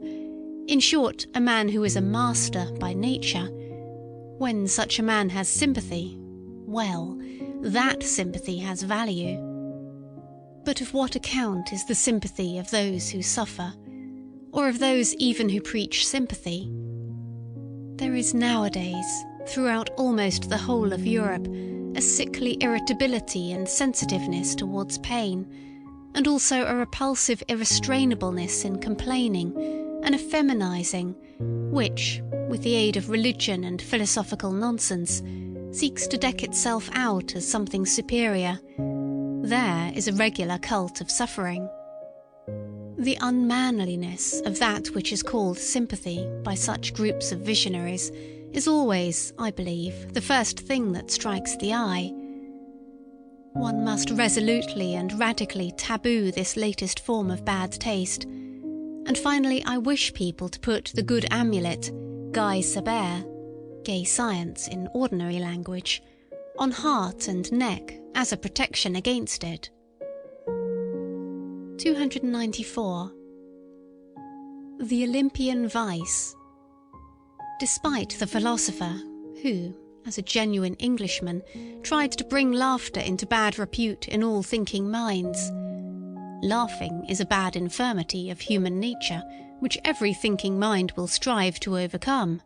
In short, a man who is a master by nature. When such a man has sympathy, well, that sympathy has value. But of what account is the sympathy of those who suffer, or of those even who preach sympathy? There is nowadays, throughout almost the whole of Europe, a sickly irritability and sensitiveness towards pain, and also a repulsive irrestrainableness in complaining, an effeminizing, which, with the aid of religion and philosophical nonsense, seeks to deck itself out as something superior. There is a regular cult of suffering. The unmanliness of that which is called sympathy by such groups of visionaries is always, I believe, the first thing that strikes the eye. One must resolutely and radically taboo this latest form of bad taste. And finally, I wish people to put the good amulet, Guy Saber, gay science in ordinary language, on heart and neck as a protection against it. 294. The Olympian vice. Despite the philosopher, who, as a genuine Englishman, tried to bring laughter into bad repute in all thinking minds. Laughing is a bad infirmity of human nature, which every thinking mind will strive to overcome.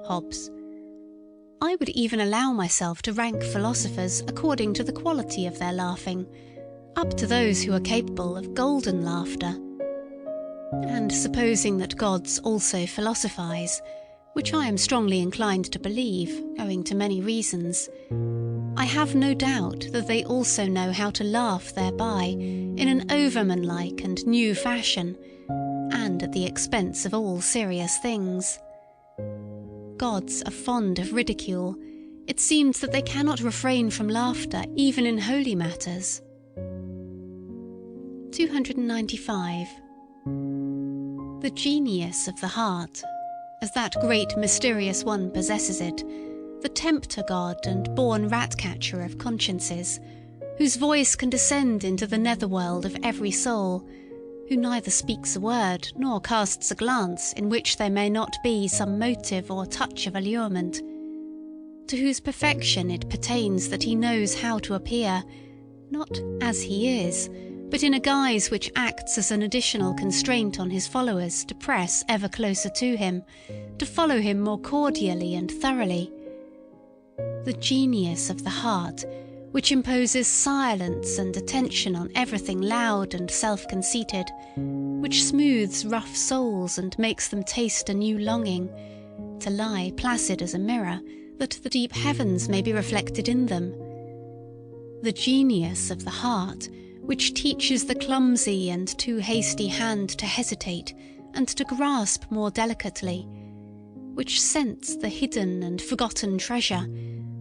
Hobbes. I would even allow myself to rank philosophers according to the quality of their laughing, up to those who are capable of golden laughter. And supposing that gods also philosophize, which I am strongly inclined to believe, owing to many reasons, I have no doubt that they also know how to laugh thereby in an overman-like and new fashion, and at the expense of all serious things. Gods are fond of ridicule. It seems that they cannot refrain from laughter even in holy matters. 295. The genius of the heart, as that great mysterious one possesses it, the tempter god and born rat-catcher of consciences, whose voice can descend into the netherworld of every soul, who neither speaks a word nor casts a glance in which there may not be some motive or touch of allurement, to whose perfection it pertains that he knows how to appear, not as he is, but in a guise which acts as an additional constraint on his followers to press ever closer to him, to follow him more cordially and thoroughly. The genius of the heart, which imposes silence and attention on everything loud and self-conceited, which smooths rough souls and makes them taste a new longing, to lie placid as a mirror, that the deep heavens may be reflected in them. The genius of the heart, which teaches the clumsy and too hasty hand to hesitate and to grasp more delicately, which scents the hidden and forgotten treasure,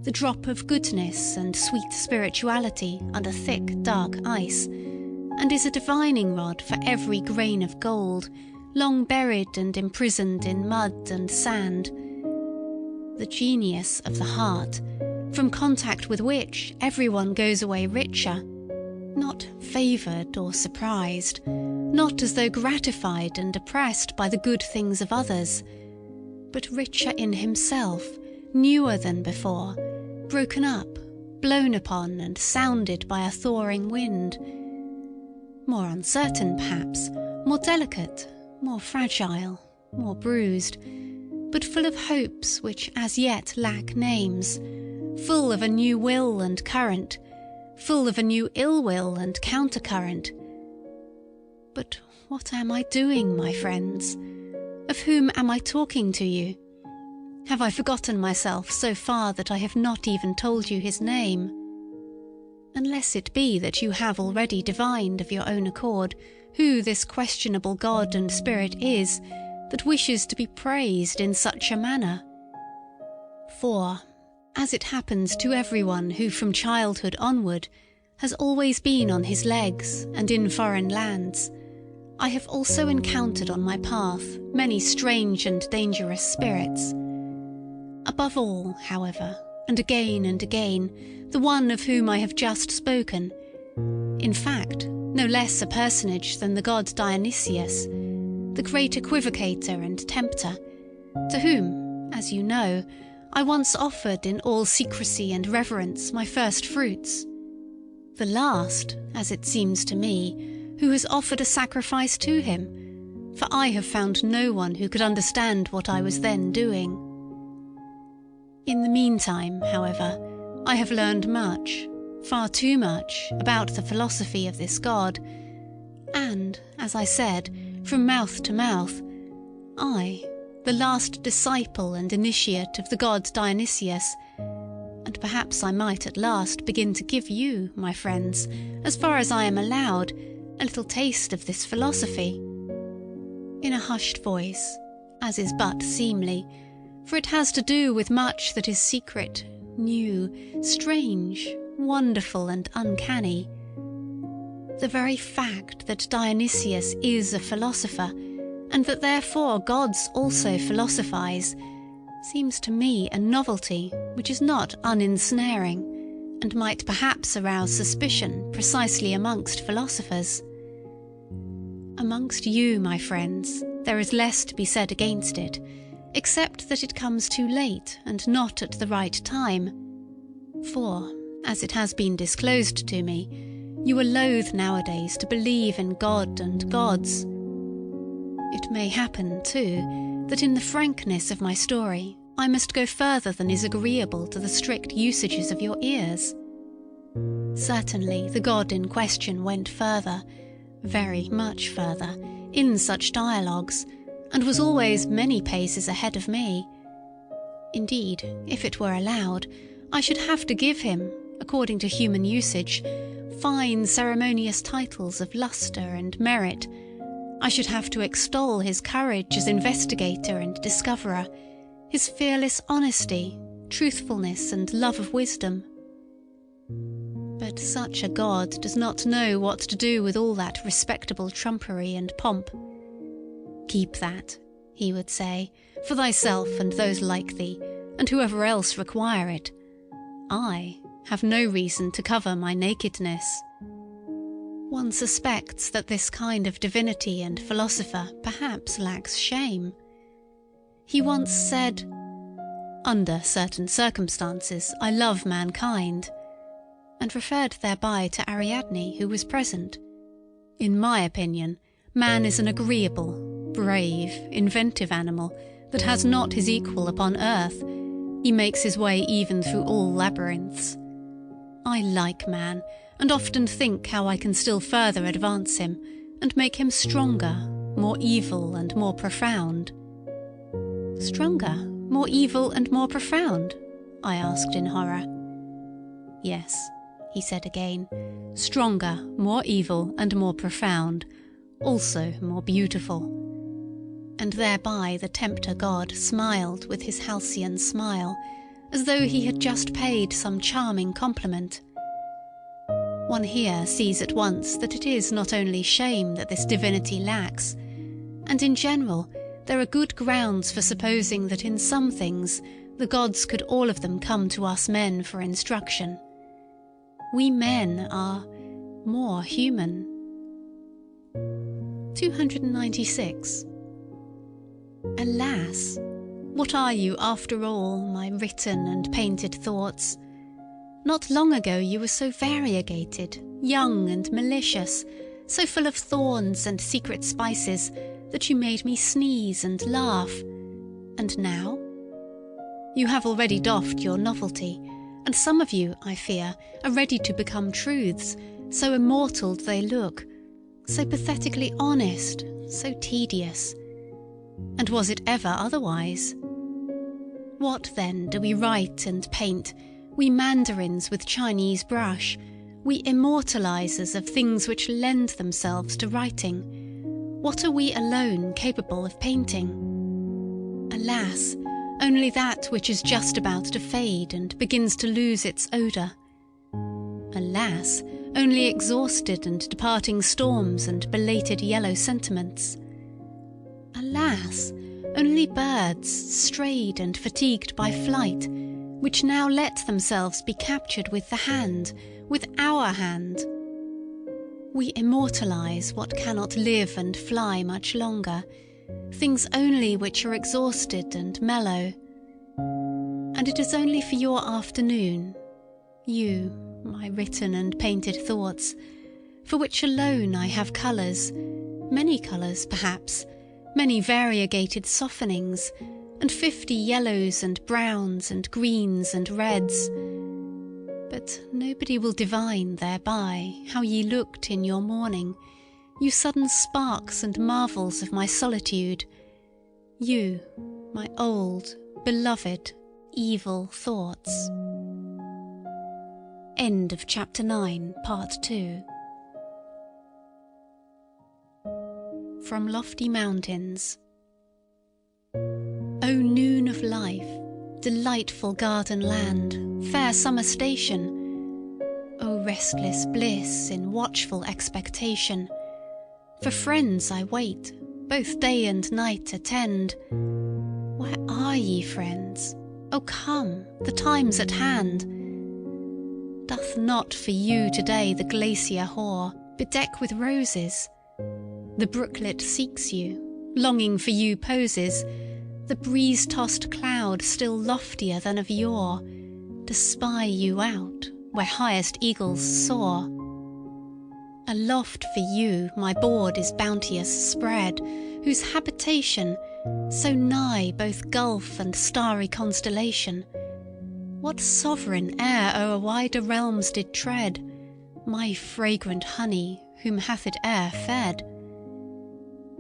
the drop of goodness and sweet spirituality under thick, dark ice, and is a divining rod for every grain of gold, long buried and imprisoned in mud and sand. The genius of the heart, from contact with which everyone goes away richer, not favoured or surprised, not as though gratified and oppressed by the good things of others, but richer in himself, newer than before, broken up, blown upon and sounded by a thawing wind, more uncertain perhaps, more delicate, more fragile, more bruised, but full of hopes which as yet lack names, full of a new will and current, full of a new ill-will and countercurrent. But what am I doing, my friends? Of whom am I talking to you? Have I forgotten myself so far that I have not even told you his name? Unless it be that you have already divined of your own accord who this questionable God and Spirit is that wishes to be praised in such a manner. For, as it happens to everyone who from childhood onward has always been on his legs and in foreign lands, I have also encountered on my path many strange and dangerous spirits. Above all, however, and again, the one of whom I have just spoken, in fact, no less a personage than the god Dionysius, the great equivocator and tempter, to whom, as you know, I once offered in all secrecy and reverence my first fruits. The last, as it seems to me, who has offered a sacrifice to him, for I have found no one who could understand what I was then doing. In the meantime, however, I have learned much, far too much, about the philosophy of this god, and, as I said, from mouth to mouth, I, the last disciple and initiate of the god Dionysius, and perhaps I might at last begin to give you, my friends, as far as I am allowed, a little taste of this philosophy. In a hushed voice, as is but seemly, for it has to do with much that is secret, new, strange, wonderful and uncanny. The very fact that Dionysius is a philosopher, and that therefore gods also philosophize, seems to me a novelty which is not uninsnaring, and might perhaps arouse suspicion precisely amongst philosophers. Amongst you, my friends, there is less to be said against it, except that it comes too late and not at the right time. For, as it has been disclosed to me, you are loath nowadays to believe in God and gods. It may happen, too, that in the frankness of my story I must go further than is agreeable to the strict usages of your ears. Certainly the God in question went further, very much further, in such dialogues, and was always many paces ahead of me. Indeed, if it were allowed, I should have to give him, according to human usage, fine ceremonious titles of lustre and merit. I should have to extol his courage as investigator and discoverer, his fearless honesty, truthfulness, and love of wisdom. But such a God does not know what to do with all that respectable trumpery and pomp. "Keep that," he would say, "for thyself and those like thee, and whoever else require it. I have no reason to cover my nakedness." One suspects that this kind of divinity and philosopher perhaps lacks shame. He once said, "Under certain circumstances I love mankind," and referred thereby to Ariadne, who was present. "In my opinion, man is an agreeable, brave, inventive animal that has not his equal upon earth. He makes his way even through all labyrinths. I like man, and often think how I can still further advance him, and make him stronger, more evil and more profound." "Stronger, more evil and more profound?" I asked in horror. "Yes," he said again, "stronger, more evil and more profound, also more beautiful." And thereby the tempter god smiled with his halcyon smile, as though he had just paid some charming compliment. One here sees at once that it is not only shame that this divinity lacks, and in general there are good grounds for supposing that in some things the gods could all of them come to us men for instruction. We men are more human. 296. Alas, what are you after all, my written and painted thoughts? Not long ago you were so variegated, young and malicious, so full of thorns and secret spices that you made me sneeze and laugh. And now? You have already doffed your novelty, and some of you, I fear, are ready to become truths, so immortal do they look, so pathetically honest, so tedious. And was it ever otherwise? What then do we write and paint, we mandarins with Chinese brush, we immortalizers of things which lend themselves to writing? What are we alone capable of painting? Alas, only that which is just about to fade and begins to lose its odour. Alas, only exhausted and departing storms and belated yellow sentiments. Alas, only birds, strayed and fatigued by flight, which now let themselves be captured with the hand, with our hand. We immortalize what cannot live and fly much longer, things only which are exhausted and mellow. And it is only for your afternoon, you, my written and painted thoughts, for which alone I have colours, many colours perhaps, many variegated softenings, and 50 yellows and browns and greens and reds. But nobody will divine thereby how ye looked in your morning, you sudden sparks and marvels of my solitude, you, my old, beloved, evil thoughts. End of Chapter 9, Part 2. From Lofty Mountains. O noon of life, delightful garden land, fair summer station, O restless bliss in watchful expectation, for friends I wait, both day and night attend. Where are ye, friends? O come, the time's at hand. Doth not for you today the glacier hoar bedeck with roses? The brooklet seeks you, longing for you poses, the breeze-tossed cloud still loftier than of yore, to spy you out where highest eagles soar. Aloft for you my board is bounteous spread, whose habitation, so nigh both gulf and starry constellation, what sovereign e'er o'er wider realms did tread, my fragrant honey, whom hath it e'er fed?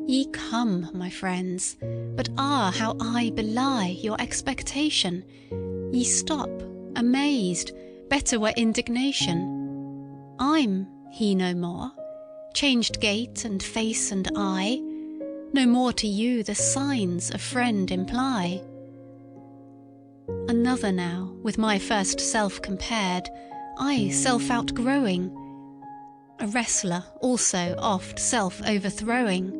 Ye come, my friends, but how I belie your expectation. Ye stop, amazed, better were indignation. I'm he no more, changed gait and face and eye, no more to you the signs a friend imply. Another now, with my first self compared, I self outgrowing, a wrestler also oft self overthrowing.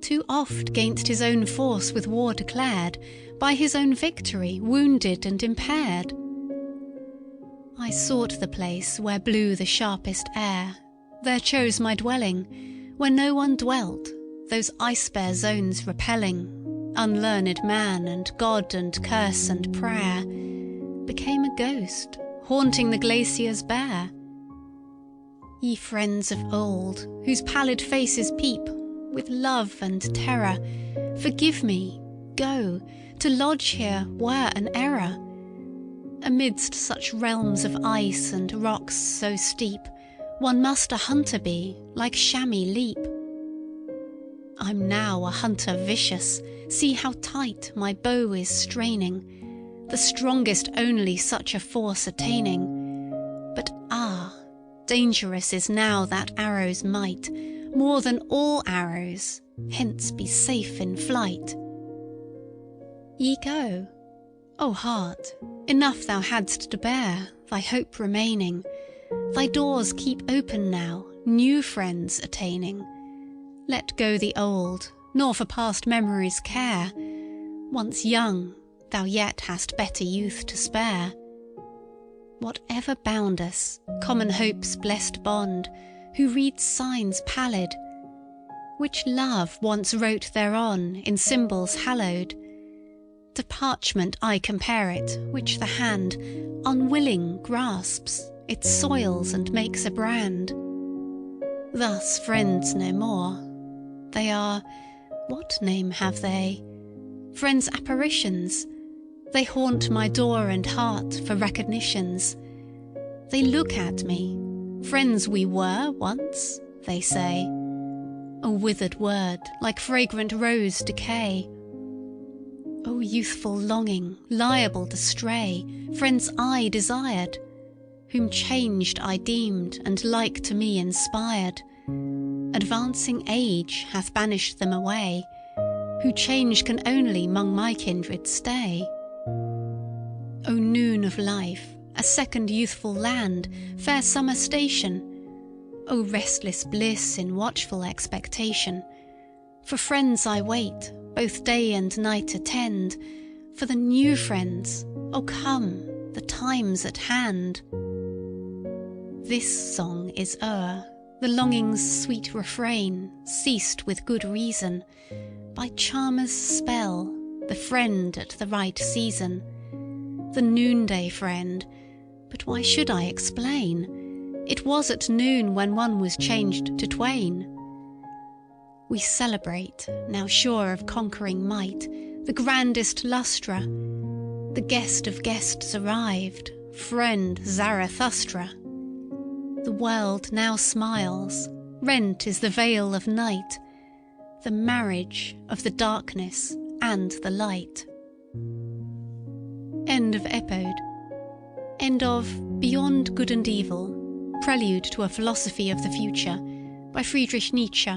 Too oft gainst his own force with war declared, by his own victory wounded and impaired. I sought the place where blew the sharpest air, there chose my dwelling, where no one dwelt, those ice-bare zones repelling, unlearned man and God and curse and prayer, became a ghost, haunting the glaciers bare. Ye friends of old, whose pallid faces peep, with love and terror, forgive me, go, to lodge here were an error. Amidst such realms of ice and rocks so steep, one must a hunter be, like chamois leap. I'm now a hunter vicious, see how tight my bow is straining, the strongest only such a force attaining. But dangerous is now that arrow's might, more than all arrows, hence be safe in flight. Ye go. O heart, enough thou hadst to bear, thy hope remaining, thy doors keep open now, new friends attaining. Let go the old, nor for past memories care, once young, thou yet hast better youth to spare. Whatever bound us, common hope's blessed bond, who reads signs pallid, which love once wrote thereon in symbols hallowed. To parchment I compare it, which the hand, unwilling, grasps, it soils and makes a brand. Thus friends no more. They are, what name have they? Friends' apparitions. They haunt my door and heart for recognitions. They look at me. Friends we were once, they say. A withered word, like fragrant rose decay. O youthful longing, liable to stray, friends I desired, whom changed I deemed and like to me inspired. Advancing age hath banished them away, who change can only 'mong my kindred stay. O noon of life, a second youthful land, fair summer station, O restless bliss in watchful expectation, for friends I wait, both day and night attend, for the new friends, O come, the time's at hand. This song is o'er, the longing's sweet refrain ceased with good reason, by charmer's spell, the friend at the right season, the noonday friend, but why should I explain? It was at noon when one was changed to twain. We celebrate, now sure of conquering might, the grandest lustre. The guest of guests arrived, friend Zarathustra. The world now smiles, rent is the veil of night, the marriage of the darkness and the light. End of Epode. End of Beyond Good and Evil, Prelude to a Philosophy of the Future by Friedrich Nietzsche,